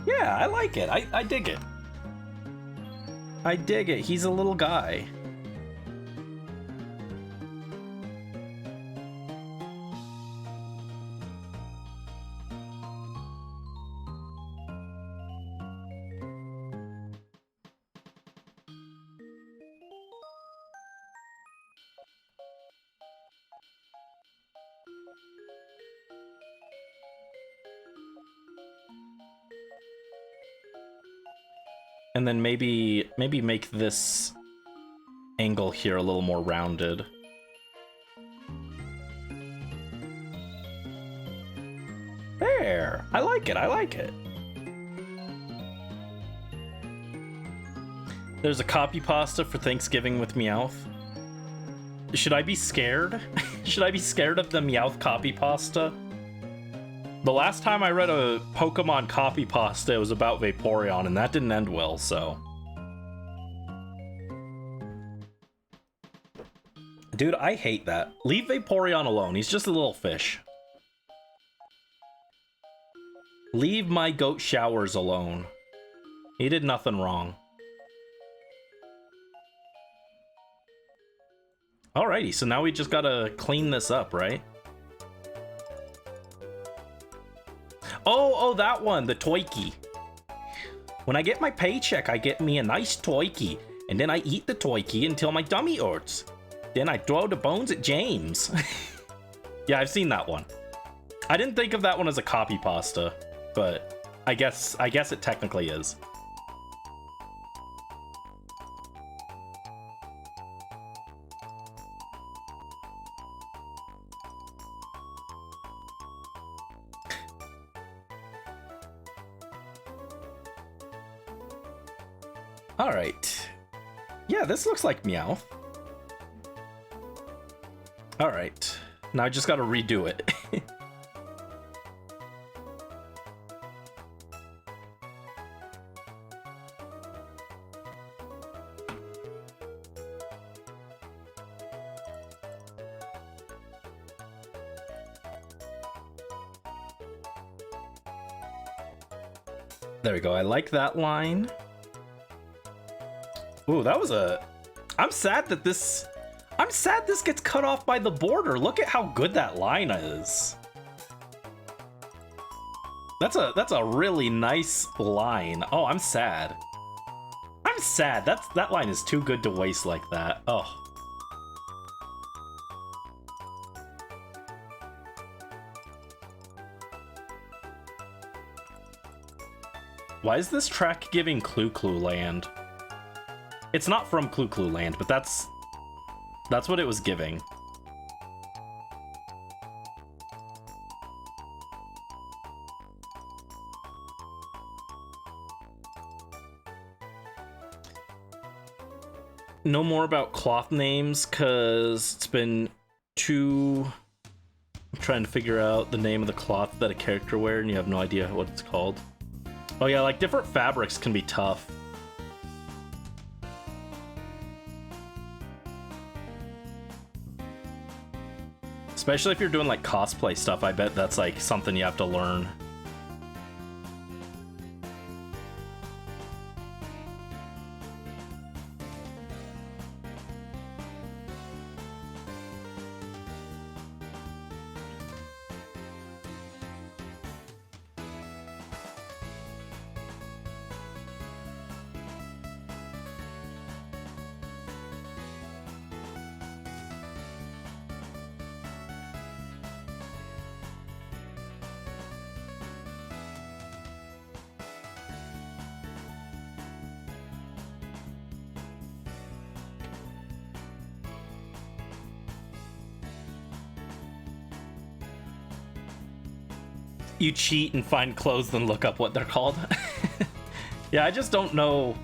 Yeah, I like it. I dig it. I dig it. He's a little guy. And then maybe make this angle here a little more rounded. There! I like it, I like it. There's a copy pasta for Thanksgiving with Meowth. Should I be scared? Should I be scared of the Meowth copy pasta? The last time I read a Pokemon copy pasta, it was about Vaporeon, and that didn't end well, so... Dude, I hate that. Leave Vaporeon alone. He's just a little fish. Leave my goat showers alone. He did nothing wrong. Alrighty, so now we just gotta clean this up, right? Oh, that one, the Toiki. When I get my paycheck, I get me a nice Toiki, and then I eat the Toiki until my tummy hurts. Then I throw the bones at James. Yeah, I've seen that one. I didn't think of that one as a copy pasta, but I guess it technically is. Alright. Yeah, this looks like Meowth. Alright. Now I just gotta redo it. There we go. I like that line. Ooh, that was a... I'm sad this gets cut off by the border. Look at how good that line is. That's a really nice line. Oh, I'm sad. I'm sad. That line is too good to waste like that. Oh. Why is this track giving Clue Clue Land? It's not from Clue Clue Land, but that's what it was giving. No more about cloth names, cause it's been too... I'm trying to figure out the name of the cloth that a character wears and you have no idea what it's called. Oh yeah, like different fabrics can be tough. Especially if you're doing like cosplay stuff, I bet that's like something you have to learn. You cheat and find clothes, then look up what they're called. Yeah, I just don't know.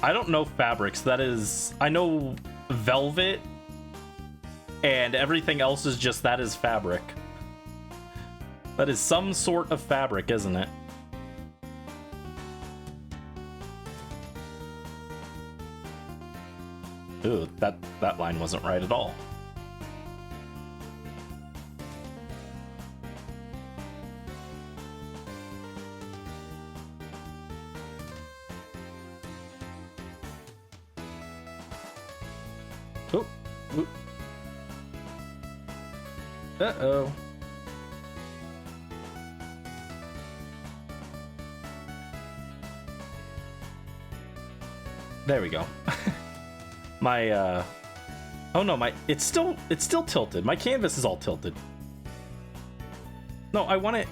I don't know fabrics. That is, I know velvet, and everything else is just that is fabric. That is some sort of fabric, isn't it? Ooh, that line wasn't right at all. Uh-oh. There we go. My oh no, it's still tilted. My canvas is all tilted. No, I want it.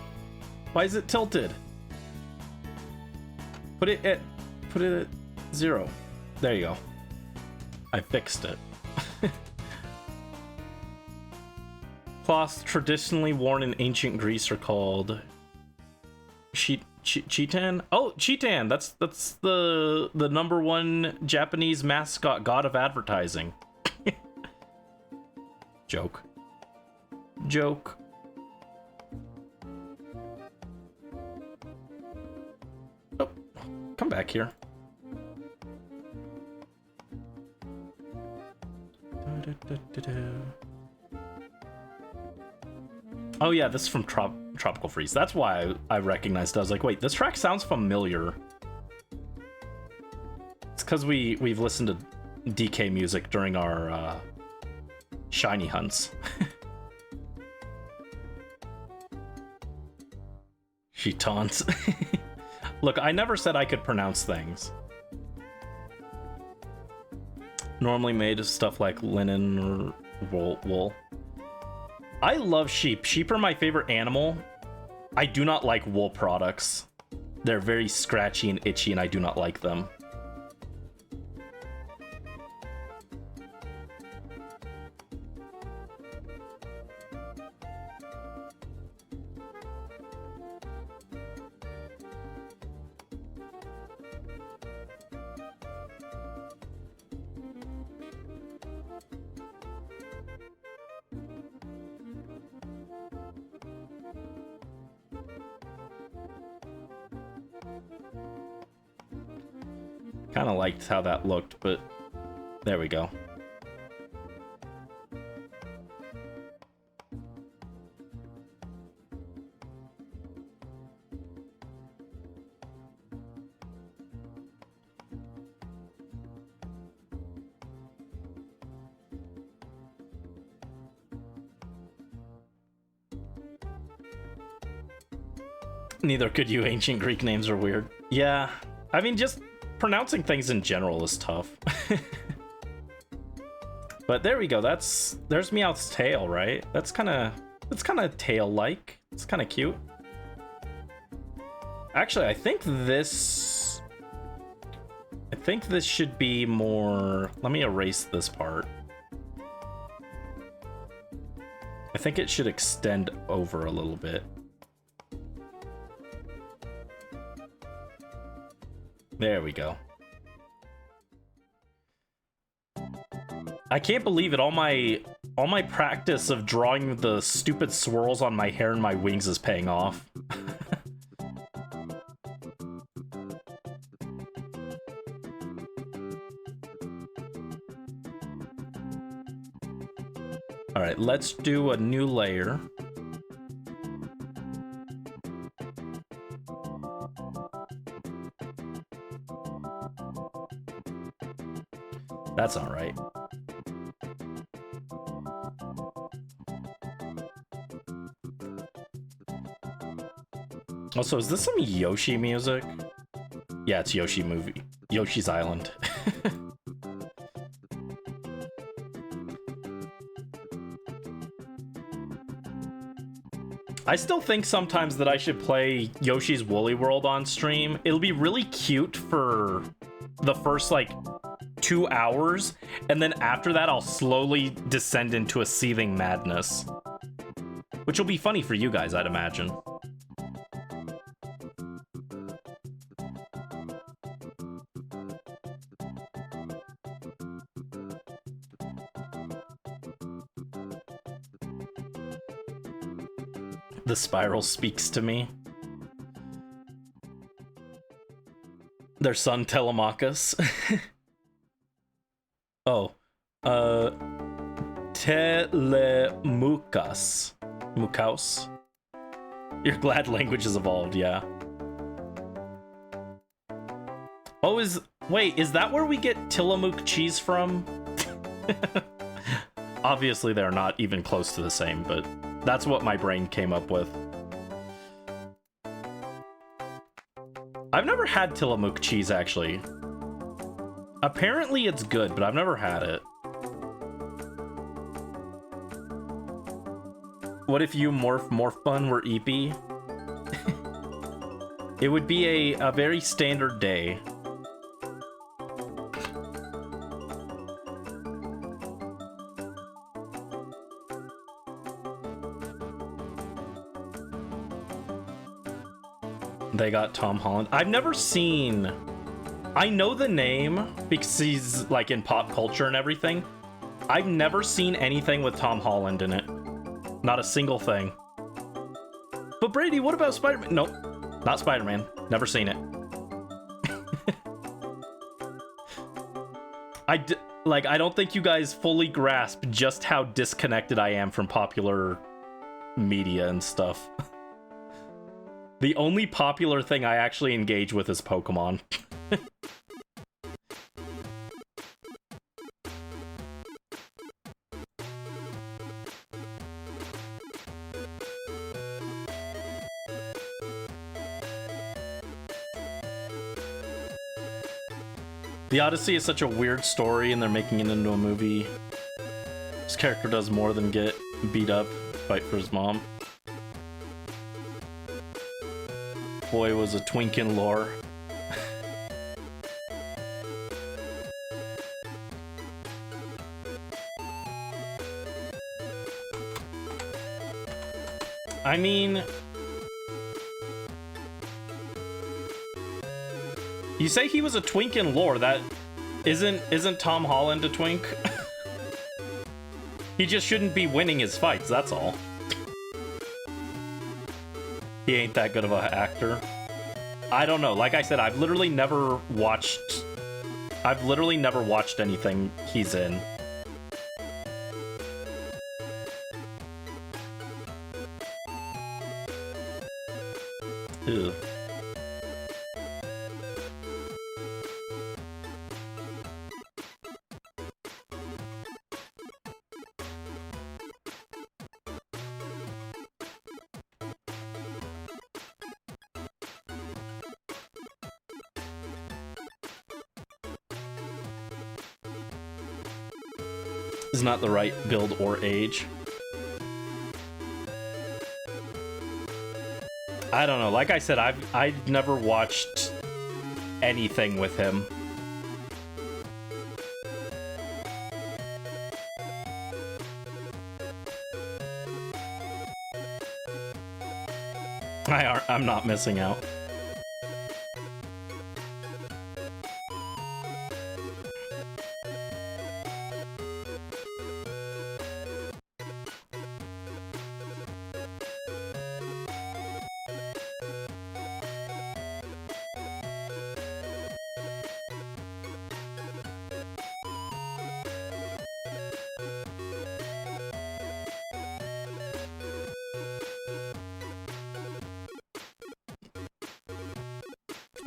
Why is it tilted? Put it at 0. There you go. I fixed it. Cloths traditionally worn in ancient Greece are called chitan. Oh, chitan. That's the #1 Japanese mascot, god of advertising. Joke. Oh, come back here. Oh yeah, this is from Tropical Freeze. That's why I recognized it. I was like, wait, this track sounds familiar. It's because we've listened to DK music during our shiny hunts. She taunts. Look, I never said I could pronounce things. Normally made of stuff like linen or wool. I love sheep. Sheep are my favorite animal. I do not like wool products. They're very scratchy and itchy, and I do not like them. Kind of liked how that looked, but there we go. Neither could you. Ancient Greek names are weird. Yeah, I mean, just pronouncing things in general is tough. But there we go. There's Meowth's tail, right? That's kind of tail-like. It's kind of cute. Actually, I think this should be more. Let me erase this part. I think it should extend over a little bit. There we go. I can't believe it. All my practice of drawing the stupid swirls on my hair and my wings is paying off. All right, let's do a new layer. That's all right. Also, is this some Yoshi music? Yeah, it's Yoshi movie. Yoshi's Island. I still think sometimes that I should play Yoshi's Woolly World on stream. It'll be really cute for the first, like, 2 hours, and then after that, I'll slowly descend into a seething madness. Which will be funny for you guys, I'd imagine. The spiral speaks to me. Their son Telemachus. Oh. Telemucas. Mukaus. You're glad language has evolved, yeah. Oh, wait, is that where we get Tillamook cheese from? Obviously, they're not even close to the same, but that's what my brain came up with. I've never had Tillamook cheese, actually. Apparently it's good, but I've never had it. What if you Morph Bun were Eepy? It would be a very standard day. They got Tom Holland. I've never seen... I know the name because he's like in pop culture and everything. I've never seen anything with Tom Holland in it. Not a single thing. But Brady, what about Spider-Man? Nope, not Spider-Man. Never seen it. I don't think you guys fully grasp just how disconnected I am from popular media and stuff. The only popular thing I actually engage with is Pokemon. The Odyssey is such a weird story and they're making it into a movie. This character does more than get beat up, fight for his mom. Boy was a twink in lore. I mean... You say he was a twink in lore, that... Isn't Tom Holland a twink? He just shouldn't be winning his fights, that's all. He ain't that good of an actor. I don't know. Like I said, I've literally never watched anything he's in. Ew. Is not the right build or age. I don't know. Like I said, I've never watched anything with him. I'm not missing out.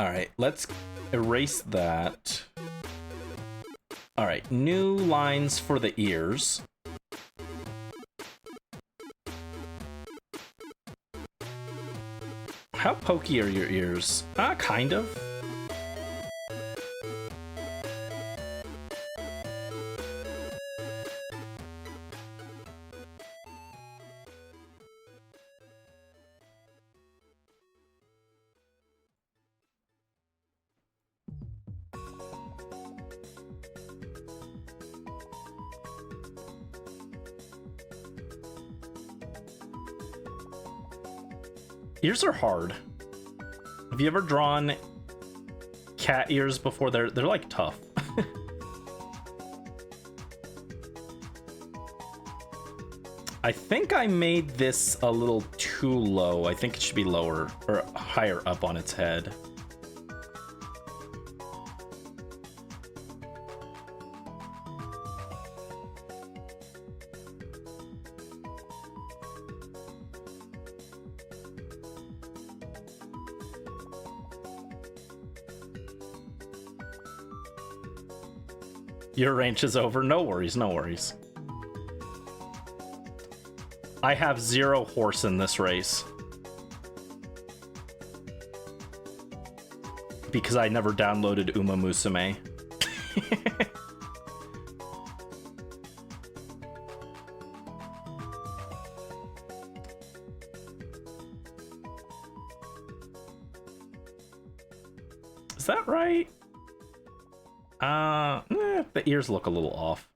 All right, let's erase that. All right, new lines for the ears. How pokey are your ears? Kind of. Ears are hard. Have you ever drawn cat ears before? They're like tough. I think I made this a little too low. I think it should be lower or higher up on its head. Your range is over. No worries, no worries. I have 0 horse in this race. Because I never downloaded Uma Musume. Is that right? The ears look a little off.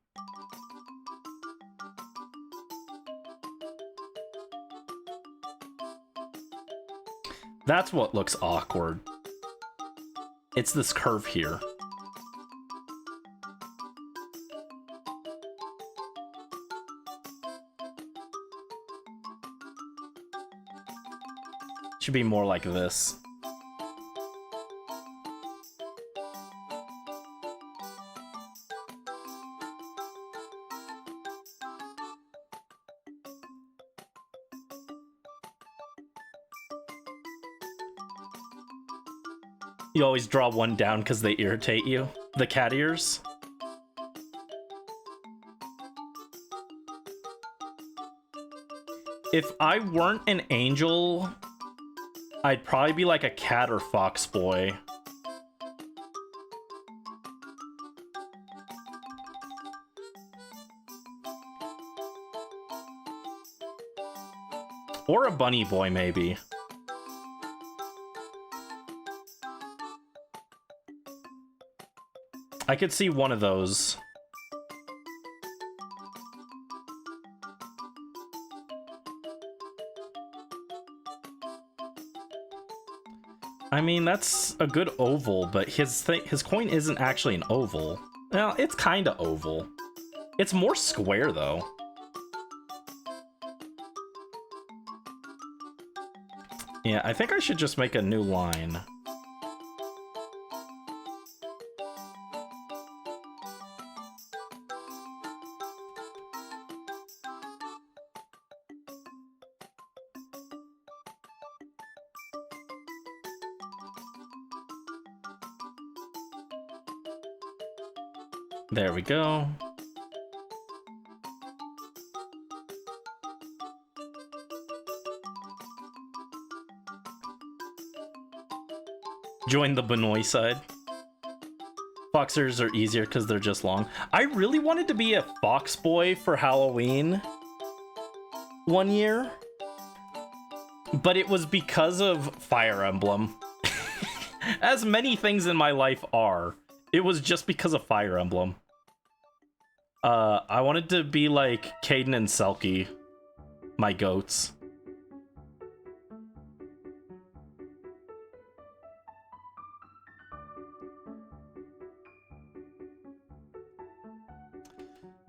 That's what looks awkward. It's this curve here. Should be more like this. You always draw one down because they irritate you. The cat ears. If I weren't an angel, I'd probably be like a cat or fox boy. Or a bunny boy, maybe. I could see one of those. I mean, that's a good oval, but his coin isn't actually an oval. Well, it's kind of oval. It's more square, though. Yeah, I think I should just make a new line. There we go. Join the Benoit side. Foxers are easier because they're just long. I really wanted to be a fox boy for Halloween one year, but it was because of Fire Emblem. As many things in my life are. It was just because of Fire Emblem. I wanted to be like Caden and Selkie, my goats.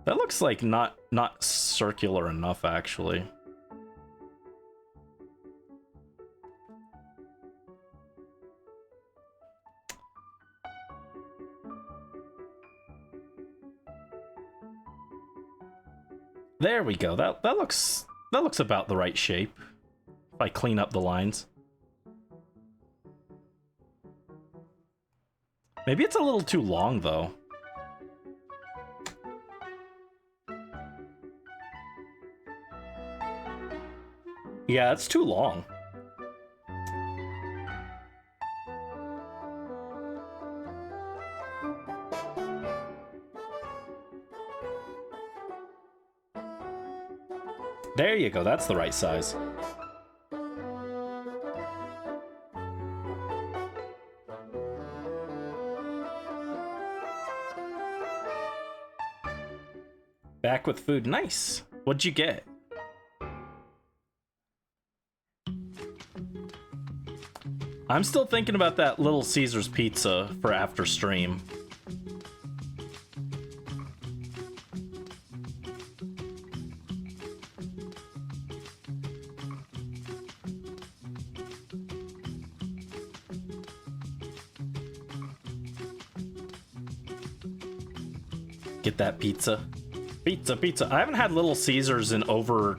That looks like not circular enough, actually. There we go. That looks about the right shape. If I clean up the lines. Maybe it's a little too long, though. Yeah, it's too long. There you go, that's the right size. Back with food, nice. What'd you get? I'm still thinking about that Little Caesars pizza for after stream. Get that pizza. Pizza. I haven't had Little Caesars in over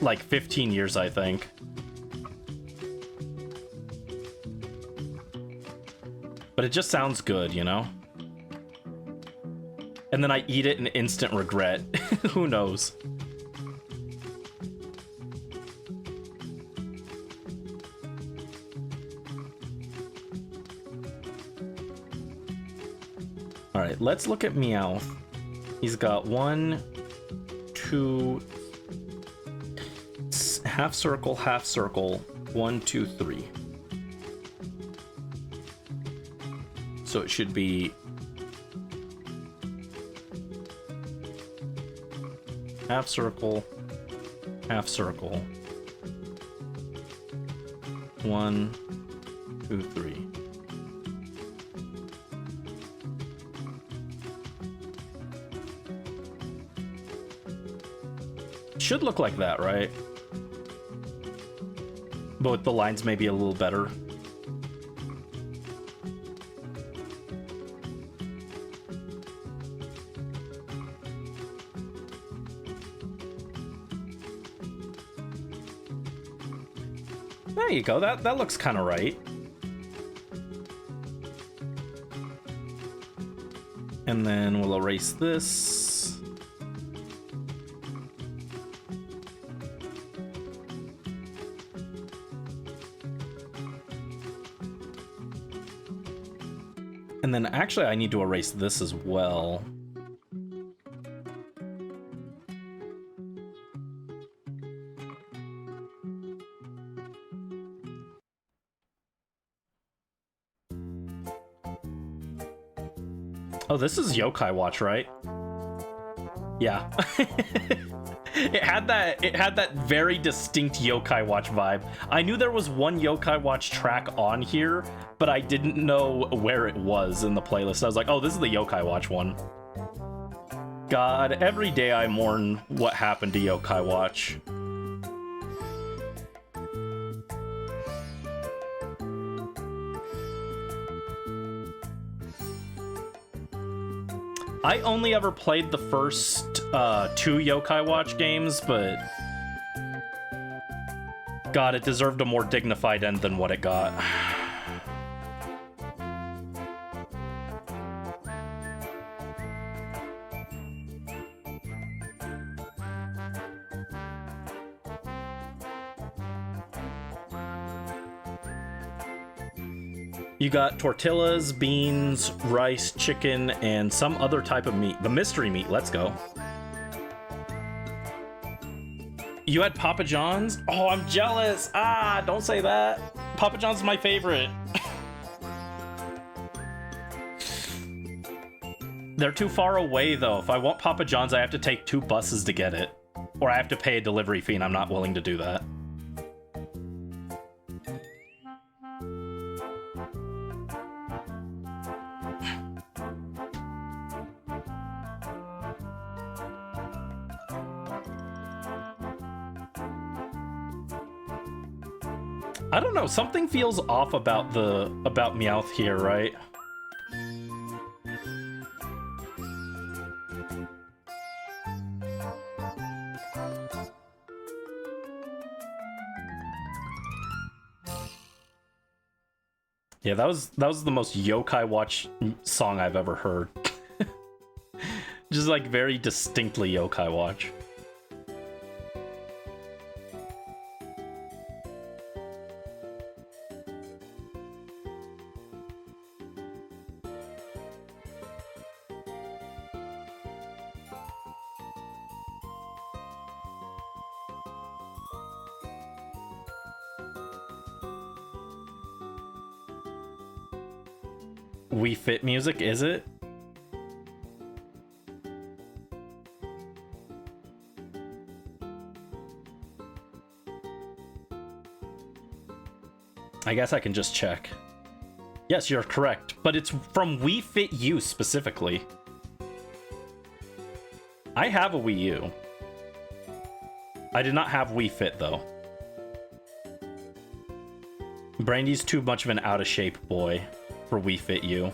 like 15 years, I think. But it just sounds good, you know? And then I eat it in instant regret. Who knows? Alright, let's look at Meowth. He's got 1, 2... half circle, 1, 2, 3. So it should be half circle, 1, 2, 3. Should look like that, right? But with the lines maybe a little better. There you go, that looks kind of right. And then we'll erase this. And then actually I need to erase this as well. Oh, this is Yokai Watch, right? Yeah. It had that very distinct Yokai Watch vibe. I knew there was one Yokai Watch track on here, but I didn't know where it was in the playlist. I was like, oh, this is the Yokai Watch one. God, every day I mourn what happened to Yokai Watch. I only ever played the first 2 Yokai Watch games, but God, it deserved a more dignified end than what it got. You got tortillas, beans, rice, chicken, and some other type of meat. The mystery meat, let's go. You had Papa John's? Oh, I'm jealous. Ah, don't say that. Papa John's is my favorite. They're too far away, though. If I want Papa John's, I have to take 2 buses to get it. Or I have to pay a delivery fee, and I'm not willing to do that. I don't know, something feels off about Meowth here, right? Yeah, that was the most Yokai Watch song I've ever heard. Just like very distinctly Yokai Watch. Wii Fit music, is it? I guess I can just check. Yes, you're correct, but it's from Wii Fit U specifically. I have a Wii U. I did not have Wii Fit though. Brandy's too much of an out of shape boy for Wii Fit U.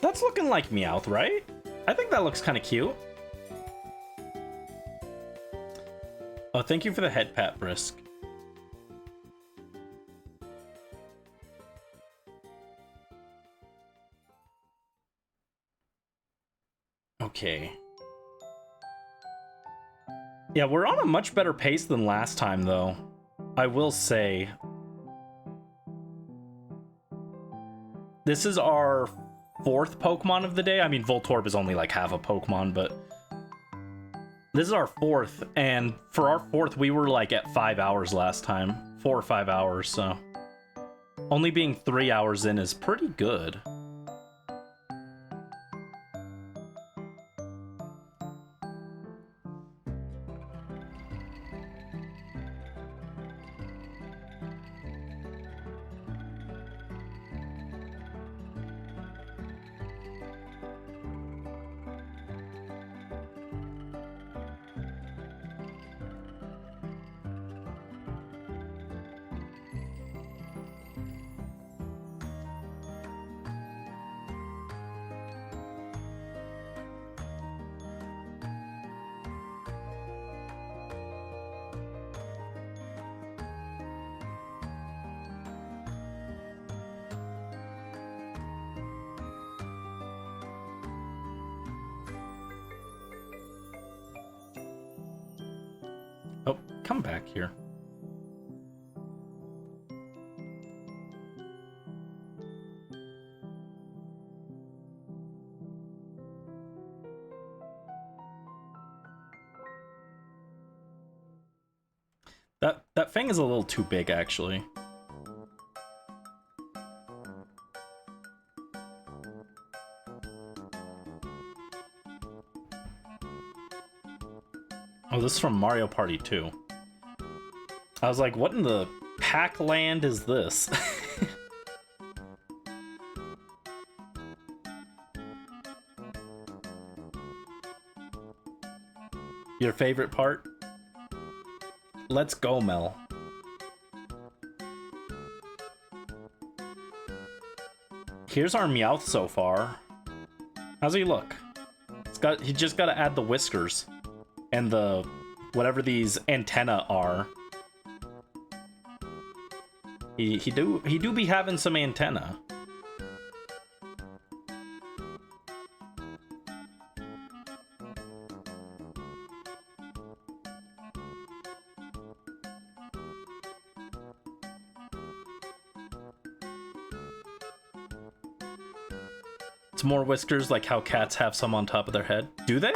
That's looking like Meowth, right? I think that looks kind of cute. Oh, thank you for the head pat, Brisk. Okay. Yeah, we're on a much better pace than last time, though. I will say. This is our 4th Pokemon of the day. I mean, Voltorb is only like half a Pokemon, but this is our 4th, and for our 4th, we were like at 5 hours last time. 4 or 5 hours, so only being 3 hours in is pretty good. Oh, come back here. That Fang is a little too big, actually. Oh, this is from Mario Party 2. I was like, what in the pack land is this? Your favorite part? Let's go, Mel. Here's our Meowth so far. How's he look? He just gotta add the whiskers. And the whatever these antenna are. He do be having some antenna. It's more whiskers like how cats have some on top of their head. Do they?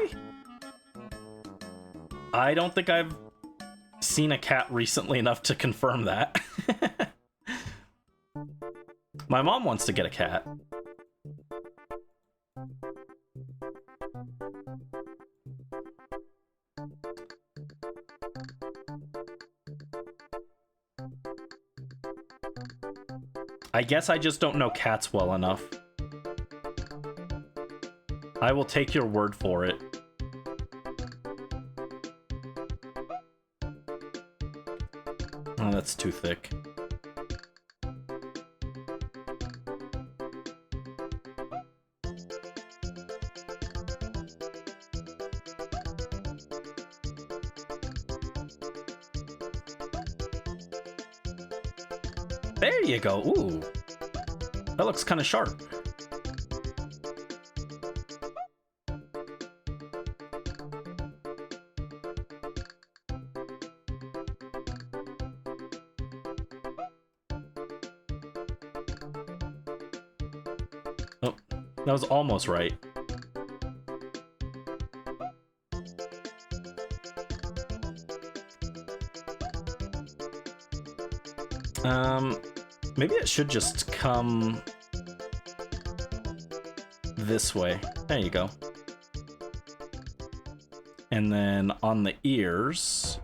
I don't think I've seen a cat recently enough to confirm that. My mom wants to get a cat. I guess I just don't know cats well enough. I will take your word for it. Oh, that's too thick. There you go. Ooh. That looks kind of sharp. Oh, that was almost right. Maybe it should just come this way. There you go. And then on the ears,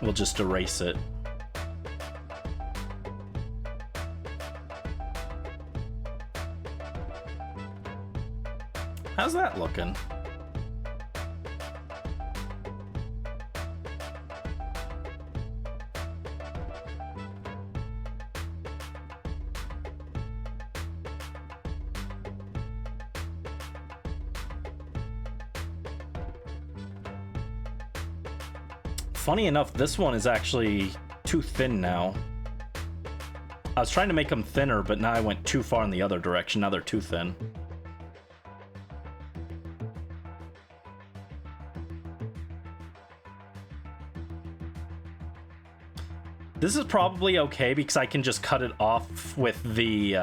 we'll just erase it. How's that looking? Funny enough, this one is actually too thin now. I was trying to make them thinner, but now I went too far in the other direction. Now they're too thin. This is probably okay because I can just cut it off with the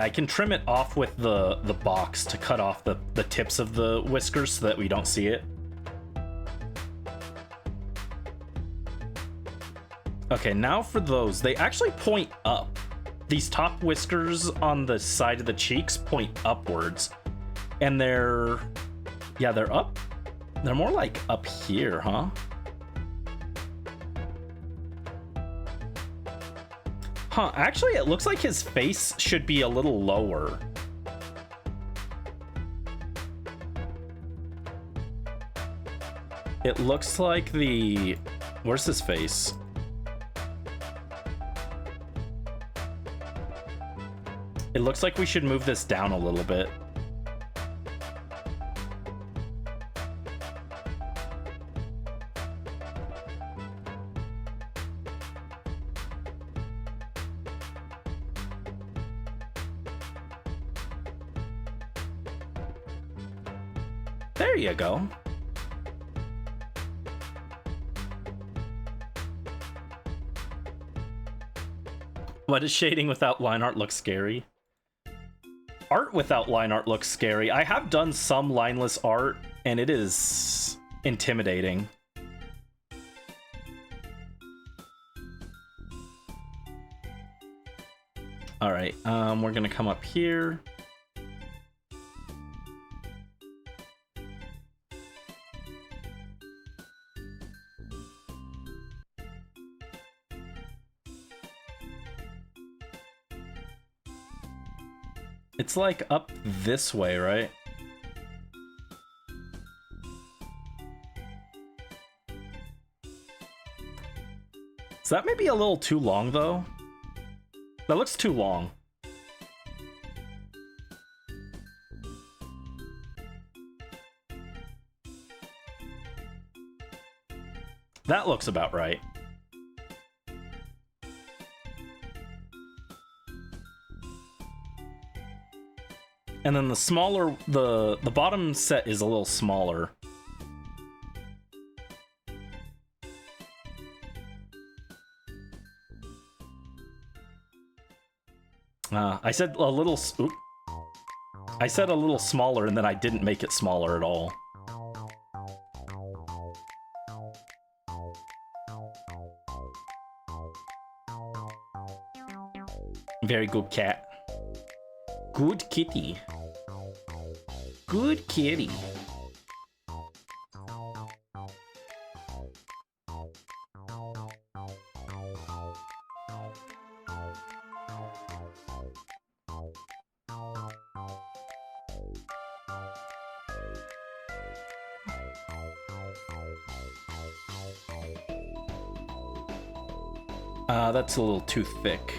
I can trim it off with the box to cut off the tips of the whiskers so that we don't see it. Okay, now for those. They actually point up. These top whiskers on the side of the cheeks point upwards. And they're up. They're more like up here, huh? Huh, actually it looks like his face should be a little lower. It looks like where's his face? It looks like we should move this down a little bit. There you go. Why does shading without line art look scary? Art without line art looks scary. I have done some lineless art, and it is intimidating. All right, we're gonna come up here. It's like up this way, right? Is that maybe a little too long, though? That looks too long. That looks about right. And then the smaller, the bottom set is a little smaller. I said a little, I said a little smaller and then I didn't make it smaller at all. Very good cat. Good kitty. Good kitty. That's a little too thick.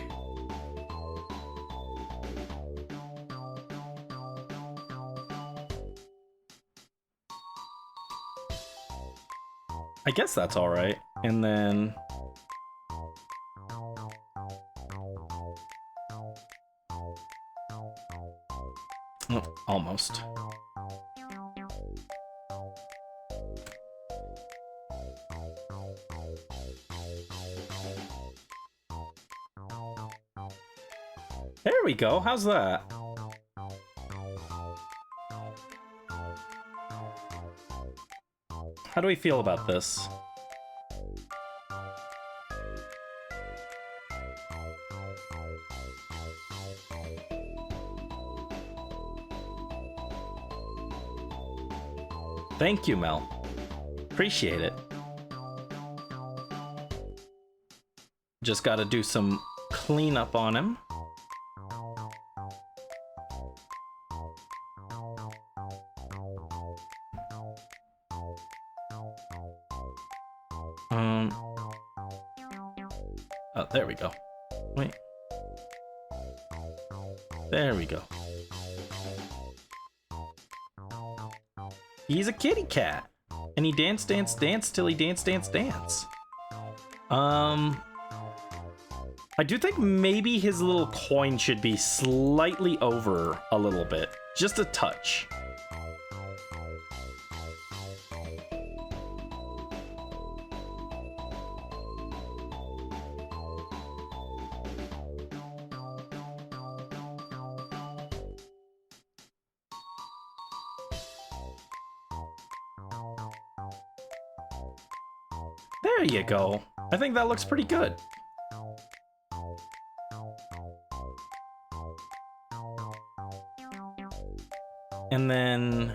I guess that's all right. And then oh, almost. There we go. How's that? How do we feel about this? Thank you, Mel. Appreciate it. Just gotta do some cleanup on him. Oh, there we go. Wait. There we go. He's a kitty cat. And he dance, dance, dance till he dance, dance, dance. I do think maybe his little coin should be slightly over a little bit. Just a touch. There you go. I think that looks pretty good. And then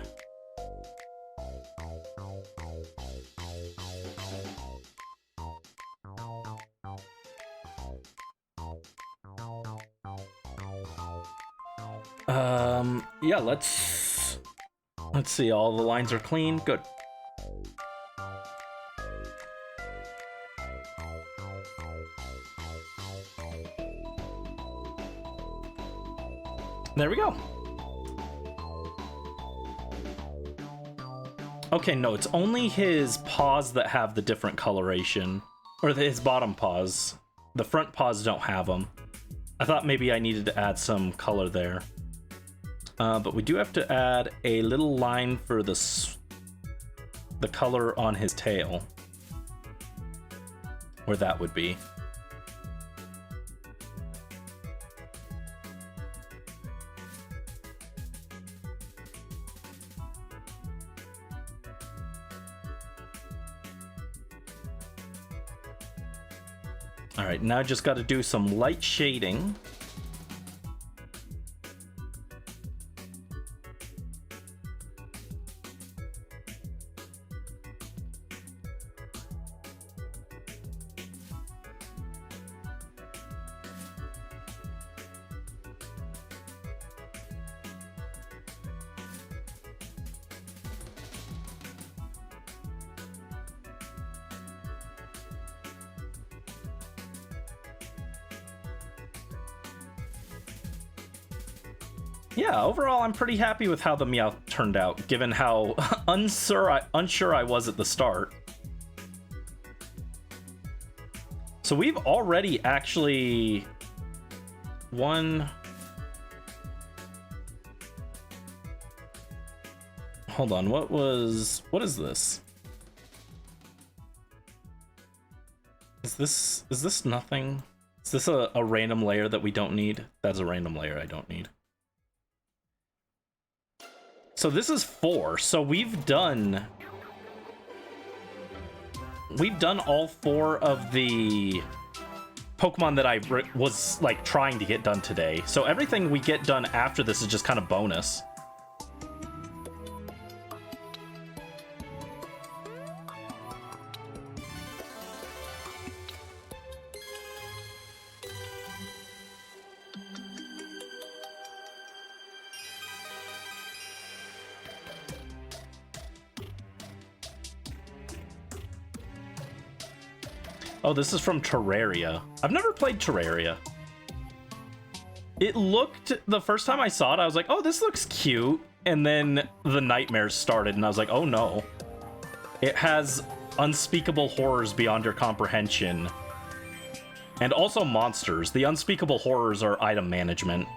yeah, let's see, all the lines are clean. Good. There we go. Okay, no, it's only his paws that have the different coloration. Or his bottom paws. The front paws don't have them. I thought maybe I needed to add some color there. But we do have to add a little line for the color on his tail. Where that would be. All right, now I just got to do some light shading. Yeah, overall, I'm pretty happy with how the Meowth turned out, given how unsure I was at the start. So we've already actually won. Hold on, what is this? Is this nothing? Is this a random layer that we don't need? That's a random layer I don't need. So this is 4. So we've done all 4 of the Pokemon that I was like trying to get done today. So everything we get done after this is just kind of bonus. Oh, this is from Terraria. I've never played Terraria. It looked, the first time I saw it, I was like, oh, this looks cute. And then the nightmares started, and I was like, oh no. It has unspeakable horrors beyond your comprehension. And also monsters. The unspeakable horrors are item management.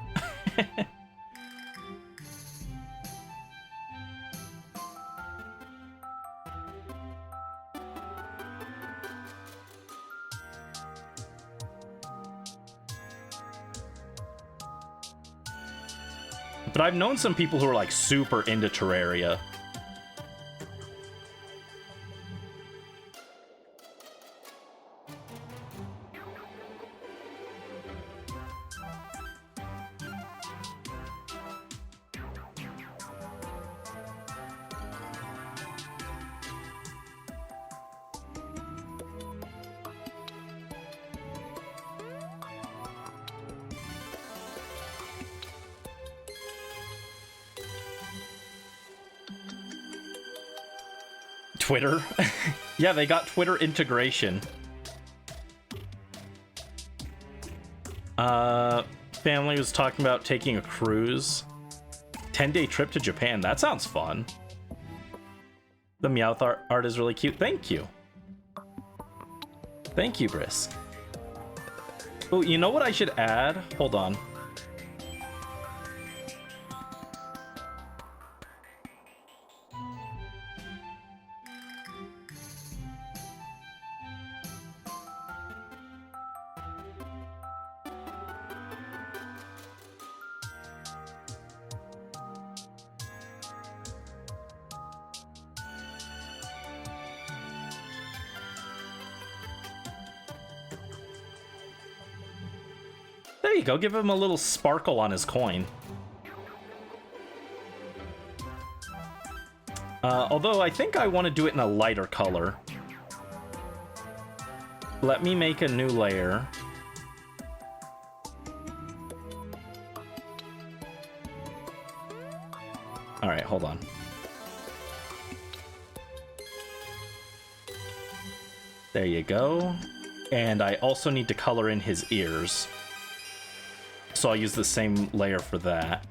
But I've known some people who are like super into Terraria. Twitter? Yeah, they got Twitter integration. Family was talking about taking a cruise. 10-day trip to Japan. That sounds fun. The Meowth art is really cute. Thank you. Thank you, Brisk. Oh, you know what I should add? Hold on. There you go, give him a little sparkle on his coin. Although I think I want to do it in a lighter color. Let me make a new layer. Alright, hold on. There you go. And I also need to color in his ears. So I'll use the same layer for that.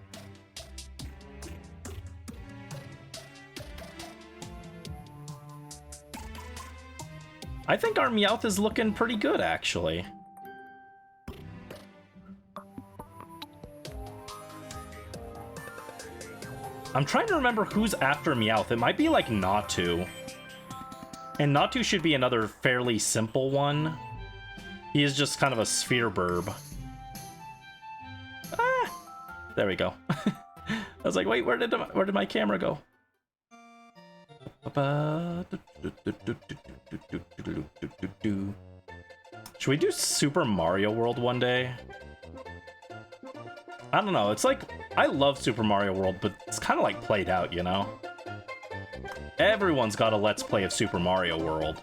I think our Meowth is looking pretty good, actually. I'm trying to remember who's after Meowth. It might be like Natu. And Natu should be another fairly simple one. He is just kind of a sphere burb. There we go. I was like, wait, where did my camera go? Should we do Super Mario World one day? I don't know. It's like, I love Super Mario World, but it's kind of like played out, you know? Everyone's got a Let's Play of Super Mario World.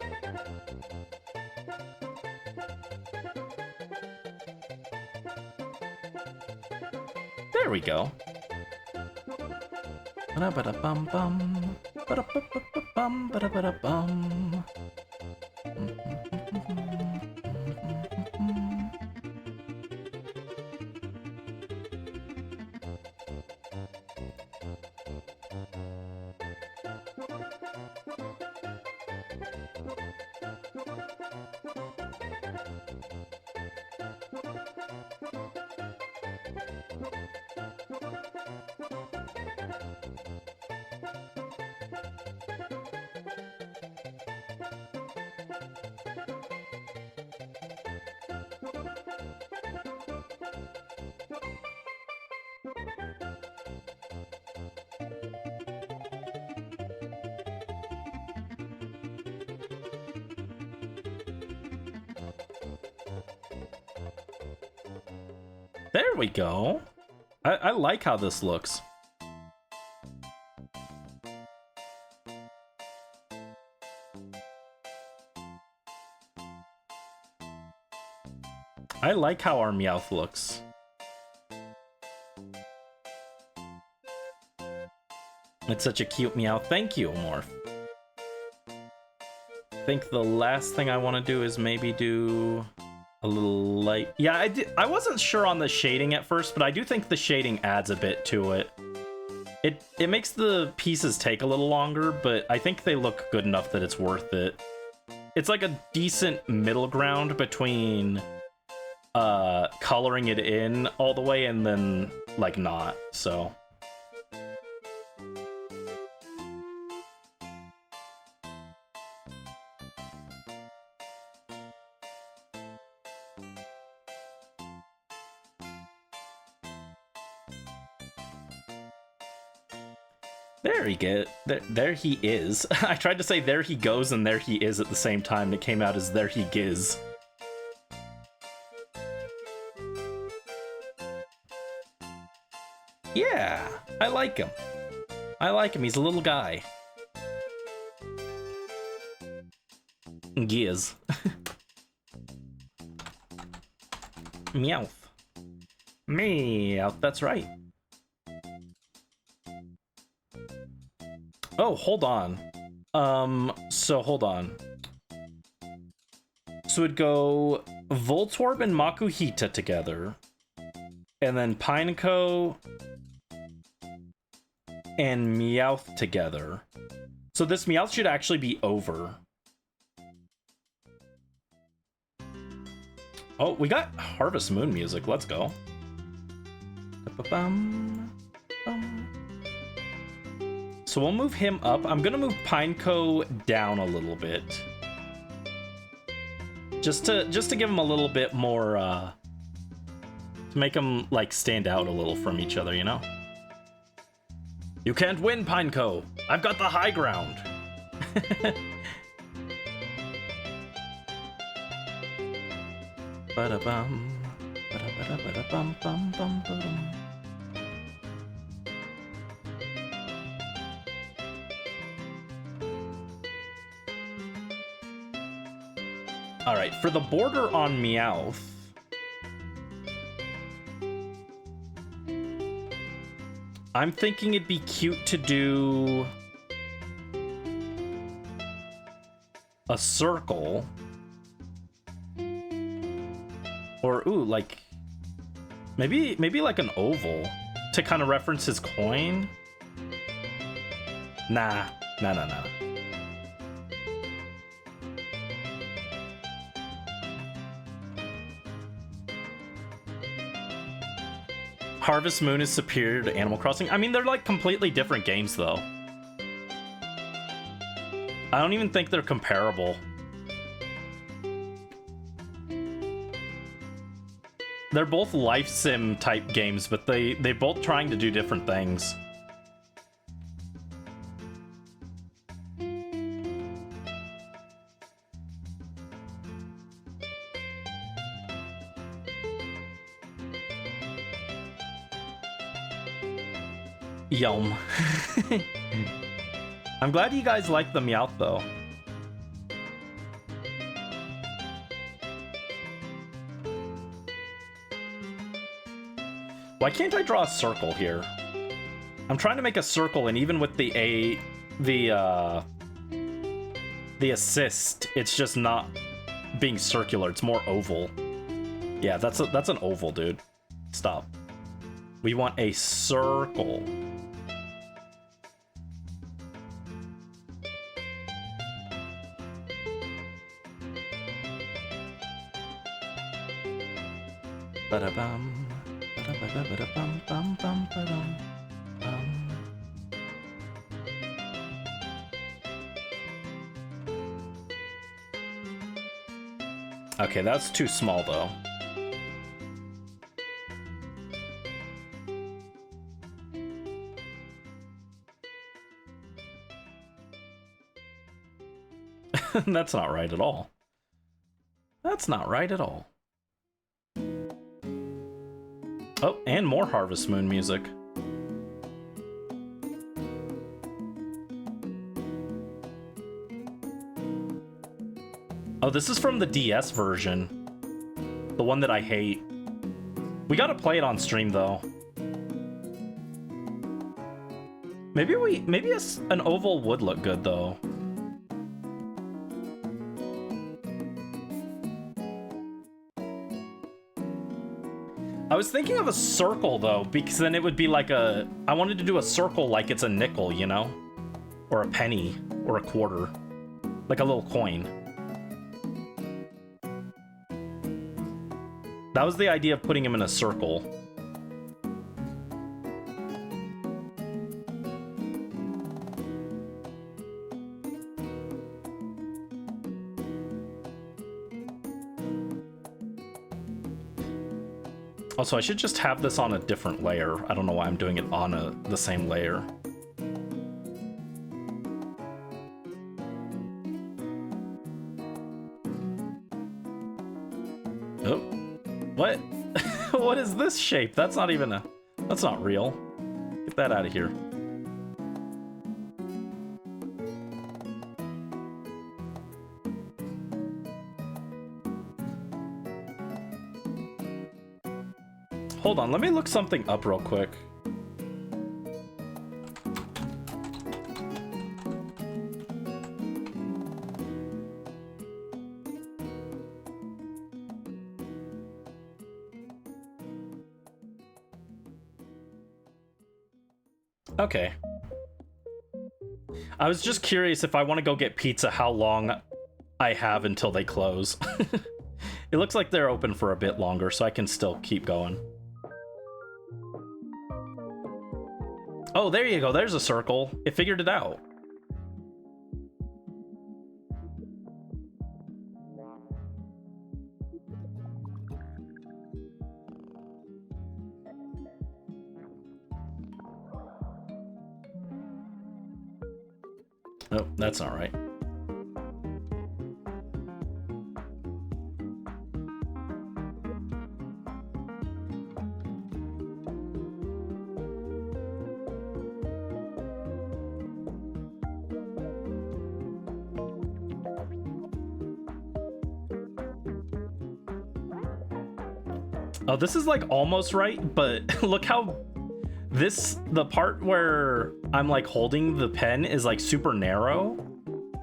There we go. Ba-da-ba-da-bum-bum. Ba-da-ba-ba-bum. Ba-da-ba-da-bum. There we go. I like how this looks. I like how our Meowth looks. It's such a cute Meowth. Thank you, Morph. think the last thing I want to do is maybe do a little light. Yeah, I wasn't sure on the shading at first, but I do think the shading adds a bit to it. It makes the pieces take a little longer, but I think they look good enough that it's worth it. It's like a decent middle ground between coloring it in all the way and then like not, so. There he get there he is. I tried to say there he goes and there he is at the same time, and it came out as there he giz. Yeah, I like him. I like him. He's a little guy. Giz. Meowth. Meowth, that's right. Oh, hold on. So hold on. So it'd go Voltorb and Makuhita together. And then Pineco and Meowth together. So this Meowth should actually be over. Oh, we got Harvest Moon music. Let's go. So we'll move him up. I'm gonna move Pineco down a little bit. Just to give him a little bit more, to make them, like, stand out a little from each other, you know? You can't win, Pineco! I've got the high ground! Ba-da-bum, ba-da-ba-da-ba-da-bum-bum-bum-bum. Alright, for the border on Meowth, I'm thinking it'd be cute to do a circle. Or, ooh, like, maybe like an oval to kind of reference his coin. Nah. Harvest Moon is superior to Animal Crossing. I mean, they're like completely different games, though. I don't even think they're comparable. They're both life sim type games, but they both trying to do different things. Yum. I'm glad you guys like the Meowth, though. Why can't I draw a circle here? I'm trying to make a circle, and even with the assist, it's just not being circular. It's more oval. Yeah, that's an oval, dude. Stop. We want a circle. Ba-da-bum, ba-da-ba-da-ba-da-bum, bum, bum, ba-dum, bum. Okay, that's too small, though. That's not right at all. That's not right at all. Oh, and more Harvest Moon music. Oh, this is from the DS version. The one that I hate. We gotta play it on stream, though. Maybe an oval would look good, though. I was thinking of a circle, though, because then it would be like a... I wanted to do a circle like it's a nickel, you know? Or a penny, or a quarter. Like a little coin. That was the idea of putting him in a circle. Also, I should just have this on a different layer. I don't know why I'm doing it on the same layer. Oh, what? What is this shape? That's not even a... That's not real. Get that out of here. Hold on, let me look something up real quick. Okay. I was just curious if I want to go get pizza, how long I have until they close. It looks like they're open for a bit longer, so I can still keep going. Oh, there you go. There's a circle. It figured it out. Nope, that's not right. Oh, this is like almost right, but look how the part where I'm like holding the pen is like super narrow,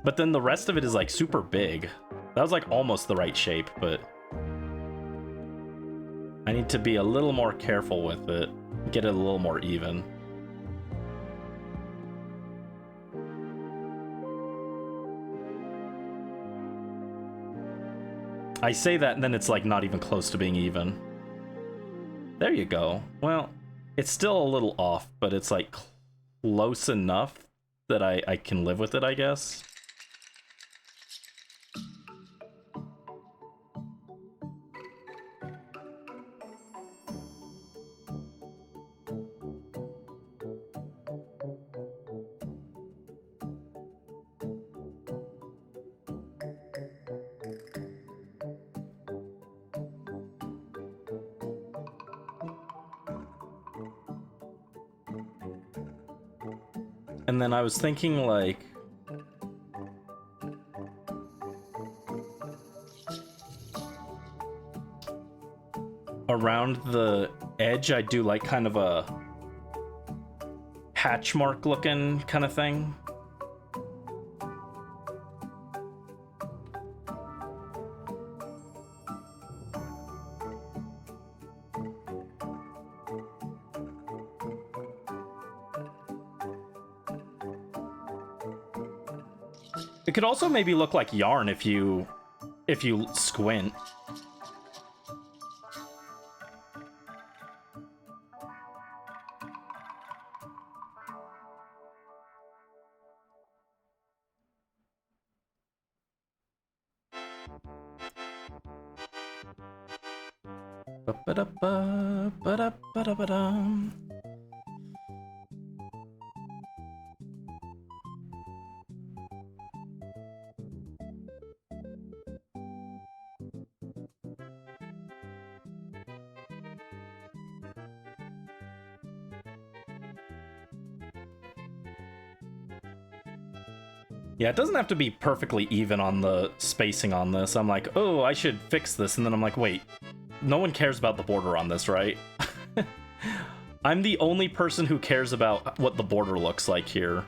but then the rest of it is like super big. That was like almost the right shape, but I need to be a little more careful with it, get it a little more even. I say that and then it's like not even close to being even. There you go. Well, it's still a little off, but it's like close enough that I can live with it, I guess. And then I was thinking, like... around the edge, I do, like, kind of a... hatch mark looking kind of thing. It could also maybe look like yarn if you squint. Ba-ba-da-ba, ba-da-ba-da-ba-dum. Yeah, it doesn't have to be perfectly even on the spacing on this. I'm like, oh, I should fix this, and then I'm like, wait, no one cares about the border on this, right? I'm the only person who cares about what the border looks like here.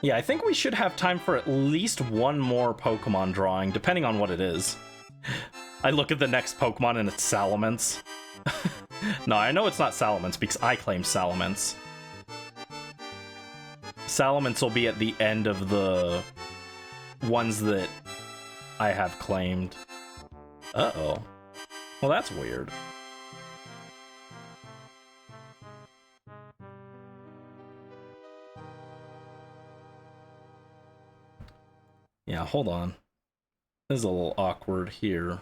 Yeah, I think we should have time for at least one more Pokemon drawing, depending on what it is. I look at the next Pokemon and it's Salamence. No, I know it's not Salamence because I claim Salamence. Salamence will be at the end of the ones that I have claimed. Uh-oh. Well, that's weird. Yeah, hold on. This is a little awkward here.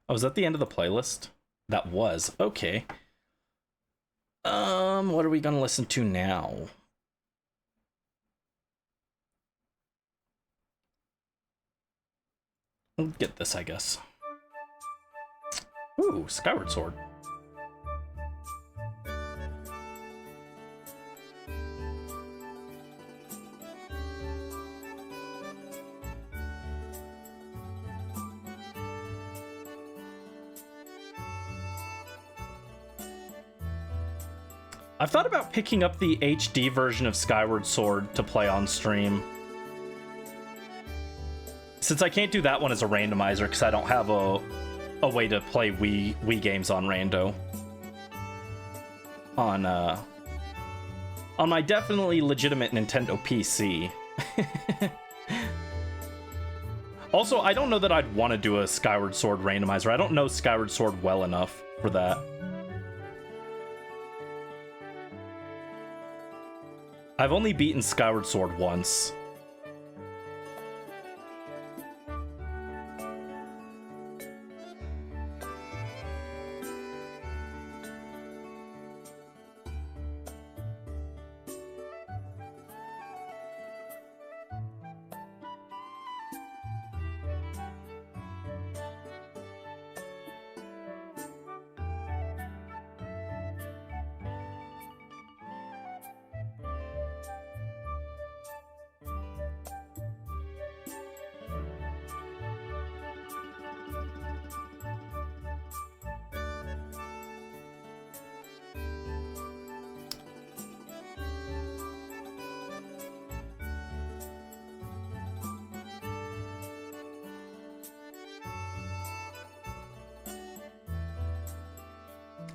Oh, is that the end of the playlist? That was. Okay. What are we gonna listen to now? We'll get this, I guess. Ooh, Skyward Sword. I've thought about picking up the HD version of Skyward Sword to play on stream. Since I can't do that one as a randomizer because I don't have a way to play Wii games on rando. On my definitely legitimate Nintendo PC. Also, I don't know that I'd want to do a Skyward Sword randomizer. I don't know Skyward Sword well enough for that. I've only beaten Skyward Sword once.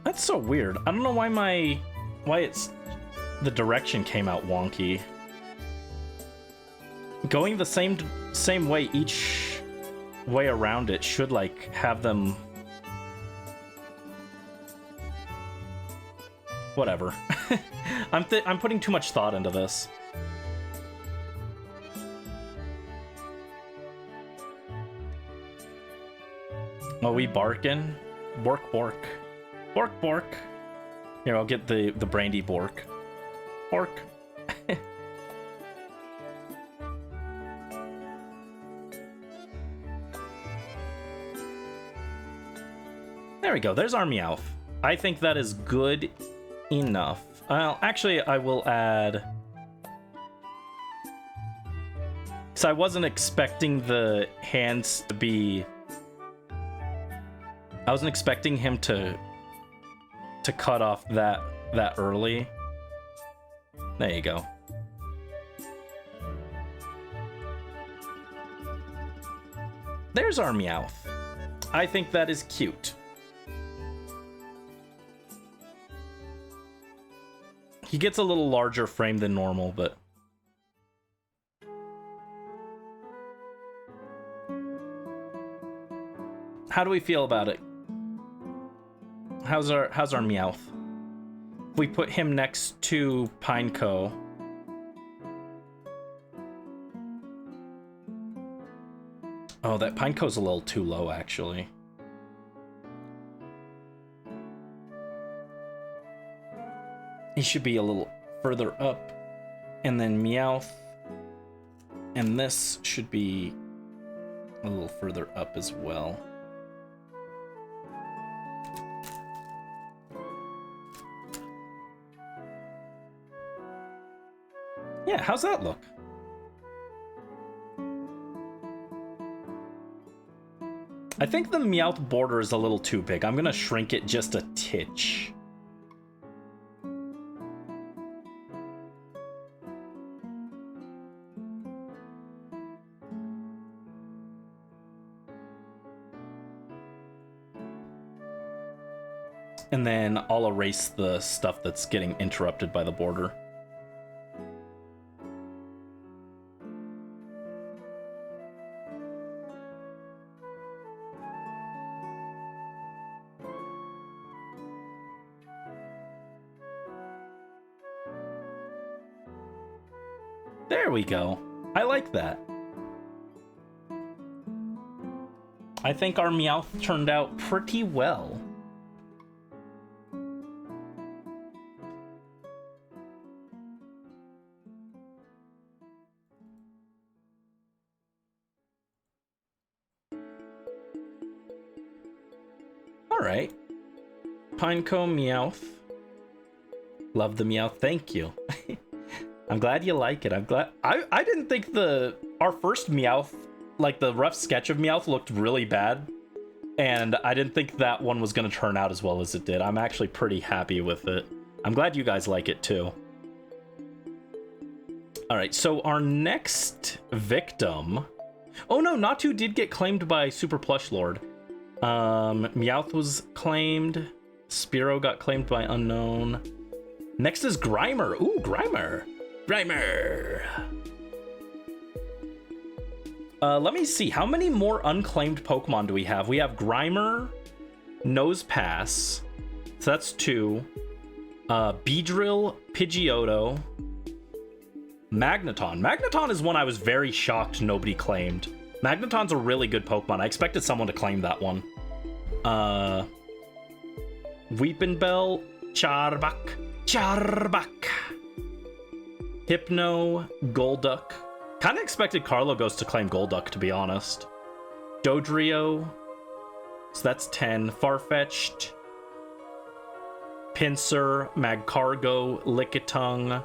That's so weird. I don't know why the direction came out wonky. Going the same way each way around it should like have them. Whatever. I'm putting too much thought into this. Oh, we barking? Bork bork. Bork, bork. Here, I'll get the brandy bork. Bork. There we go. There's our Meowth. I think that is good enough. Well, actually, I will add... So I wasn't expecting the hands to be... I wasn't expecting him to cut off that early. There you go. There's our Meowth. I think that is cute. He gets a little larger frame than normal, but... How do we feel about it? How's our Meowth? If we put him next to Pineco. Oh, that Pineco's a little too low, actually. He should be a little further up. And then Meowth. And this should be a little further up as well. Yeah, how's that look? I think the Meowth border is a little too big. I'm gonna shrink it just a titch. And then I'll erase the stuff that's getting interrupted by the border. There we go. I like that. I think our Meowth turned out pretty well. All right. Pinecone Meowth. Love the Meowth. Thank you. I'm glad you like it. I'm glad. I didn't think our first Meowth, like the rough sketch of Meowth, looked really bad. And I didn't think that one was going to turn out as well as it did. I'm actually pretty happy with it. I'm glad you guys like it too. All right, so our next victim... Oh no, Natu did get claimed by Super Plush Lord. Meowth was claimed. Spearow got claimed by Unknown. Next is Grimer. Ooh, Grimer. Grimer. Let me see. How many more unclaimed Pokemon do we have? We have Grimer, Nosepass. So that's 2. Beedrill, Pidgeotto, Magneton. Magneton is one I was very shocked nobody claimed. Magneton's a really good Pokemon. I expected someone to claim that one. Weepinbell, Charbak. Hypno, Golduck. Kind of expected Carlogos to claim Golduck, to be honest. Dodrio. So that's 10. Farfetch'd. Pinsir, Magcargo, Lickitung.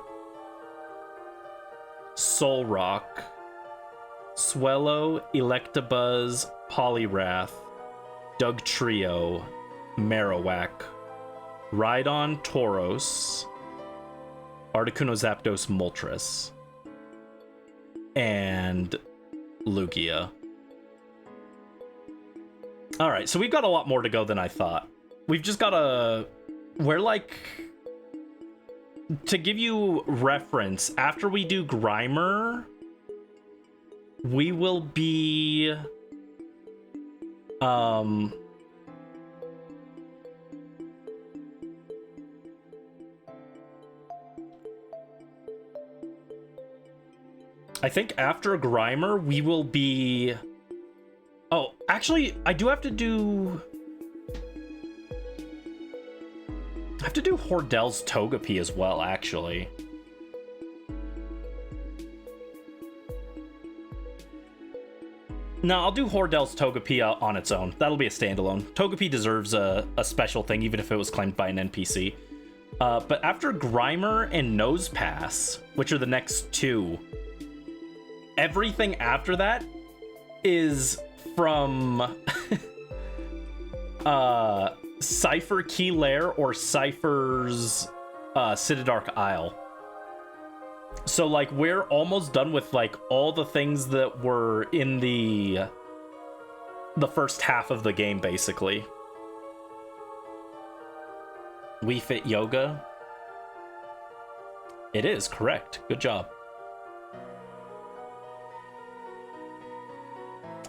Solrock. Swellow, Electabuzz, Poliwrath. Dugtrio, Marowak. Rhydon, Tauros. Articuno, Zapdos, Moltres. And Lugia. Alright, so we've got a lot more to go than I thought. We've just got we're like... To give you reference, after we do Grimer, we will be... I think after Grimer, we will be... Oh, actually, I do have to do... I have to do Hordel's Togepi as well, actually. No, I'll do Hordel's Togepi on its own. That'll be a standalone. Togepi deserves a special thing, even if it was claimed by an NPC. But after Grimer and Nosepass, which are the next 2... Everything after that is from Cypher Key Lair or Cypher's Citydark Isle. So like we're almost done with like all the things that were in the first half of the game, basically. Wii Fit Yoga. It is correct. Good job.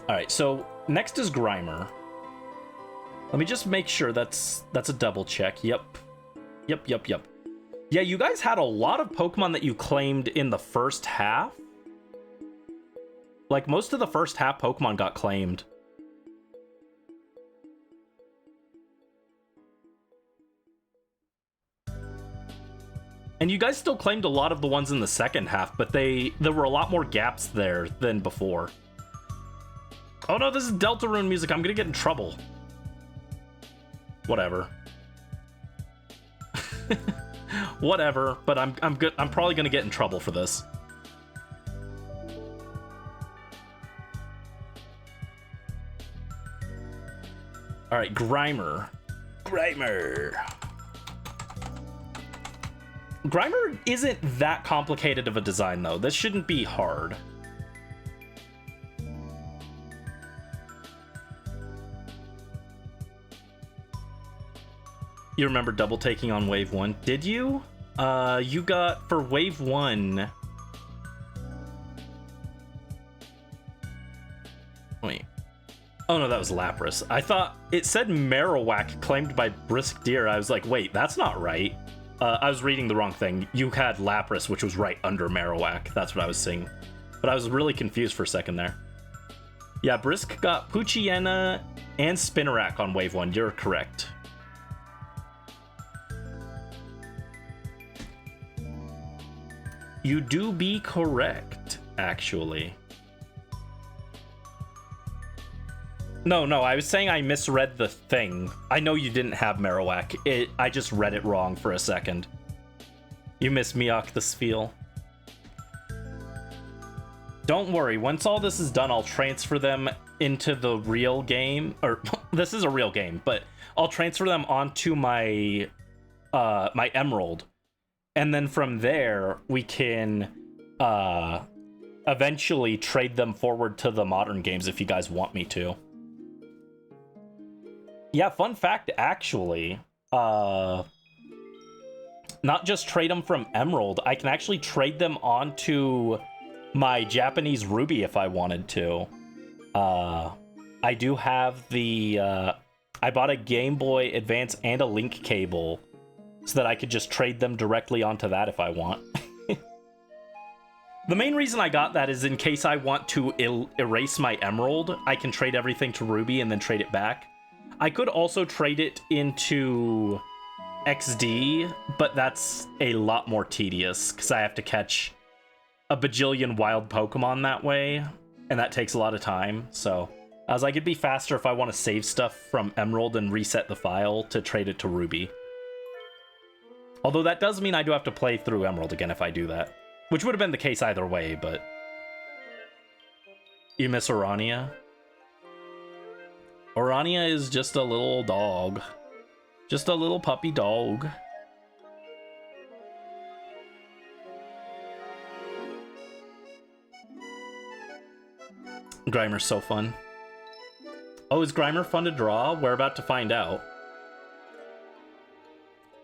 Alright, so next is Grimer. Let me just make sure that's a double check. Yep. Yeah, you guys had a lot of Pokemon that you claimed in the first half. Like, most of the first half Pokemon got claimed. And you guys still claimed a lot of the ones in the second half, but there were a lot more gaps there than before. Oh no, this is Deltarune music. I'm gonna get in trouble. Whatever. Whatever, but I'm good. I'm probably gonna get in trouble for this. All right, Grimer. Grimer isn't that complicated of a design, though. This shouldn't be hard. You remember double taking on wave 1. Did you? You got for wave 1. Wait. Oh no, that was Lapras. I thought it said Marowak claimed by Brisk Deer. I was like, wait, that's not right. I was reading the wrong thing. You had Lapras, which was right under Marowak. That's what I was seeing. But I was really confused for a second there. Yeah, Brisk got Poochyena and Spinarak on wave 1. You're correct. You do be correct, actually. No, I was saying I misread the thing. I know you didn't have Marowak. I just read it wrong for a second. You missed Miak the Spheal. Don't worry, once all this is done, I'll transfer them into the real game. Or, this is a real game, but I'll transfer them onto my my Emerald. And then from there, we can eventually trade them forward to the modern games if you guys want me to. Yeah, fun fact, actually, not just trade them from Emerald, I can actually trade them onto my Japanese Ruby if I wanted to. I do have the, I bought a Game Boy Advance and a link cable so that I could just trade them directly onto that if I want. The main reason I got that is in case I want to erase my Emerald, I can trade everything to Ruby and then trade it back. I could also trade it into XD, but that's a lot more tedious because I have to catch a bajillion wild Pokemon that way, and that takes a lot of time. So I was like, it'd be faster if I want to save stuff from Emerald and reset the file to trade it to Ruby. Although that does mean I do have to play through Emerald again if I do that, which would have been the case either way, but... You miss Orania? Orania is just a little dog. Just a little puppy dog. Grimer's so fun. Oh, is Grimer fun to draw? We're about to find out.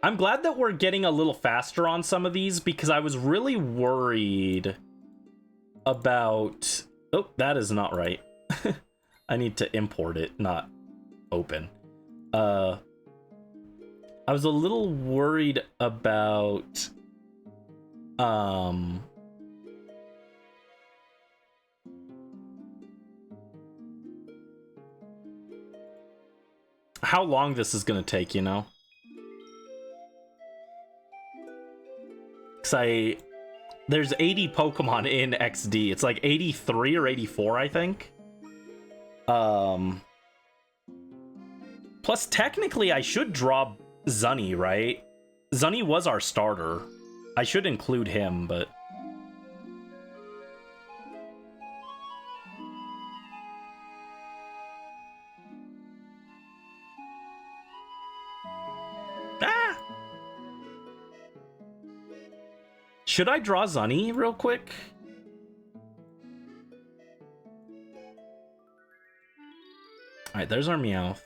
I'm glad that we're getting a little faster on some of these because I was really worried about... Oh, that is not right. I need to import it, not open. I was a little worried about... how long this is gonna take, you know? Because there's 80 Pokemon in XD. It's like 83 or 84, I think. Plus, technically, I should draw Zunny, right? Zunny was our starter. I should include him, but... Ah! Should I draw Zunny real quick? Alright, there's our Meowth.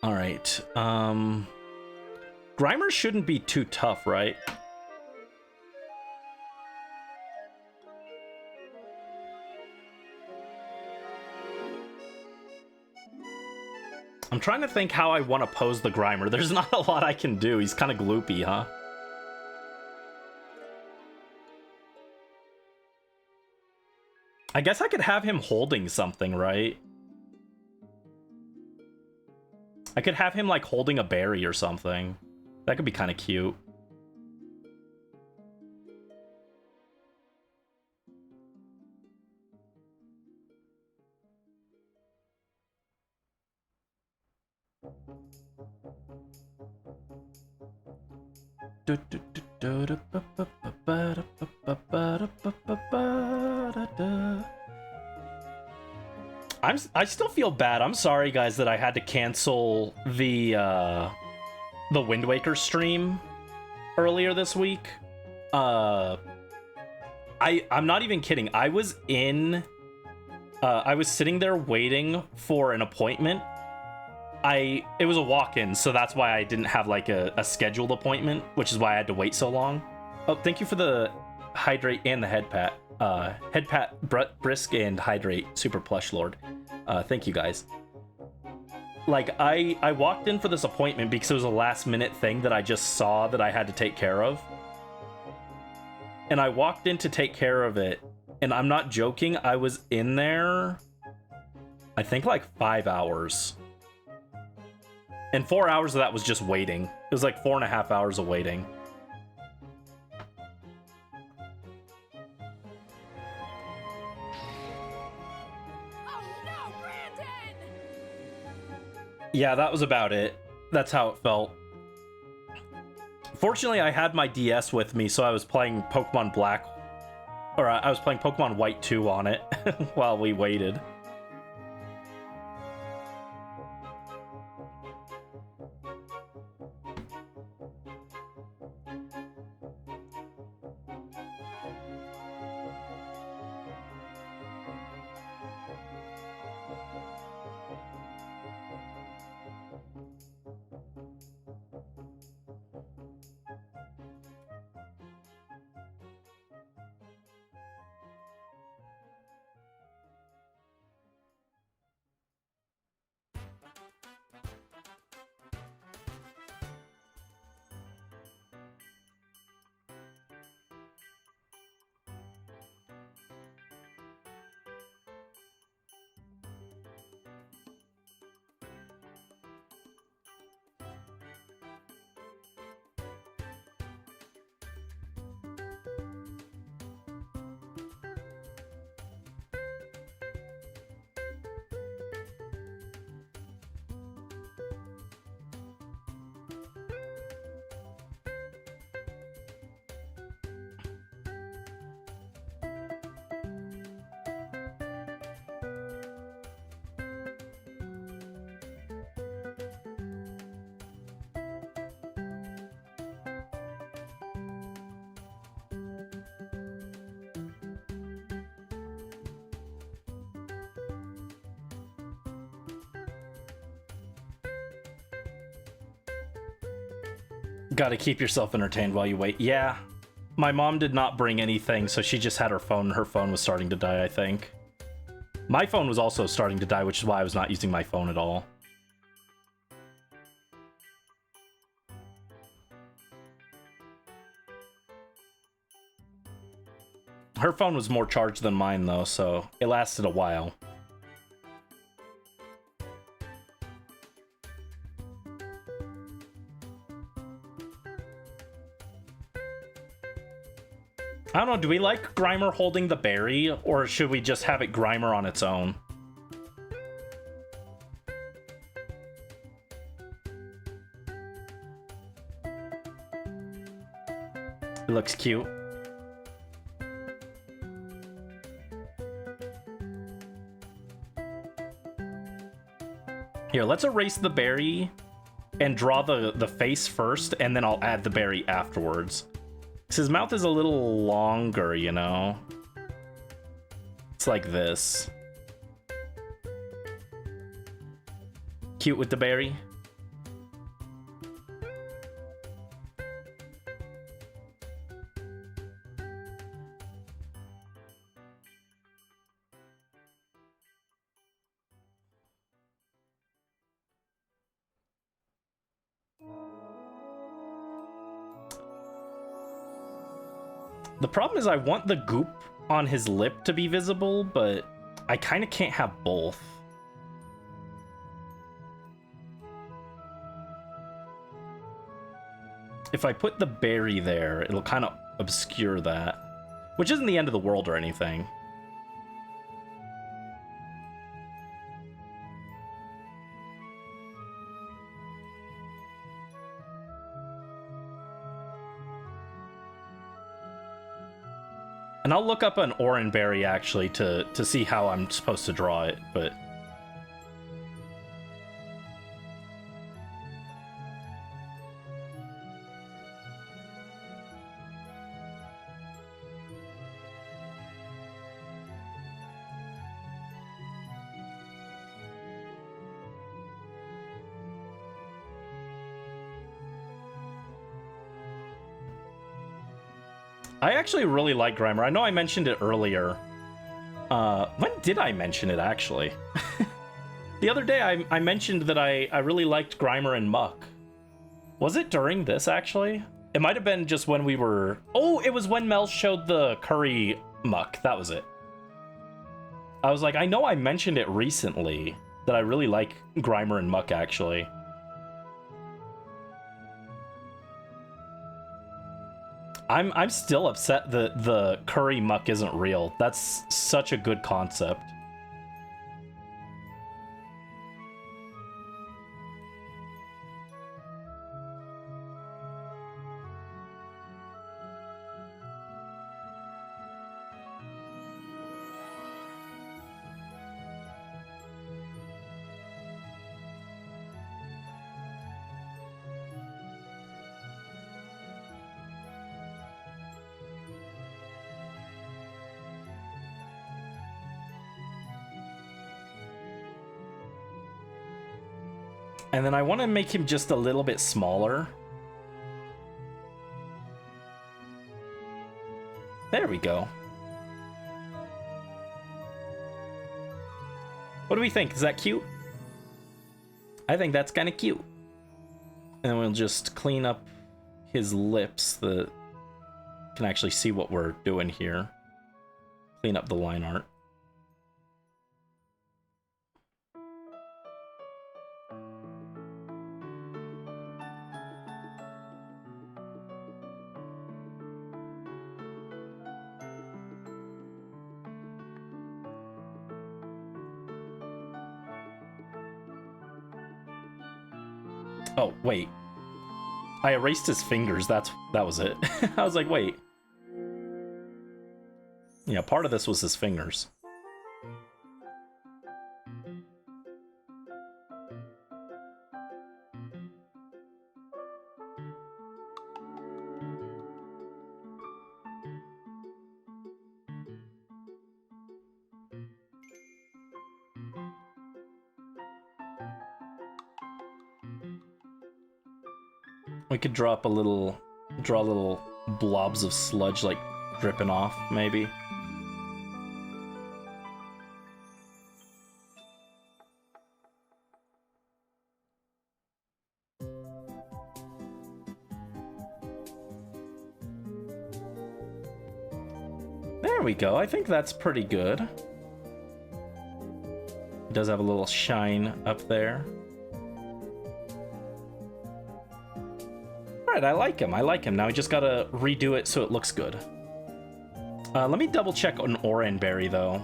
Alright, Grimer shouldn't be too tough, right? I'm trying to think how I want to pose the Grimer. There's not a lot I can do. He's kind of gloopy, huh? I guess I could have him holding something, right? I could have him, like, holding a berry or something. That could be kind of cute. I still feel bad. I'm sorry, guys, that I had to cancel the Wind Waker stream earlier this week. I'm not even kidding. I was sitting there waiting for an appointment. It was a walk-in, so that's why I didn't have like a scheduled appointment, which is why I had to wait so long. Oh, thank you for the hydrate and the head pat. Head pat, brisk, and hydrate, super plush lord. Thank you guys. Like, I walked in for this appointment because it was a last minute thing that I just saw that I had to take care of. And I walked in to take care of it, and I'm not joking, I was in there, I think like 5 hours. And 4 hours of that was just waiting. It was like 4.5 hours of waiting. Oh no, Brandon! Yeah, that was about it. That's how it felt. Fortunately, I had my DS with me, so I was playing Pokemon Black, or I was playing Pokemon White 2 on it while we waited. Gotta keep yourself entertained while you wait. Yeah. My mom did not bring anything, so she just had her phone. Her phone was starting to die, I think. My phone was also starting to die, which is why I was not using my phone at all. Her phone was more charged than mine, though, so it lasted a while. I don't know, do we like Grimer holding the berry, or should we just have it Grimer on its own? It looks cute. Here, let's erase the berry and draw the face first, and then I'll add the berry afterwards. Because his mouth is a little longer, you know? It's like this. Cute with the berry. The problem is I want the goop on his lip to be visible, but I kind of can't have both. If I put the berry there, it'll kind of obscure that, which isn't the end of the world or anything. And I'll look up an Oranberry actually to see how I'm supposed to draw it, but I actually really like Grimer. I know I mentioned it earlier. When did I mention it, actually? The other day, I mentioned that I really liked Grimer and Muck. Was it during this, actually? It might have been just when we were... Oh, it was when Mel showed the curry Muck. That was it. I was like, I know I mentioned it recently, that I really like Grimer and Muck, actually. I'm still upset that the curry Muck isn't real. That's such a good concept. And then I want to make him just a little bit smaller. There we go. What do we think? Is that cute? I think that's kind of cute. And we'll just clean up his lips that you can actually see what we're doing here. Clean up the line art. Oh, wait. I erased his fingers. That was it. I was like, wait. Yeah, part of this was his fingers. We could draw little blobs of sludge, like, dripping off, maybe. There we go. I think that's pretty good. It does have a little shine up there. Alright, I like him. I like him. Now we just gotta redo it so it looks good. Let me double check on Oranberry, though.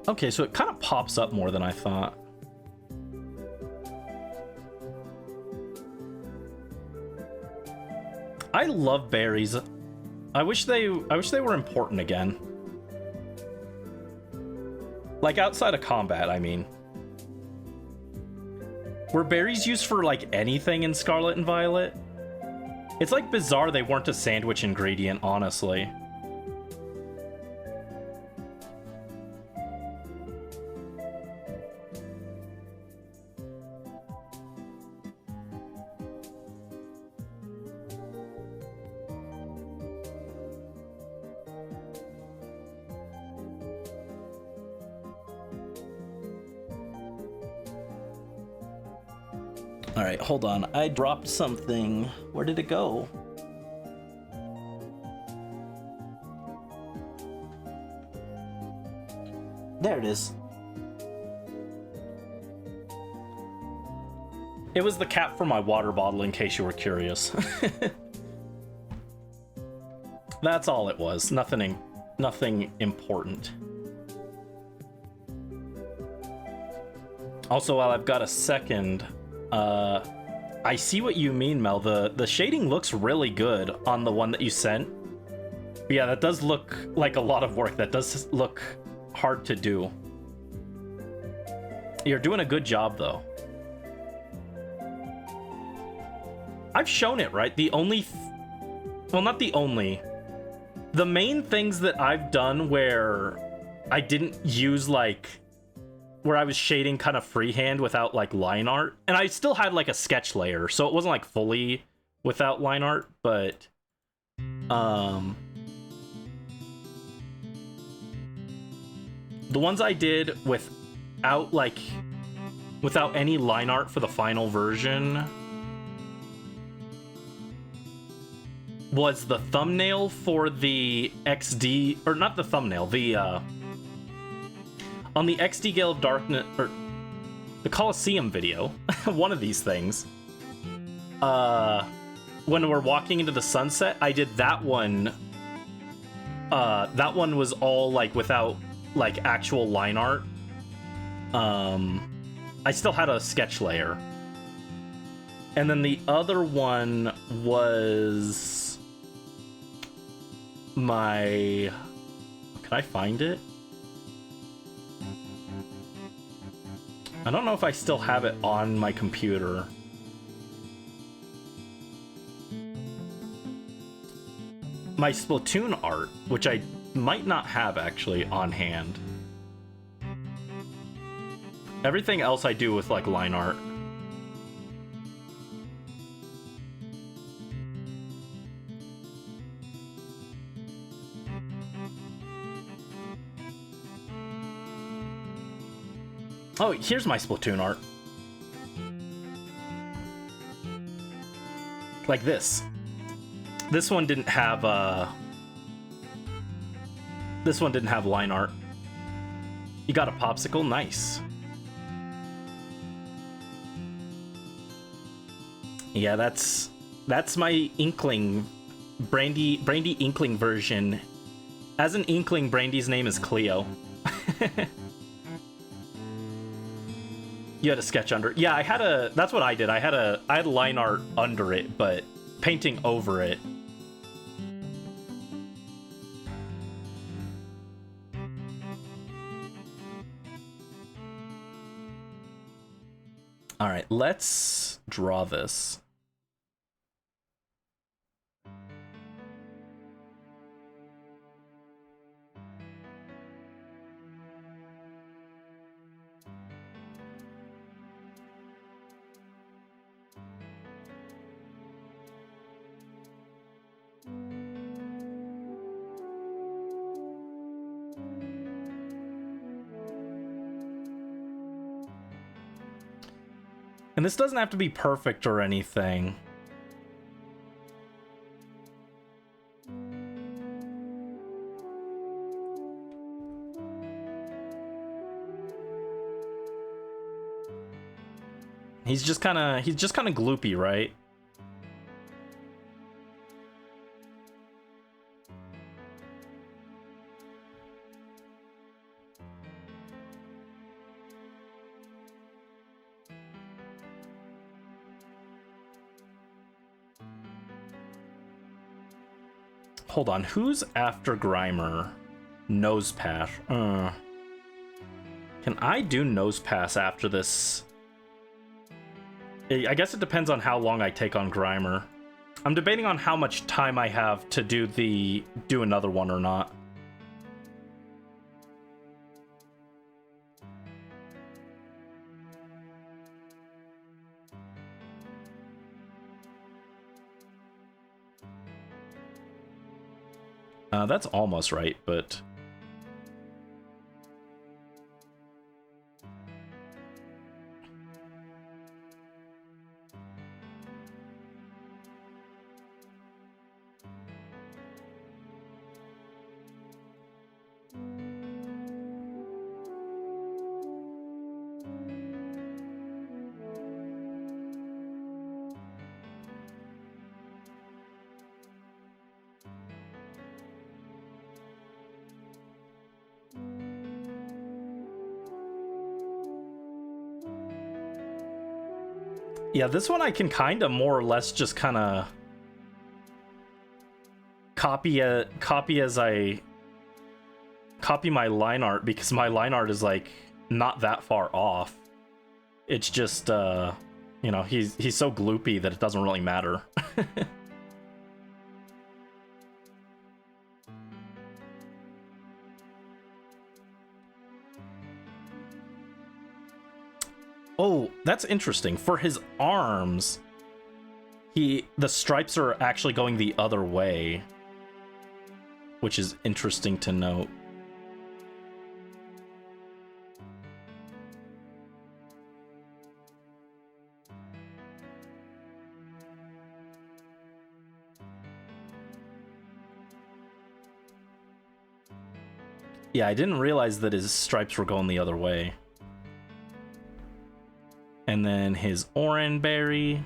Okay, so it kind of pops up more than I thought. I love berries. I wish they were important again. Like outside of combat, I mean. Were berries used for like anything in Scarlet and Violet? It's like bizarre they weren't a sandwich ingredient, honestly. All right, hold on. I dropped something. Where did it go? There it is. It was the cap for my water bottle, in case you were curious. That's all it was. Nothing important. Also, while I've got a second, I see what you mean, Mel. The shading looks really good on the one that you sent. But yeah, that does look like a lot of work. That does look hard to do. You're doing a good job, though. I've shown it, right? The only... well, not the only... the main things that I've done where I didn't use like where I was shading kind of freehand without like line art, and I still had like a sketch layer, so it wasn't like fully without line art, but the ones I did without any line art for the final version was the thumbnail for the XD, or not the thumbnail, the on the XD Gale of Darkness, or the Coliseum video, one of these things, when we're walking into the sunset, I did that one. That one was all like without like actual line art. I still had a sketch layer. And then the other one was my... Can I find it? I don't know if I still have it on my computer. My Splatoon art, which I might not have actually on hand. Everything else I do with like line art. Oh, here's my Splatoon art. Like this. This one didn't have line art. You got a popsicle? Nice. Yeah, that's my Inkling, Brandy Inkling version. As an Inkling, Brandy's name is Cleo. You had a sketch under. Yeah, I had a. That's what I did. I had line art under it, but painting over it. All right, let's draw this. And this doesn't have to be perfect or anything. He's just kind of gloopy, right? Hold on, who's after Grimer? Nose Pass. Can I do Nose Pass after this? I guess it depends on how long I take on Grimer. I'm debating on how much time I have to do another one or not. That's almost right, but... Yeah, this one I can kind of more or less just kind of copy my line art, because my line art is like not that far off. It's just you know, he's so gloopy that it doesn't really matter. Oh, that's interesting. For his arms, the stripes are actually going the other way, which is interesting to note. Yeah, I didn't realize that his stripes were going the other way. And then his orange berry.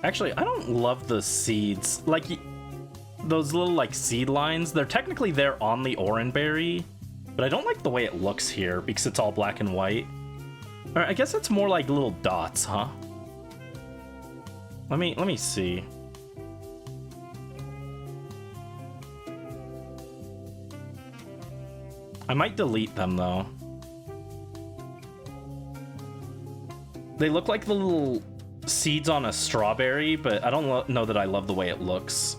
Actually, I don't love the seeds. Like, those little, like, seed lines, they're technically there on the orange berry, but I don't like the way it looks here because it's all black and white. Or I guess it's more like little dots, huh? Let me see. I might delete them, though. They look like the little seeds on a strawberry, but I don't know that I love the way it looks.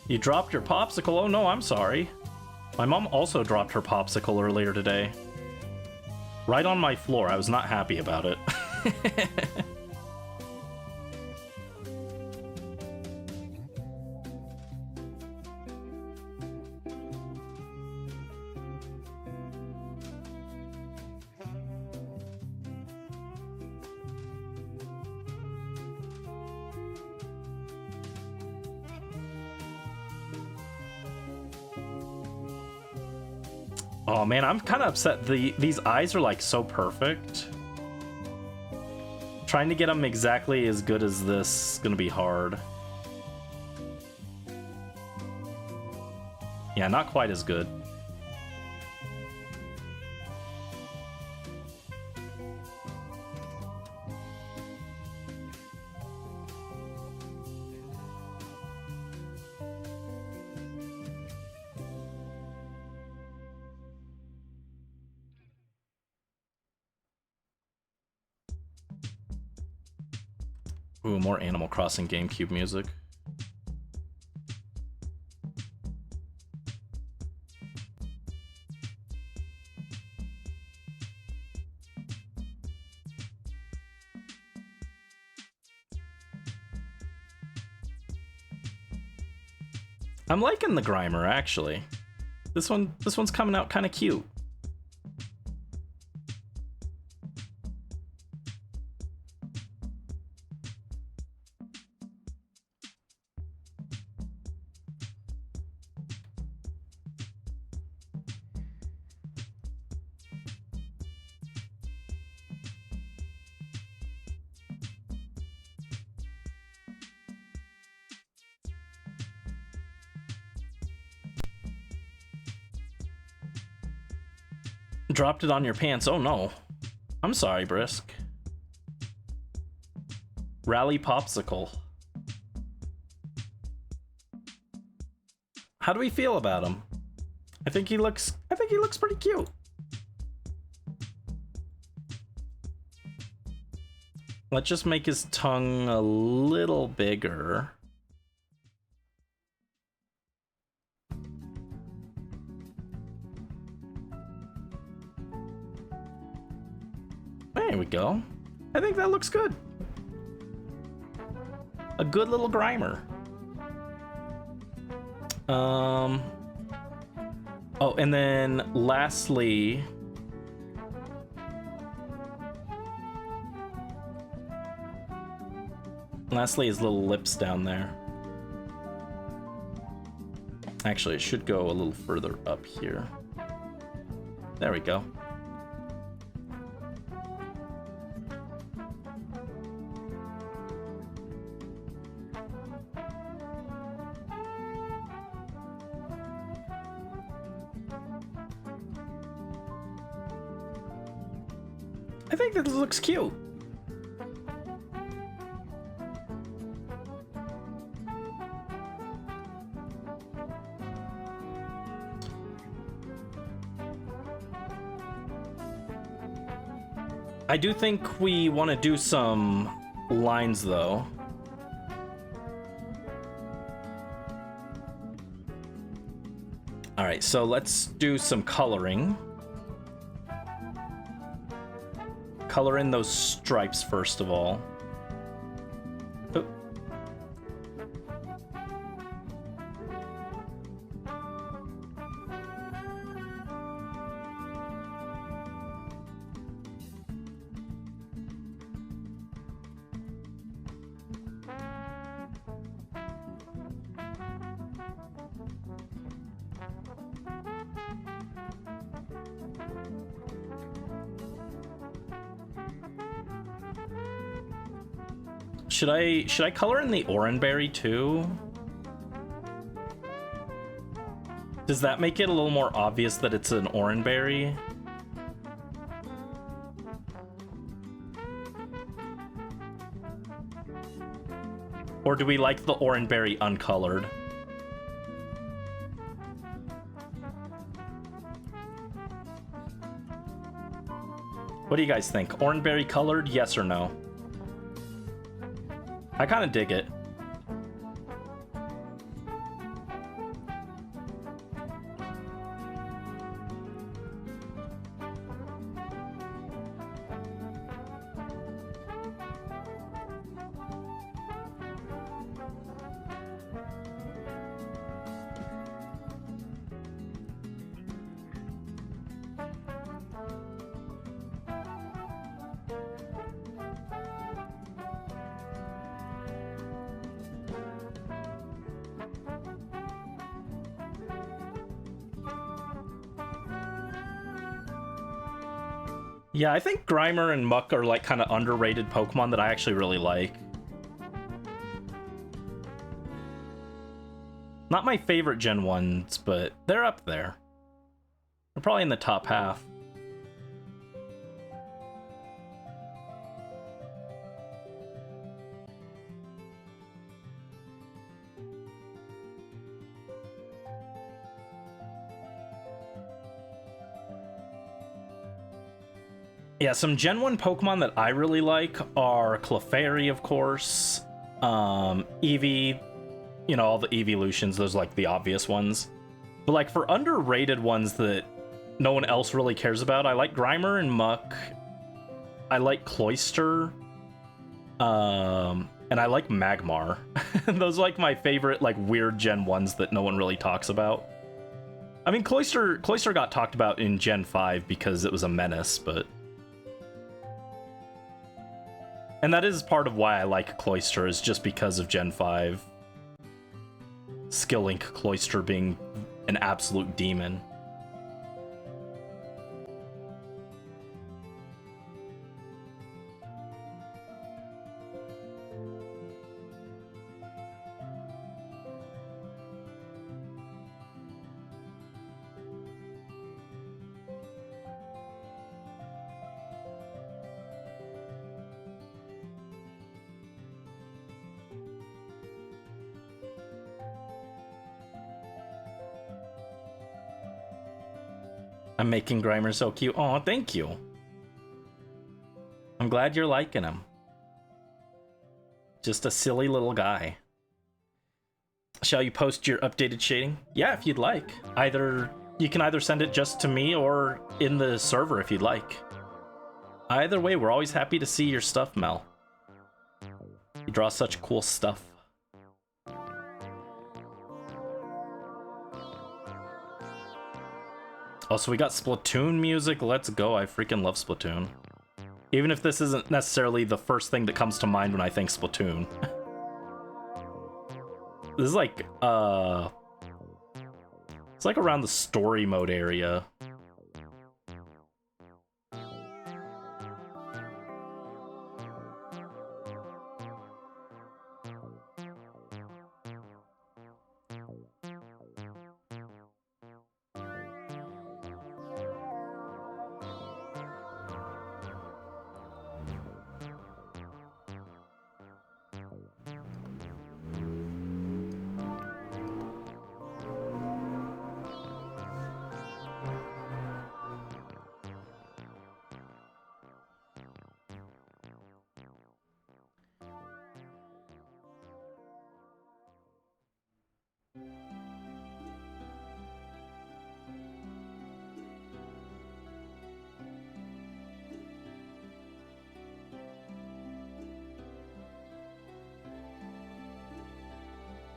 You dropped your popsicle? Oh no, I'm sorry. My mom also dropped her popsicle earlier today. Right on my floor. I was not happy about it. Oh man, I'm kind of upset. These eyes are like so perfect. Trying to get them exactly as good as this is gonna be hard. Yeah, not quite as good. Ooh, more Animal Crossing GameCube music. I'm liking the Grimer, actually. This one's coming out kind of cute. Dropped it on your pants. Oh no. I'm sorry, Brisk. Rally Popsicle. How do we feel about him? I think he looks pretty cute. Let's just make his tongue a little bigger. There we go. I think that looks good. A good little Grimer. Oh, and then lastly, Lastly, his little lips down there. Actually, it should go a little further up here. There we go. I think this looks cute. I do think we want to do some lines, though. All right, so let's do some coloring. Color in those stripes first of all. Oh. Should I color in the oranberry too? Does that make it a little more obvious that it's an oranberry? Or do we like the oranberry uncolored? What do you guys think? Oranberry colored, yes or no? I kind of dig it. Yeah, I think Grimer and Muck are like kind of underrated Pokemon that I actually really like. Not my favorite Gen 1s, but they're up there. They're probably in the top half. Yeah, some Gen 1 Pokemon that I really like are Clefairy, of course, Eevee, you know, all the evolutions, those like the obvious ones. But like for underrated ones that no one else really cares about, I like Grimer and Muck. I like Cloyster. And I like Magmar. Those are like my favorite like weird Gen 1s that no one really talks about. I mean, Cloyster got talked about in Gen 5 because it was a menace, but... And that is part of why I like Cloyster, is just because of Gen 5. Skill Link Cloyster being an absolute demon. I'm making Grimer so cute. Aw, thank you. I'm glad you're liking him. Just a silly little guy. Shall you post your updated shading? Yeah, if you'd like. You can either send it just to me or in the server if you'd like. Either way, we're always happy to see your stuff, Mel. You draw such cool stuff. Also, we got Splatoon music. Let's go. I freaking love Splatoon. Even if this isn't necessarily the first thing that comes to mind when I think Splatoon. This is like, it's like around the story mode area.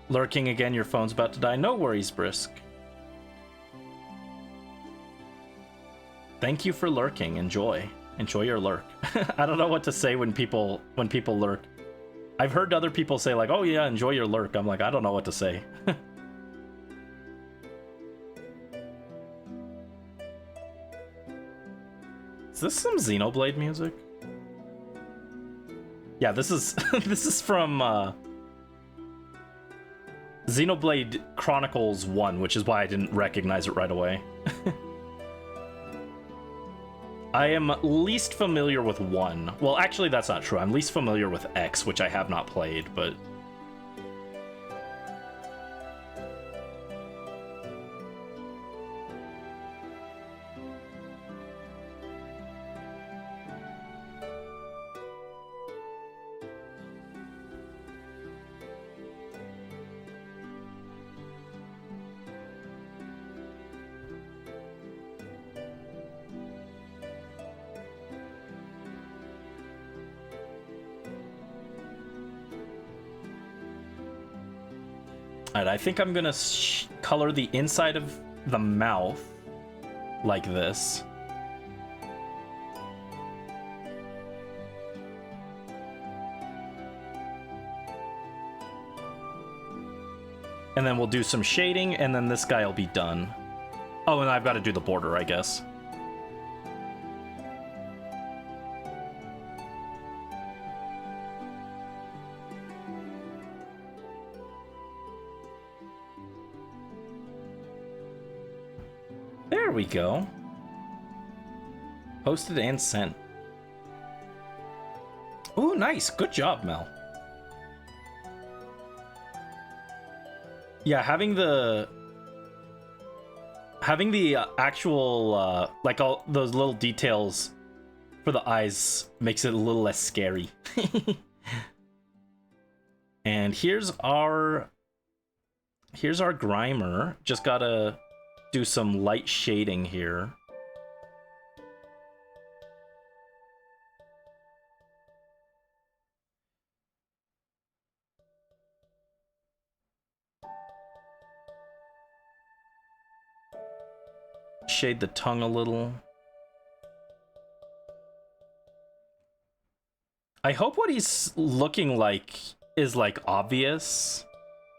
Lurking again, your phone's about to die. No worries, Brisk. Thank you for lurking. Enjoy. Enjoy your lurk. I don't know what to say when people lurk. I've heard other people say like, "Oh yeah, enjoy your lurk." I'm like, I don't know what to say. Is this some Xenoblade music? Yeah, this is this is from Xenoblade Chronicles 1, which is why I didn't recognize it right away. I am least familiar with 1. Well, actually, that's not true. I'm least familiar with X, which I have not played, but... Alright, I think I'm gonna color the inside of the mouth like this. And then we'll do some shading, and then this guy will be done. Oh, and I've got to do the border, I guess. There we go. Posted and sent. Ooh, nice. Good job, Mel. Yeah, having the actual like all those little details for the eyes makes it a little less scary. And here's our Grimer. Just gotta do some light shading here. Shade the tongue a little. I hope what he's looking like is like obvious.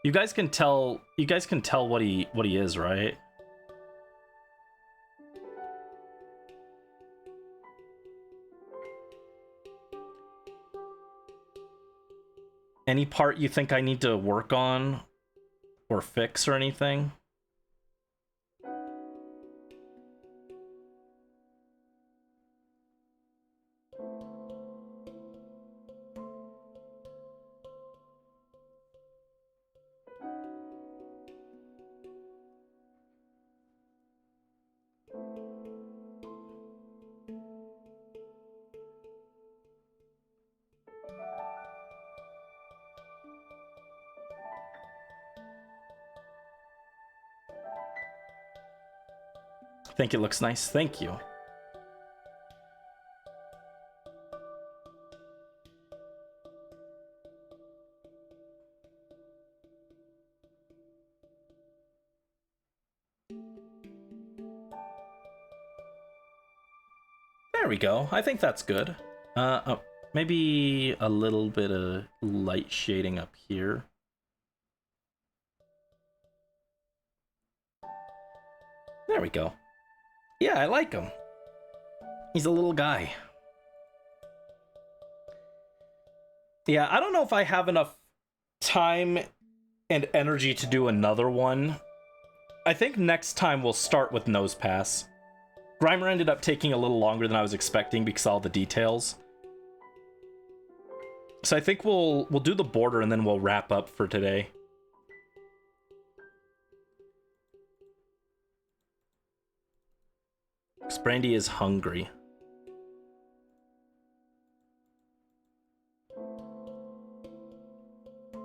You guys can tell what he is, right? Any part you think I need to work on or fix or anything? I think it looks nice. Thank you. There we go. I think that's good. Oh, maybe a little bit of light shading up here. we go. Yeah, I like him. He's a little guy. Yeah, I don't know if I have enough time and energy to do another one. I think next time we'll start with Nose Pass. Grimer ended up taking a little longer than I was expecting because of all the details. So I think we'll do the border and then we'll wrap up for today. Because Brandy is hungry.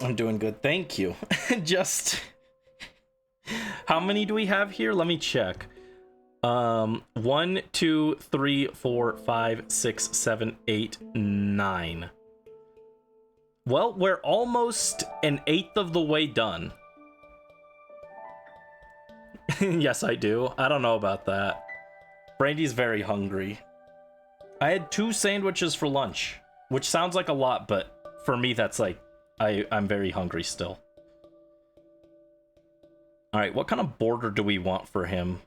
I'm doing good, thank you. Just... How many do we have here? Let me check. 1, 2, 3, 4, 5, 6, 7, 8, 9. Well, we're almost an eighth of the way done. Yes, I do. I don't know about that. Brandy's very hungry. I had 2 sandwiches for lunch, which sounds like a lot, but for me, that's like, I'm very hungry still. All right, what kind of border do we want for him?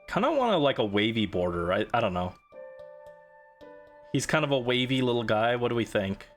Kind of want like a wavy border. I don't know. He's kind of a wavy little guy. What do we think?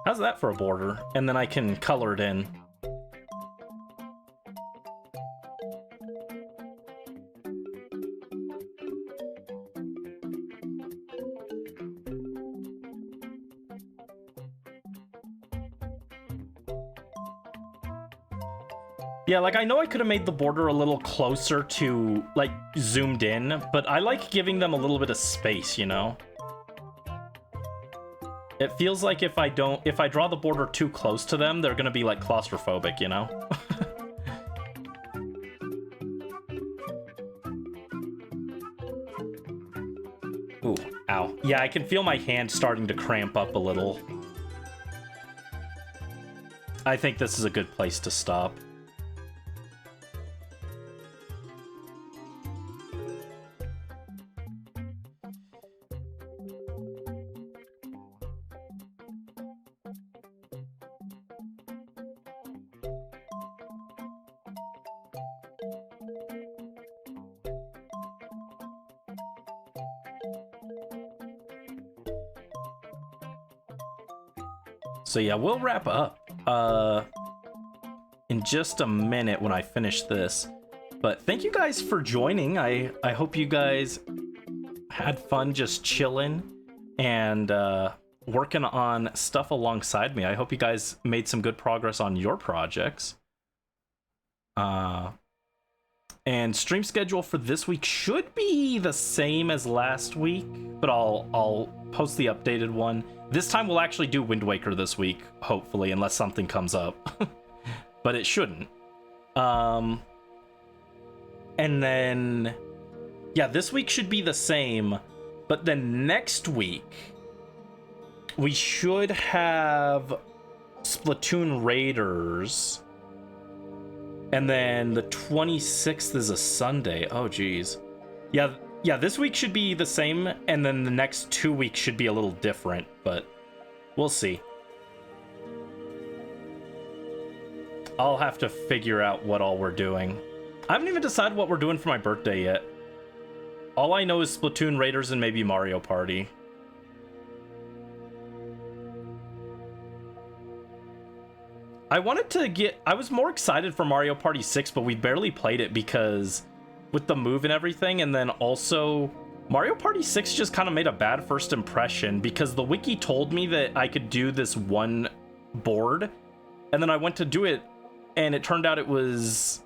How's that for a border? And then I can color it in. Yeah, like I know I could have made the border a little closer to, like, zoomed in, but I like giving them a little bit of space, you know? It feels like if I draw the border too close to them, they're gonna be, like, claustrophobic, you know? Ooh, ow. Yeah, I can feel my hand starting to cramp up a little. I think this is a good place to stop. So yeah, we'll wrap up in just a minute when I finish this. But thank you guys for joining. I hope you guys had fun just chilling and working on stuff alongside me. I hope you guys made some good progress on your projects. And stream schedule for this week should be the same as last week, but I'll post the updated one. This time we'll actually do Wind Waker this week, hopefully, unless something comes up. But it shouldn't. And then, yeah, this week should be the same, but then next week we should have Splatoon Raiders. And then the 26th is a Sunday. Oh, geez. Yeah, this week should be the same, and then the next 2 weeks should be a little different, but we'll see. I'll have to figure out what all we're doing. I haven't even decided what we're doing for my birthday yet. All I know is Splatoon Raiders and maybe Mario Party. I was more excited for Mario Party 6, but we barely played it because with the move and everything, and then also Mario Party 6 just kind of made a bad first impression because the wiki told me that I could do this one board, and then I went to do it, and it turned out it was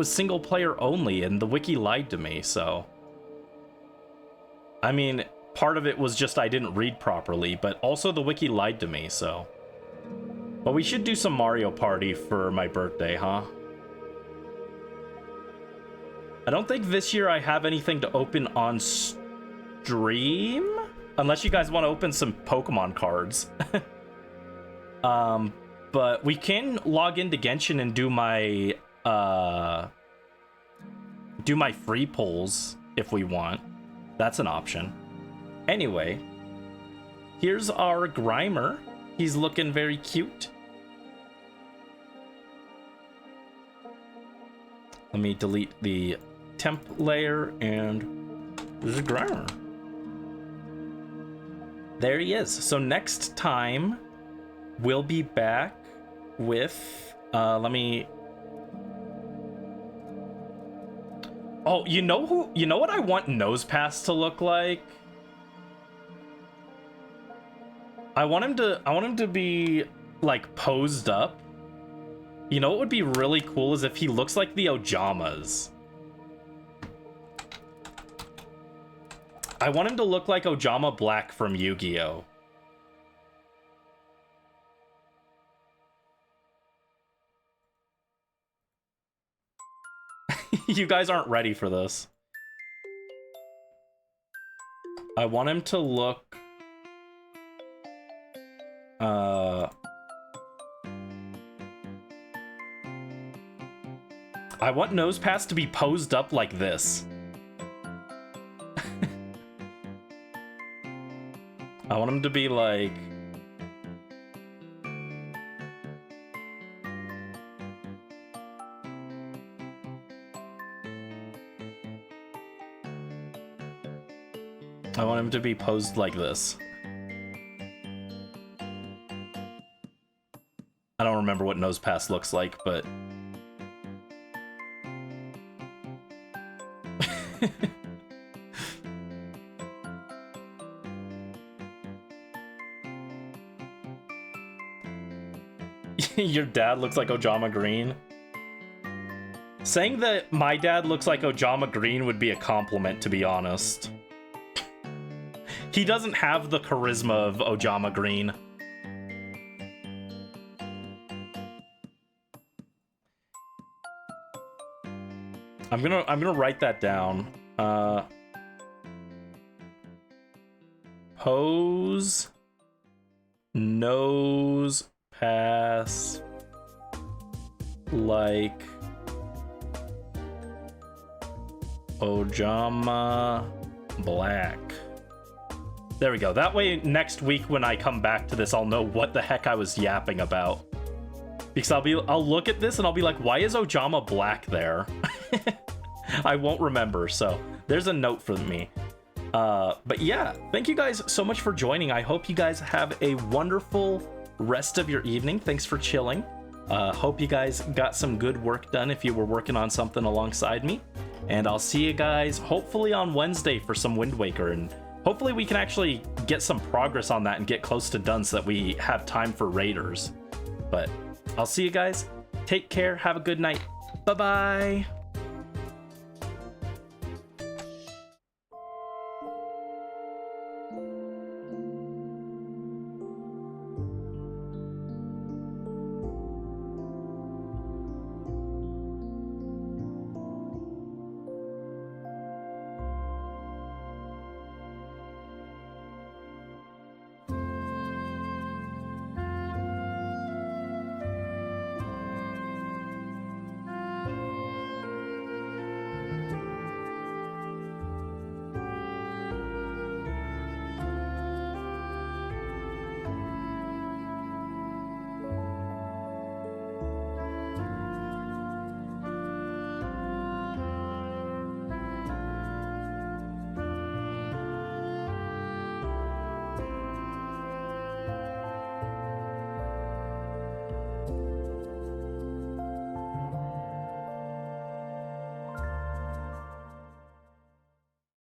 single player only, and the wiki lied to me, so I mean, part of it was just I didn't read properly, but also the wiki lied to me, so. But we should do some Mario Party for my birthday, huh? I don't think this year I have anything to open on stream, unless you guys want to open some Pokemon cards. But we can log into Genshin and do my free pulls if we want. That's an option. Anyway, here's our Grimer. He's looking very cute. Let me delete the temp layer, and there's a Grimer. There he is. So next time, we'll be back with... let me... Oh, you know what I want Nosepass to look like? I want him to be like posed up. You know what would be really cool is if he looks like the Ojamas. I want him to look like Ojama Black from Yu-Gi-Oh! You guys aren't ready for this. I want him to look... I want Nosepass to be posed up like this. I want him to be like... I want him to be posed like this. I don't remember what Nosepass looks like, but... Your dad looks like Ojama Green. Saying that my dad looks like Ojama Green would be a compliment, to be honest. He doesn't have the charisma of Ojama Green. I'm gonna write that down. Pose Nose Pass like Ojama Black. There we go. That way next week when I come back to this, I'll know what the heck I was yapping about. Because I'll look at this and I'll be like, why is Ojama Black there? I won't remember, so there's a note for me. But yeah, thank you guys so much for joining. I hope you guys have a wonderful rest of your evening. Thanks for chilling. Hope you guys got some good work done if you were working on something alongside me. And I'll see you guys hopefully on Wednesday for some Wind Waker, and hopefully we can actually get some progress on that and get close to done so that we have time for raiders. But I'll see you guys. Take care. Have a good night. Bye-bye.